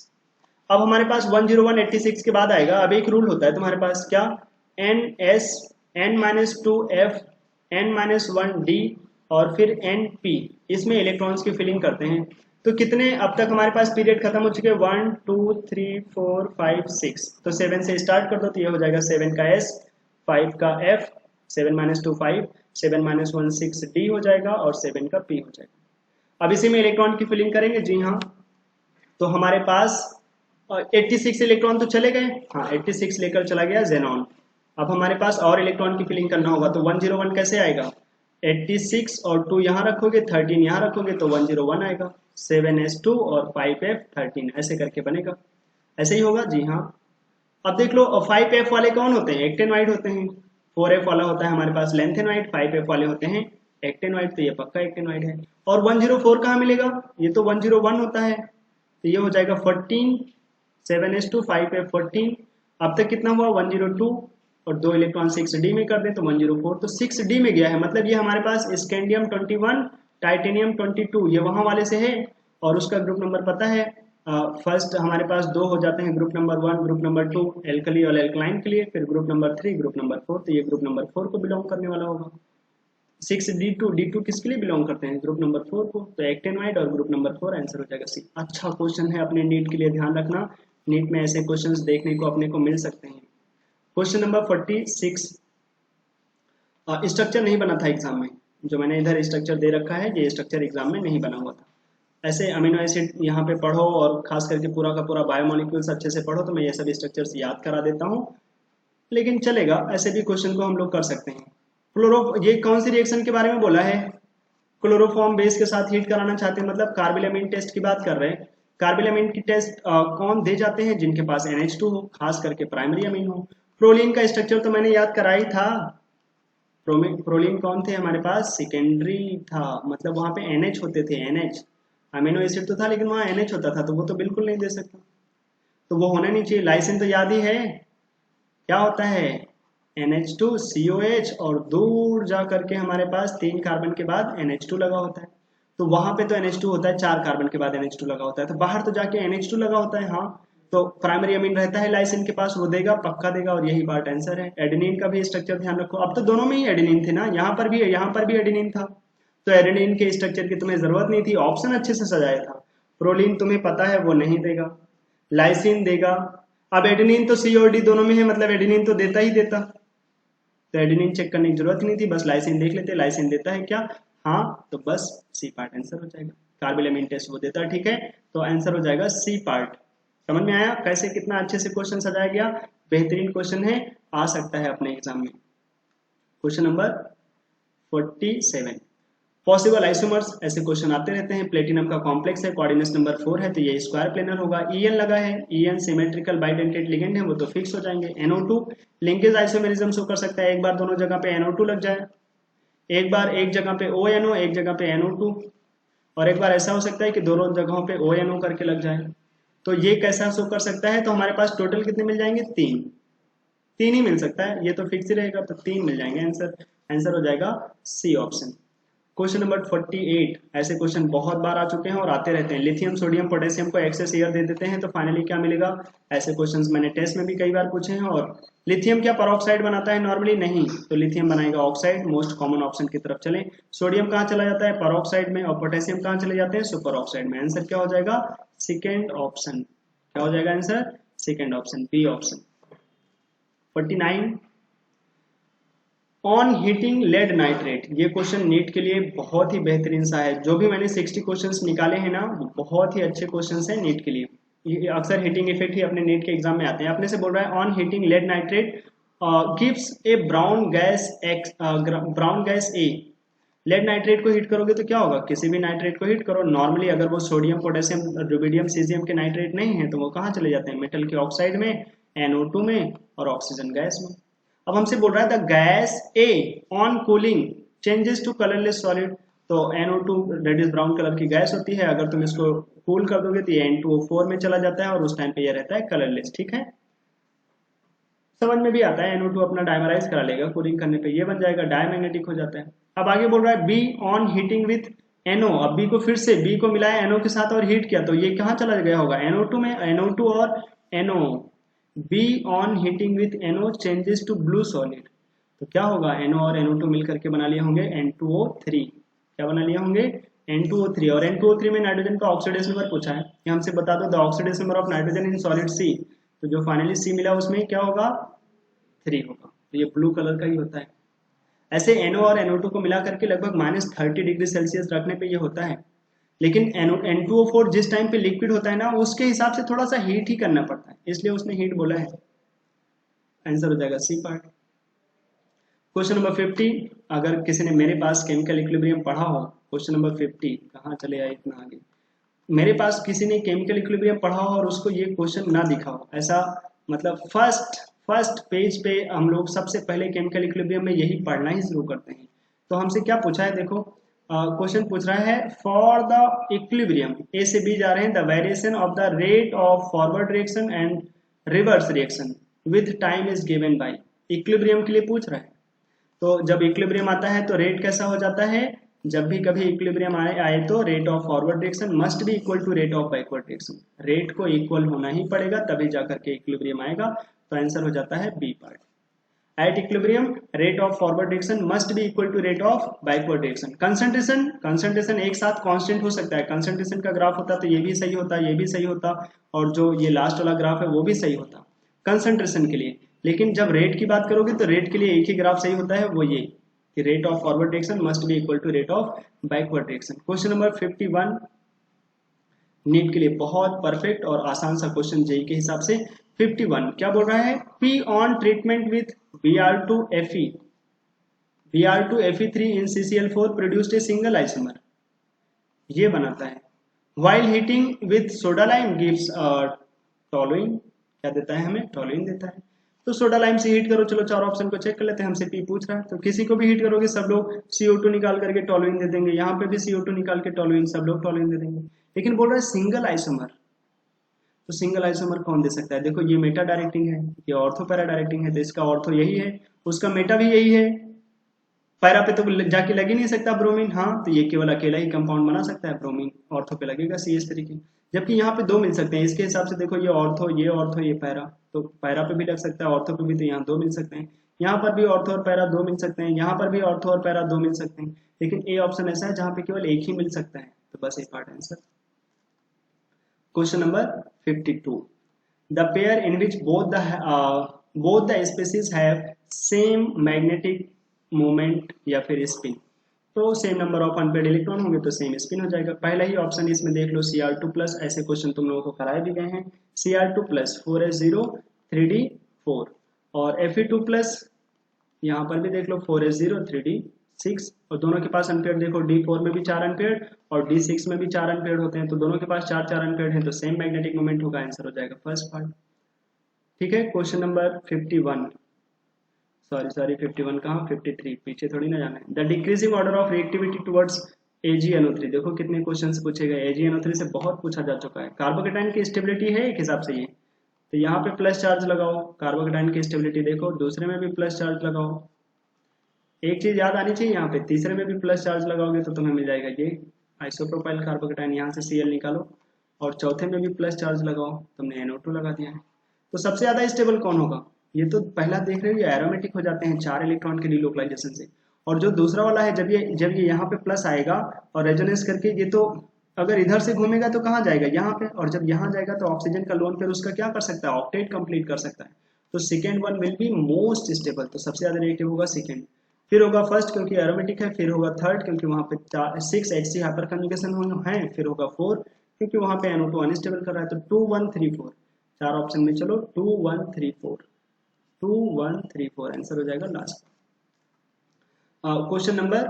अब हमारे पास 101 86 के बाद आएगा। अब एक रूल होता है तुम्हारे पास, क्या, NS, N-2F, N-1D और फिर NP, इसमें इलेक्ट्रॉन्स की फिलिंग करते हैं। तो कितने अब तक हमारे पास पीरियड खत्म हो चुके हैं, 1 2 3 4 5 6। तो 7 से स्टार्ट कर दो, तो ये हो जाएगा 7 का S, 5 का F, 7 - 2 5, 7 - 1 6 D हो जाएगा और 7 का P हो जाएगा। अब इसी में इलेक्ट्रॉन की फिलिंग करेंगे, जी हाँ। तो हमारे पास 86 इलेक्ट्रॉन तो चले गए, हाँ 86 लेकर चला गया जेनॉन। अब हमारे पास और इलेक्ट्रॉन की फिलिंग करना होगा, तो 101 कैसे आएगा, 86 और 2 यहाँ रखोगे, 13 यहाँ रखोगे तो 101 आएगा, 7s2 और 5f13, ऐसे करके बनेगा। ऐसे ही होगा, जी हाँ। अब देख लो 5f वाले कौन होते हैं, एक्टेनोइड होते हैं। 4f वाला होता है हमारे पास लेंथेनोइड, 5f वाले होते हैं एक्टेनोइड, तो ये पक्का एक्टेनोइड है। और 104 कहाँ मिलेगा, ये तो 101 होता है, तो ये हो जाएगा 14, 7s2 5f14। अब तक कितना हुआ, 102 और 2 इलेक्ट्रॉन 6d में कर दें तो 104, तो 6d में गया है, मतलब ये हमारे पास स्कैंडियम 21, टाइटेनियम 22, ये वहां वाले से है। और उसका ग्रुप नंबर पता है, फर्स्ट हमारे पास 2 हो जाते हैं, group number 1, group number 2 alkali और एल्कलाइन के लिए, फिर ग्रुप नंबर 3, ग्रुप नंबर 4, तो ये ग्रुप नंबर 4 को बिलोंग करने वाला होगा। 6d2 किसके लिए बिलोंग करते हैं, ग्रुप नंबर 4 को, तो एक्टेनोइड और ग्रुप नंबर 4, आंसर हो जाएगा सी। अच्छा क्वेश्चन है, अपने नीट के लिए ध्यान रखना, नीट में ऐसे क्वेश्चंस देखने को अपने को मिल सकते हैं। क्वेश्चन नंबर 46, स्ट्रक्चर नहीं बना था एग्जाम में, जो मैंने इधर स्ट्रक्चर दे रखा है, ये स्ट्रक्चर एग्जाम में नहीं बना हुआ था। ऐसे अमीनो एसिड यहाँ पे पढ़ो और खास करके पूरा का पूरा बायोमोलिक्यूल्स अच्छे से पढ़ो, तो मैं ये सब स्ट्रक्चर्स याद करा देता हूँ, लेकिन चलेगा, ऐसे भी क्वेश्चन को हम लोग कर सकते हैं। ये कौन सी रिएक्शन के बारे में बोला है, क्लोरोफॉर्म बेस के साथ हीट कराना चाहते हैं, मतलब कार्बिलमिन टेस्ट की बात कर रहे हैं। कार्बिलमिन की टेस्ट कौन दे जाते हैं, जिनके पास NH2 हो, खास करके प्राइमरी अमीन हो। प्रोलीन का स्ट्रक्चर तो मैंने याद कराई था, प्रोलीन कौन थे हमारे पास, सेकेंडरी था, मतलब वहां पे NH होते थे, NH अमीनो एसिड तो था लेकिन वहां NH होता था, तो वो तो बिल्कुल नहीं दे सकता, तो वो होना नहीं चाहिए। लाइसिन तो याद ही है, क्या होता है, NH2COH और दूर जा करके हमारे पास 3 कार्बन के बाद NH2 लगा होता है, तो वहां पे तो NH2 होता है, 4 कार्बन के बाद NH2 लगा होता है, तो बाहर तो जाके NH2 लगा होता है, हाँ। तो प्राइमरी अमीन रहता है लाइसिन के पास, वो देगा, पक्का देगा, और यही पार्ट आंसर है। एडेनिन का भी स्ट्रक्चर ध्यान रखो, अब तो दोनों में ही एडेनिन थे ना, यहाँ पर भी एडेनिन था, तो एडेनिन के स्ट्रक्चर की तुम्हें जरूरत नहीं थी, ऑप्शन अच्छे से सजाया था। प्रोलीन तुम्हें पता है वो नहीं देगा, लाइसिन देगा। अब एडेनिन तो C और D दोनों में है, मतलब एडेनिन तो देता ही देता, तो एडेनिन चेक करने की जरूरत नहीं थी, बस लाइसिन देख लेते, लाइसिन देता है क्या, हाँ, तो बस सी पार्ट आंसर हो जाएगा। कार्बिलमिन टेस्ट वो देता है, ठीक है, तो आंसर हो जाएगा सी पार्ट। समझ में आया कैसे कितना अच्छे से क्वेश्चन सजाया गया, बेहतरीन क्वेश्चन है, आ सकता है अपने एग्जाम में। क्वेश्चन नंबर 47, पॉसिबल आइसोमर्स, ऐसे क्वेश्चन आते रहते हैं। प्लेटिनम का कॉम्प्लेक्स है, कोऑर्डिनेट्स नंबर 4 है, तो ये स्क्वायर प्लेनर होगा। En लगा है, En सिमेट्रिकल बाइडेंटेड लिगेंड है, वो तो फिक्स हो जाएंगे। NO2 लिंकेज आइसोमेरिज्म शो कर सकता है, एक बार दोनों जगह पे NO2 लग जाए, एक बार एक जगह पे ONO, एक जगह पे NO2, और एक बार ऐसा हो सकता है कि दोनों जगहों पे ONO करके लग जाए। तो ये कैसा शो कर सकता है, तो हमारे पास टोटल कितने मिल जाएंगे, 3 ही मिल सकता है, ये तो फिक्स ही रहेगा, तो 3 मिल जाएंगे। आंसर हो जाएगा सी ऑप्शन। क्वेश्चन नंबर 48, ऐसे क्वेश्चन बहुत बार आ चुके हैं और आते रहते हैं। लिथियम सोडियम पोटेशियम को एक्सेस एयर दे देते हैं तो फाइनली क्या मिलेगा? ऐसे क्वेश्चंस मैंने टेस्ट में भी कई बार पूछे हैं। और लिथियम क्या परऑक्साइड बनाता है नॉर्मली? नहीं, तो लिथियम बनाएगा ऑक्साइड। मोस्ट कॉमन ऑप्शन की तरफ चलें। सोडियम कहाँ चला जाता है? परऑक्साइड में। और पोटेशियम कहाँ चले जाते हैं? सुपर ऑक्साइड में। आंसर क्या हो जाएगा? Second option. क्या हो जाएगा answer? Second option, B option. 49, on heating lead nitrate. ये क्वेश्चन नीट के लिए बहुत ही बेहतरीन सा है। जो भी मैंने 60 क्वेश्चंस निकाले हैं ना, बहुत ही अच्छे क्वेश्चंस हैं नीट के लिए। ये अक्सर हीटिंग इफेक्ट ही अपने नीट के एग्जाम में आते हैं। अपने से बोल रहा है on heating lead nitrate gives a brown gas X, brown gas A. Lead nitrate को हीट करोगे तो क्या होगा? किसी भी नाइट्रेट को हीट करो, नॉर्मली अगर वो सोडियम पोटेशियम रुबिडियम सीजियम के नाइट्रेट नहीं है तो वो कहाँ चले जाते हैं? मेटल के ऑक्साइड में, NO2 में और ऑक्सीजन गैस में। अब हमसे बोल रहा है the gas A on cooling changes to colourless solid. तो NO2 red is brown colour की गैस होती है, अगर तुम इसको कूल कर दोगे तो ये N2O4 में चला जाता है और उस टाइम पे ये रहता है कलरलेस। ठीक है, समझ में भी आता है। NO2 अपना डायमराइज करा लेगा कूलिंग करने पे, ये बन जाएगा डायमैग्नेटिक हो जाता है। अब आगे बोल रहा है B on heating with NO। अब बी को फिर से, बी को मिलाया NO के साथ और हीट किया तो ये कहाँ चला गया होगा? NO2 में। NO2 और NO, B on heating with NO changes to blue solid. तो क्या होगा? NO और NO2 मिल करके बना लिए होंगे N2O3। क्या बना लिए होंगे? N2O3। और N2O3 में नाइट्रोजन का ऑक्सीडेशन नंबर पूछा है कि हमसे बता दो the oxidation number of nitrogen in solid C। तो जो फाइनली C मिला उसमें क्या होगा? 3 होगा। तो ये ब्लू कलर का ही होता है। ऐसे NO और NO2 को मिला करके लगभग -30 डिग्री सेल्सियस रखने पे ये होता है। लेकिन N2O4 जिस टाइम पे लिक्विड होता है ना, उसके हिसाब से थोड़ा सा हीट ही करना पड़ता है, इसलिए उसने हीट बोला है। आंसर हो जाएगा सी पार्ट। क्वेश्चन नंबर 50, अगर किसी ने मेरे पास केमिकल इक्विलिब्रियम पढ़ा हो, क्वेश्चन नंबर 50 कहाँ चले आए इतना आगे। मेरे पास किसी ने केमिकल इक्विलिब्रियम पढ़ा हो और उसको ये क्वेश्चन ना दिखा हो, ऐसा मतलब फर्स्ट पेज पे हम लोग सबसे पहले केमिकल इक्विलिब्रियम में यही पढ़ना ही शुरू करते हैं। तो हमसे क्या पूछा है? देखो क्वेश्चन पूछ रहा है फॉर द इक्विलिब्रियम, ए से बी जा रहे हैं, the variation of the rate of forward reaction and reverse reaction with time is given by. Equilibrium के लिए पूछ रहा है। तो जब इक्विलिब्रियम आता है तो रेट कैसा हो जाता है? जब भी कभी इक्विलिब्रियम आए तो rate of forward direction must be equal to rate of backward direction. Rate को इक्वल होना ही पड़ेगा तभी जाकर के इक्विलिब्रियम आएगा। तो आंसर हो जाता है B part. At equilibrium rate of forward direction must be equal to rate of backward direction. Concentration एक साथ कांस्टेंट हो सकता है। कंसंट्रेशन का ग्राफ होता तो ये भी सही होता, ये भी सही होता, और जो ये लास्ट वाला ग्राफ है वो भी सही होता कंसंट्रेशन के लिए। लेकिन जब रेट की बात करोगे तो रेट के लिए एक ही ग्राफ सही होता है, वो ये कि rate of forward direction must be equal to rate of backward direction. Question number 51 NEET के लिए बहुत परफेक्ट और आसान सा क्वेश्चन जेई के हिसाब से। 51 क्या बोल रहा है? P on treatment with Br2Fe, Br2Fe3 in CCl4 produced a single isomer। ये बनाता है। While heating with soda lime gives toluene। क्या देता है हमें? टोलुइन देता है। तो सोडा लाइम से हीट करो। चलो चार ऑप्शन को चेक कर लेते हैं। हमसे पी पूछ रहा है तो किसी को भी हीट करोगे सब लोग CO2 निकाल करके टोलुइन दे देंगे। यहाँ पे भी CO2 निकाल के टोलुइन, सब लोग टोलुइन दे देंगे। लेकिन बोल रहा है सिंगल आइसोमर। तो सिंगल आइसोमर कौन दे सकता है? देखो ये मेटा डायरेक्टिंग है, ये ऑर्थो पैरा डायरेक्टिंग है, तो इसका ऑर्थो यही है, उसका मेटा भी यही है। पैरा पे तो जाके लग ही नहीं सकता ब्रोमीन। हाँ, तो ये केवल अकेला ही कंपाउंड बना सकता है ब्रोमीन। ऑर्थो पे लगेगा CH3 की। जबकि यहाँ पे दो मिल सकते हैं। इसके हिसाब से देखो ये ऑर्थो, ये पैरा, तो पैरा पे भी लग सकता है, ऑर्थो पे भी, तो यहाँ दो मिल सकते हैं। यहाँ पर भी ऑर्थो और पैरा दो मिल सकते हैं, यहाँ पर भी ऑर्थो और पैरा दो मिल सकते हैं। लेकिन ए ऑप्शन ऐसा है जहाँ पे केवल एक ही मिल सकता है। तो बस एक part answer. Question number 52, the pair in which both the species have same magnetic moment या फिर स्पिन, तो same number of unpaired electron होंगे तो सेम स्पिन हो जाएगा। पहला ही ऑप्शन इसमें देख लो Cr2+, ऐसे क्वेश्चन तुम लोगों को कराए भी गए हैं। Cr2+, 4s0 3d4, और Fe2+, यहाँ पर भी देख लो 4s0 3d6, और दोनों के पास अनपेयर्ड देखो D4 में भी 4 अनपेयर्ड और D6 में भी 4 अनपेयर्ड होते हैं, तो दोनों के पास 4 अनपेयर्ड हैं, तो सेम मैग्नेटिक मोमेंट होगा। आंसर हो जाएगा फर्स्ट पार्ट। ठीक है, क्वेश्चन नंबर 51, सॉरी 51 कहाँ, 53, पीछे थोड़ी ना जाना है। The decreasing order of reactivity towards AgNO3। देखो कितने क्वेश्चंस पूछे गए। AgNO3 से बहुत पूछा जा चुका है। कार्बोकेटाइन की स्टेबिलिटी है एक हिसाब से ये, तो यहाँ पे प्लस चार्ज लगाओ। कार्बोकेटाइन की स्टेबिलिटी देखो, दूसरे में भी प्लस चार्ज लगाओ। एक चीज याद आनी चाहिए यहाँ पे, तीसरे में भी प्लस चार्ज लगाओगे तो तुम्हें मिल जाएगा ये आइसोप्रोपाइल कार्बोकेटाइन, यहाँ से Cl निकालो, और चौथे में भी प्लस चार्ज लगाओ, तुमने NO2 लगा दिया है। तो सबसे ज्यादा स्टेबल कौन होगा? ये तो पहला देख रहे हो, ये एरोमेटिक हो जाते हैं 4 इलेक्ट्रॉन के डिलोकलाइजेशन से। और जो दूसरा वाला है, जब ये यहाँ पे प्लस आएगा और रेजोनेंस करके, ये तो अगर इधर से घूमेगा तो कहाँ जाएगा? यहाँ पे, और जब यहाँ जाएगा तो ऑक्सीजन का लोन पेयर उसका क्या कर सकता है? ऑक्टेट कंप्लीट कर सकता है। तो second one will be most stable, तो सबसे ज्यादा रिएक्टिव होगा सेकेंड, फिर होगा फर्स्ट क्योंकि एरोमेटिक है, फिर होगा थर्ड क्योंकि वहाँ पे 6 HC हाइपर कन्जुगेशन है, फिर होगा 4 क्योंकि वहाँ पे NO2 अनस्टेबल कर रहा है। तो 2 1 3 4, 4 ऑप्शन में चलो 2 1 3 4, 2 1 3 4 आंसर हो जाएगा लास्ट। क्वेश्चन नंबर,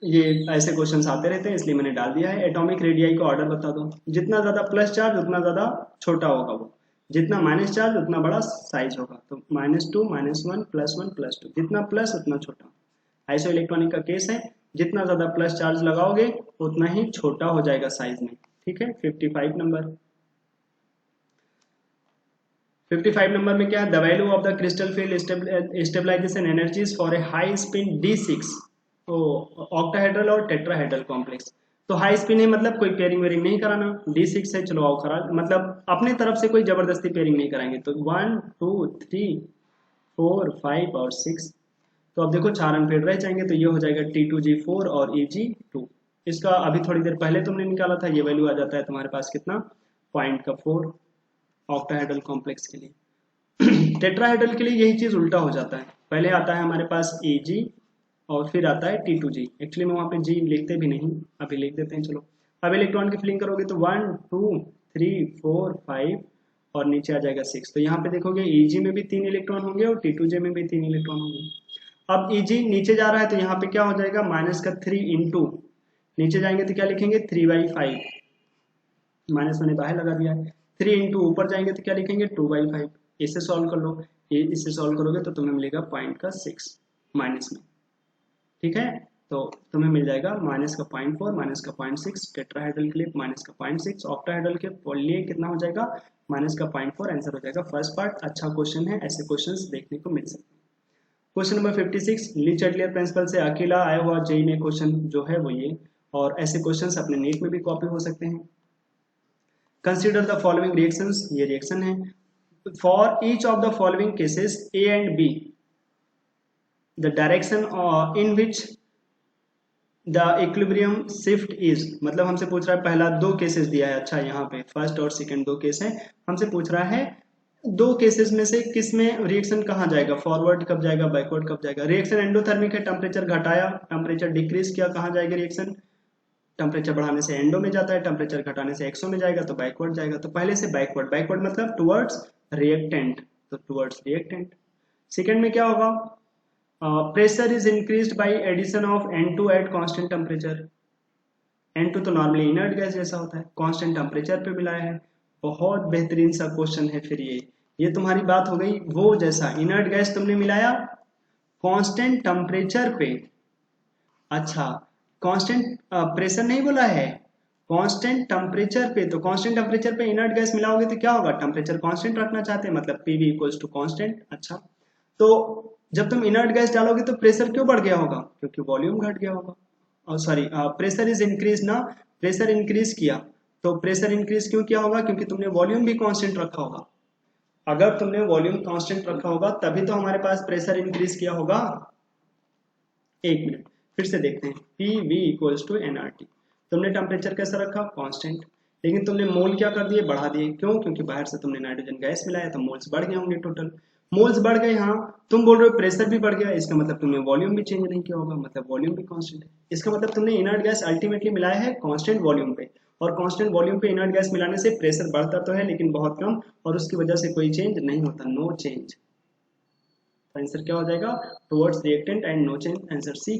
ये ऐसे क्वेश्चंस आते रहते हैं इसलिए मैंने डाल दिया है। एटॉमिक रेडियाई को ऑर्डर बता दो। जितना ज्यादा प्लस चार्ज उतना ज्यादा छोटा होगा वो, जितना माइनस चार्ज उतना बड़ा साइज होगा। तो -2 -1 +1 +2, जितना प्लस उतना छोटा। आइसो इलेक्ट्रॉनिक का केस है, जितना ज्यादा प्लस चार्ज लगाओगे उतना ही छोटा हो जाएगा साइज में। ठीक है। 55 नंबर, 55 नंबर में क्या है? The value of the crystal field stabilization energies for a high spin D6 octahedral और टेट्राहेड्रल कॉम्प्लेक्स। तो हाई स्पिन है मतलब कोई पेयरिंग वेयरिंग नहीं कराना, D6 है, चलो आओ करा, मतलब अपने तरफ से कोई जबरदस्ती पेयरिंग नहीं कराएंगे। तो 1 2 3 4 5 और 6, तो अब देखो 4 अनपेड रह जाएंगे, तो ये हो जाएगा T2G4 और EG2। इसका अभी थोड़ी देर पहले तुमने निकाला था, ये वैल्यू आ जाता है तुम्हारे पास कितना? 0.4 ऑक्टाहेड्रल कॉम्प्लेक्स के लिए। टेट्राहेड्रल के लिए यही चीज उल्टा हो जाता है, पहले आता है हमारे पास EG और फिर आता है T2G। एक्चुअली में वहाँ पे G लिखते भी नहीं, अभी लिख देते हैं चलो। अब इलेक्ट्रॉन की फिलिंग करोगे तो 1 2 3 4 5 और नीचे आ जाएगा 6। तो यहाँ पे देखोगे EG में भी 3 इलेक्ट्रॉन होंगे और T2J में भी 3 इलेक्ट्रॉन होंगे। अब EG नीचे जा रहा है तो यहाँ पे क्या हो जाएगा? -3 इंटू, नीचे जाएंगे तो क्या लिखेंगे? 3/5, माइनस मैंने बाहर लगा दिया है। 3 इंटू ऊपर जाएंगे तो क्या लिखेंगे? 2/5। इससे सॉल्व कर लो, इससे सॉल्व करोगे तो तुम्हें मिलेगा 0.6 माइनस में। ठीक है, तो तुम्हें मिल जाएगा -0.4 -0.6 टेट्राहेड्रल के लिए, -0.6 ऑक्टाहेड्रल के लिए कितना हो जाएगा? -0.4 आंसर हो जाएगा। फर्स्ट पार्ट अच्छा क्वेश्चन है, ऐसे क्वेश्चंस देखने को मिल सकते हैं। क्वेश्चन नंबर 56, ली चैटलियर प्रिंसिपल से अकेला आया हुआ जेई में क्वेश्चन जो है वो ये, और ऐसे क्वेश्चंस अपने नीट में भी कॉपी हो सकते हैं। कंसीडर द फॉलोइंग रिएक्शंस, ये रिएक्शन है। For each of the following cases A and B the direction in which the equilibrium shift is, मतलब हमसे पूछ रहा है, पहला 2 केसेस दिया है, अच्छा यहाँ पे फर्स्ट और सेकंड 2 केस है, हमसे पूछ रहा है 2 केसेस में से किस में रिएक्शन कहाँ जाएगा, फॉरवर्ड कब जाएगा, बैकवर्ड कब जाएगा। रिएक्शन एंडोथर्मिक है, टेम्परेचर घटाया, टेम्परेचर डिक्रीज किया, कहाँ जाएगा रिएक्शन? टेम्परेचर बढ़ाने से एंडो में जाता है, टेम्परेचर घटाने से एक्सो में जाएगा, तो बैकवर्ड जाएगा। तो पहले से बैकवर्ड, बैकवर्ड मतलब टुवर्ड्स रिएक्टेंट, तो टुवर्ड्स रिएक्टेंट। सेकंड में क्या होगा? Pressure is increased by addition of N2 at constant temperature. N2 तो नॉर्मली इनर्ट गैस जैसा होता है, कांस्टेंट टेम्परेचर पे मिलाया है। बहुत बेहतरीन सा क्वेश्चन है। फिर ये तुम्हारी बात हो गई वो जैसा, इनर्ट गैस तुमने मिलाया कांस्टेंट टेम्परेचर पे। अच्छा, कांस्टेंट प्रेशर नहीं बोला है, कांस्टेंट टेम्परेचर पे। तो कांस्टेंट टेम्परेचर पे इनर्ट गैस मिलाओगे तो क्या होगा? टेम्परेचर कांस्टेंट रखना चाहते हैं, मतलब PV इक्वल्स टू कांस्टेंट। अच्छा, तो जब तुम इनर्ट गैस डालोगे तो प्रेशर क्यों बढ़ गया होगा? क्योंकि वॉल्यूम घट गया होगा। और सॉरी, प्रेशर इज इंक्रीज ना, प्रेशर इंक्रीज किया। तो प्रेशर इंक्रीज क्यों किया होगा? क्योंकि तुमने वॉल्यूम भी कांस्टेंट रखा होगा। अगर तुमने वॉल्यूम कांस्टेंट रखा होगा तभी तो हमारे पास प्रेशर इंक्रीज किया होगा। एक मिनट फिर से देखते हैं। PV equals to nRT। तुमने टेम्परेचर कैसा रखा? कांस्टेंट, लेकिन तुमने मोल क्या कर दिए? बढ़ा दिए। क्यों? क्योंकि बाहर से तुमने नाइट्रोजन गैस मिलाया तो मोल्स बढ़ गए होंगे, टोटल मोल्स बढ़ गए। हाँ, तुम बोल रहे हो प्रेशर भी बढ़ गया, इसका मतलब तुमने वॉल्यूम भी चेंज नहीं किया होगा, मतलब वॉल्यूम भी कांस्टेंट है। इसका मतलब तुमने इनर्ट गैस अल्टीमेटली मिलाया है कांस्टेंट वॉल्यूम पे, और कांस्टेंट वॉल्यूम पे इनर्ट गैस मिलाने से प्रेशर बढ़ता तो है लेकिन बहुत कम, और उसकी वजह से कोई चेंज नहीं होता, नो चेंज। आंसर क्या हो जाएगा? Towards reactant and no change, answer C.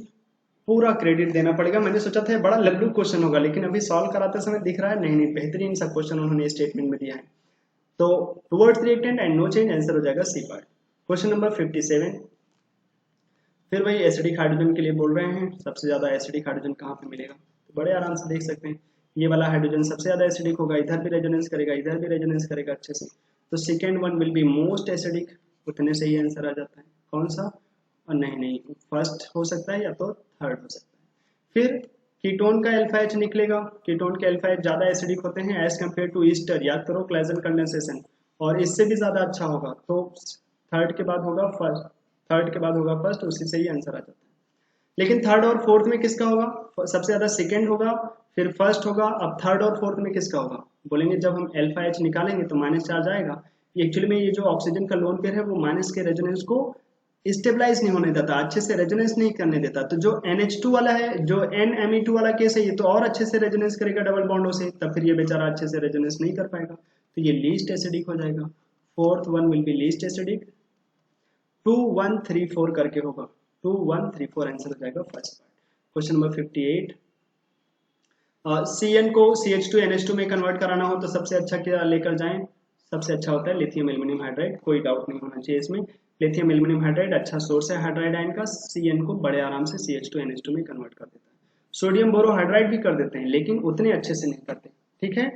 पूरा क्रेडिट देना पड़ेगा, मैंने सोचा था बड़ा लल्लू क्वेश्चन होगा लेकिन अभी सॉल्व कराते समय दिख रहा है नहीं नहीं, बेहतरीन सा क्वेश्चन उन्होंने स्टेटमेंट में दिया है। तो towards reactant and no change, answer हो जाएगा सी पार्ट। क्वेश्चन नंबर 57, फिर वही एसिडिक हाइड्रोजन के लिए बोल रहे हैं। सबसे ज्यादा एसिडिक हाइड्रोजन कहाँ पे मिलेगा? तो बड़े आराम से देख सकते हैं, ये वाला हाइड्रोजन सबसे ज्यादा एसिडिक होगा, इधर भी रेजोनेंस करेगा, इधर भी रेजोनेंस करेगा अच्छे से। तो second one will be most acidic, उतने से ही आंसर आ जाता है। कौन सा? और नहीं, फर्स्ट हो सकता है या तो थर्ड हो सकता है। फिर कीटोन का अल्फा एच निकलेगा, कीटोन के अल्फा एच ज्यादा एसिडिक होते हैं एज कम्पेयर टू ईस्टर, याद करो क्लेजन कंडेंसेशन, और इससे भी ज्यादा अच्छा होगा। तो थर्ड के बाद होगा फर्स्ट, थर्ड के बाद होगा फर्स्ट, उसी से ही आंसर आ जाता है। लेकिन थर्ड और फोर्थ में किसका होगा? सबसे ज्यादा सेकंड होगा, फिर फर्स्ट होगा, अब थर्ड और फोर्थ में किसका होगा? बोलेंगे जब हम अल्फा एच निकालेंगे तो माइनस चार्ज आएगा। एक्चुअली में ये जो ऑक्सीजन का लोन पेयर है वो माइनस के रेजोनेंस को स्टेबलाइज नहीं होने देता, अच्छे से रेजोनेंस नहीं करने देता। तो जो NH2 वाला है, जो NMe2 वाला केस है, ये तो और अच्छे से रेजोनेंस करेगा डबल बॉन्डों से, तब फिर ये बेचारा अच्छे से रेजोनेंस नहीं कर पाएगा, तो ये लीस्ट एसिडिक हो जाएगा। Fourth one will be least acidic. 2 1 3 4 करके होगा, 2 1 3 4 आंसर हो जाएगा first part. Question number 58, Cn को CH2NH2 में कन्वर्ट कराना हो तो सबसे अच्छा क्या लेकर जाएं? सबसे अच्छा होता है लिथियम एल्यूमिनियम हाइड्राइड, कोई डाउट नहीं होना चाहिए इसमें। लिथियम एल्यूमिनियम हाइड्राइड अच्छा सोर्स है हाइड्राइड आयन का, Cn को बड़े आराम से CH2NH2 में कन्वर्ट कर देता है। सोडियम बोरोहाइड्राइड भी कर देते हैं लेकिन उतने अच्छे से नहीं करते, ठीक है।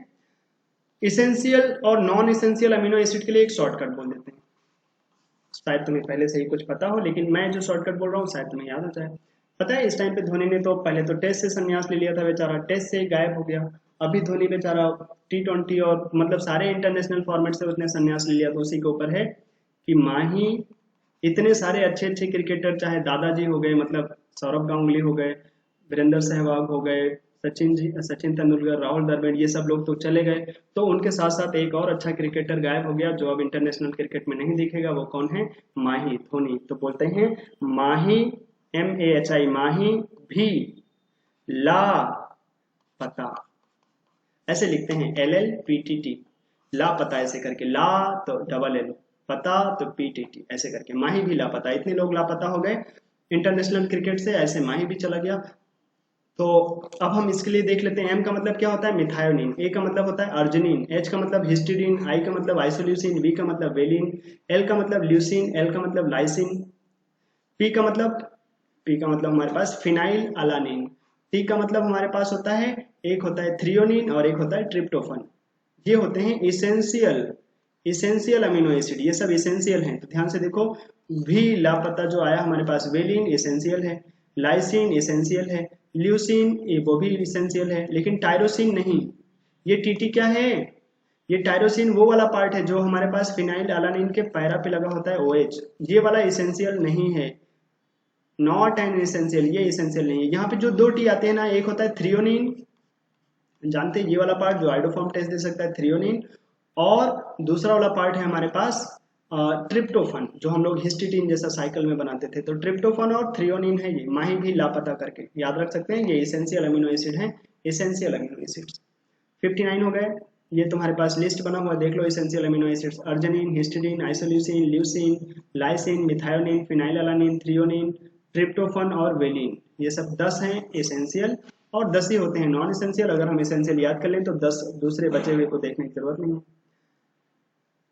इसेंशियल और नॉन इसेंशियल अमीनो एसिड के लिए एक शॉर्टकट बोल देते हैं, शायद तुम्हें पहले से ही कुछ पता हो, लेकिन मैं जो शॉर्टकट बोल रहा हूँ शायद तुम्हें याद हो जाए। पता है इस टाइम पे धोनी ने तो पहले तो टेस्ट से संन्यास ले लिया था बेचारा, टेस्ट से गायब हो गया। अभी धोनी बेचारा T20 और मतलब सारे इंटरनेशनल फॉर्मेट से उसने संन्यास ले लिया, तो उसी के ऊपर है कि माही इतने सारे अच्छे अच्छे क्रिकेटर, चाहे दादाजी हो गए मतलब सौरभ गांगुली हो गए, वीरेंद्र सहवाग हो गए, सचिन तेंदुलकर, राहुल द्रविड़, ये सब लोग तो चले गए, तो उनके साथ साथ एक और अच्छा क्रिकेटर गायब हो गया जो अब इंटरनेशनल क्रिकेट में नहीं दिखेगा, वो कौन है? माही धोनी। तो बोलते हैं माही, MAHI, माही भी ला पता, ऐसे लिखते हैं LLPTT, लापता ऐसे करके, ला तो डबल L, पता तो PTT, ऐसे करके माही भी लापता। इतने लोग लापता हो गए इंटरनेशनल क्रिकेट से, ऐसे माही भी चला गया। तो अब हम इसके लिए देख लेते हैं M का मतलब क्या होता है? मिथायोनिन, A का मतलब होता है अर्जिनिन, H का मतलब हिस्टिडीन, I का मतलब आइसोल्यूसिन, V का मतलब वेलिन, L का मतलब ल्यूसिन, L का मतलब लाइसिन, P का मतलब हमारे पास फिनाइल अलानिन, T का मतलब हमारे पास होता है, एक होता है थ्रियोनिन और एक होता है ट्रिप्टोफन। ये होते हैं इसेंशियल अमीनो एसिड, ये सब इसेंशियल हैं। तो ध्यान से देखो, भी लापता जो आया हमारे पास, वेलिन इसेंशियल है, लाइसिन इसेंशियल है, ल्यूसिन ये वो भी इसेंशियल है, लेकिन टायरोसिन नहीं। ये टीटी क्या है? ये टायरोसिन वो वाला पार्ट है जो हमारे पास फिनाइल अलानिन के पैरा पे लगा होता है OH, ये वाला इसेंशियल नहीं है, नॉट एन इसेंशियल, ये इसेंशियल नहीं है। यहाँ पे जो दो टी आते हैं ना, एक होता है थ्रियोनिन, जानते हैं ये वाला पार्ट जो आइडोफॉर्म टेस्ट दे सकता है, थ्रियोनिन, और दूसरा वाला पार्ट है हमारे पास ट्रिप्टोफन, जो हम लोग हिस्टिडीन जैसा साइकिल में बनाते थे। तो ट्रिप्टोफन और थ्रियोनिन है, ये माही भी लापता करके याद रख सकते हैं, ये इसेंशियल अमीनो एसिड है, इसेंशियल अमीनो एसिड्स। 59 हो गए, ये तुम्हारे पास लिस्ट बना हुआ देख लो, essential amino acids arginine, histidine, isoleucine, leucine, lysine, methionine, phenylalanine, threonine, tryptophan और वेलिन, ये सब 10 हैं इसेंशियल और 10 ही होते हैं नॉन इसेंशियल। अगर हम इसेंशियल याद कर लें तो 10 दूसरे बचे हुए को देखने की जरूरत नहीं है।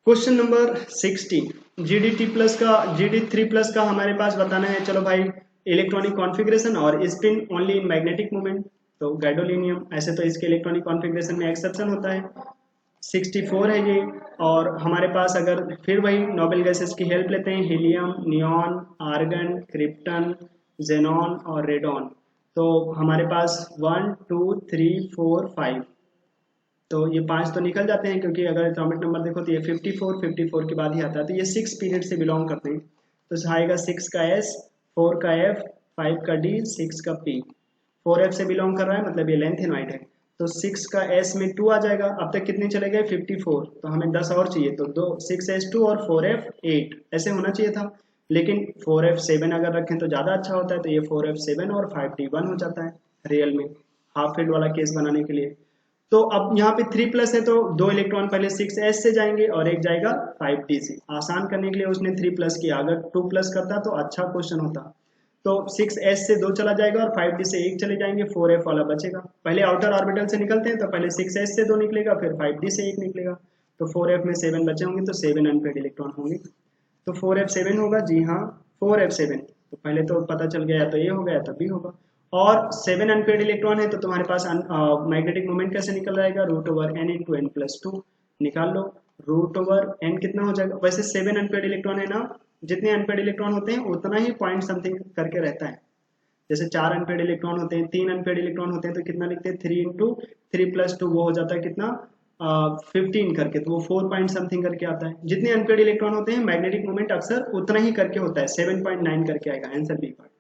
क्वेश्चन नंबर 60, GD3+ का हमारे पास बताना है। चलो भाई, इलेक्ट्रॉनिक कॉन्फ़िगरेशन और spin only in magnetic moment, तो गैडोलिनियम, ऐसे तो इसके इलेक्ट्रॉनिक कॉन्फ़िगरेशन में एक्सेप्शन होता है। 64 है ये। और हमारे पास अगर फिर वही नोबेल गैसेस की हेल्प लेते हैं, helium, neon, argon, krypton, xenon और रेडॉन, तो हमारे पास 1 2 3 4 5, तो ये 5 तो निकल जाते हैं क्योंकि अगर एटॉमिक नंबर देखो तो ये 54 के बाद ही आता है, तो ये 6 पीरियड से बिलोंग करते हैं। तो आएगा 6 का S, 4 का F, 5 का D, 6 का P। 4F से बिलोंग कर रहा है मतलब ये लेंथेनॉइड है, तो 6 का S में 2 आ जाएगा। अब तक कितने चले गए? 54, तो हमें 10 और चाहिए, तो 6S2 और 4F 8 ऐसे होना चाहिए था, लेकिन 4F 7 अगर रखें तो ज़्यादा अच्छा होता है, तो ये 4F 7 और 5D 1 हो जाता है रियल में, हाफ फील्ड वाला केस बनाने के लिए। तो अब यहाँ पे 3+ है तो 2 इलेक्ट्रॉन पहले 6S से जाएंगे और एक जाएगा 5D से। आसान करने के लिए उसने 3+ किया, अगर 2+ करता तो अच्छा क्वेश्चन होता। तो 6S से 2 चला जाएगा और 5D से 1 चले जाएंगे, 4F वाला बचेगा। पहले आउटर ऑर्बिटल से निकलते हैं, तो पहले 6S से 2 निकलेगा, फिर 5D से 1 निकलेगा, तो 4F में 7 बचे होंगे, तो 7 अनपेड इलेक्ट्रॉन होंगे। तो 4F 7 होगा, जी हाँ 4F 7, तो पहले तो पता चल गया, तो ये हो गया तब भी होगा। और 7 अनपेड इलेक्ट्रॉन है, तो तुम्हारे पास मैग्नेटिक मोमेंट कैसे निकल जाएगा? √n × n + 2 निकाल लो, √n कितना हो जाएगा? वैसे 7 अनपेड इलेक्ट्रॉन है ना, जितने अनपेड इलेक्ट्रॉन होते हैं उतना ही पॉइंट समथिंग करके रहता है। जैसे 4 अनपेड इलेक्ट्रॉन होते हैं, 3 अनपेड इलेक्ट्रॉन होते हैं, तो कितना लिखते हैं, 3 × 3 + 2 वो हो जाता है कितना, 15 करके, तो वो 4 पॉइंट समथिंग करके आता है। जितने अनपेड इलेक्ट्रॉन होते हैं मैग्नेटिक मोमेंट अक्सर उतना ही करके होता है, 7.9 करके आएगा आंसर बी पार्ट।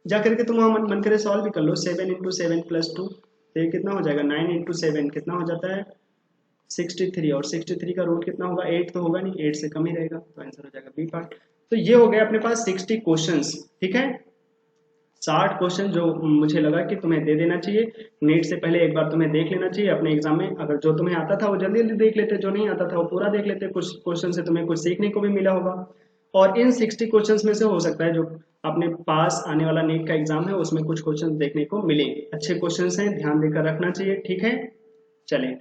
जा करके तुम वहां मन करे सॉल्व भी कर लो, 7 × 7 + 2, तो ये कितना हो जाएगा, 9 × 7 कितना हो जाता है, 63, और 63 का रूट कितना होगा, 8 तो होगा नहीं, 8 से कम ही रहेगा, तो आंसर हो जाएगा बी पार्ट। तो ये हो गया अपने पास 60 क्वेश्चंस, ठीक है। 60 क्वेश्चन जो मुझे लगा कि तुम्हें दे देना चाहिए, नीट से पहले एक बार तुम्हें देख लेना चाहिए अपने एग्जाम में। अगर जो तुम्हें आता था वो जल्दी जल्दी देख लेते, जो नहीं आता था वो पूरा देख लेते, कुछ क्वेश्चन से तुम्हें कुछ सीखने को भी मिला होगा। और इन 60 क्वेश्चंस में से हो सकता है जो अपने पास आने वाला नीट का एग्जाम है उसमें कुछ क्वेश्चन देखने को मिले। अच्छे क्वेश्चंस हैं, ध्यान देकर रखना चाहिए, ठीक है। चलिए,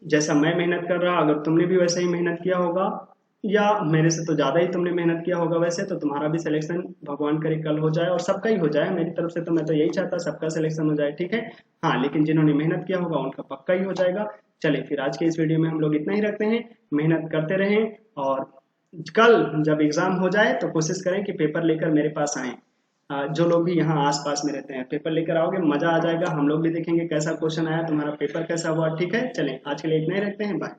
जैसा मैं मेहनत कर रहा, अगर तुमने भी वैसे ही मेहनत किया होगा, या मेरे से तो ज्यादा ही तुमने मेहनत किया होगा वैसे, तो तुम्हारा भी सिलेक्शन भगवान करे कल हो जाए, और सबका ही हो जाए। मेरी तरफ से तो मैं तो यही चाहता, सबका सिलेक्शन हो जाए, ठीक है। हाँ, लेकिन जिन्होंने मेहनत किया होगा उनका पक्का ही हो जाएगा। चलिए फिर आज के इस वीडियो में हम लोग इतना ही रखते हैं, मेहनत करते रहें, और कल जब एग्जाम हो जाए तो कोशिश करें कि पेपर लेकर मेरे पास आए। जो लोग भी यहाँ आस पास में रहते हैं, पेपर लेकर आओगे, मजा आ जाएगा, हम लोग भी देखेंगे कैसा क्वेश्चन आया, तुम्हारा पेपर कैसा हुआ, ठीक है। चलें आज के लिए इतना ही रखते हैं, बाय।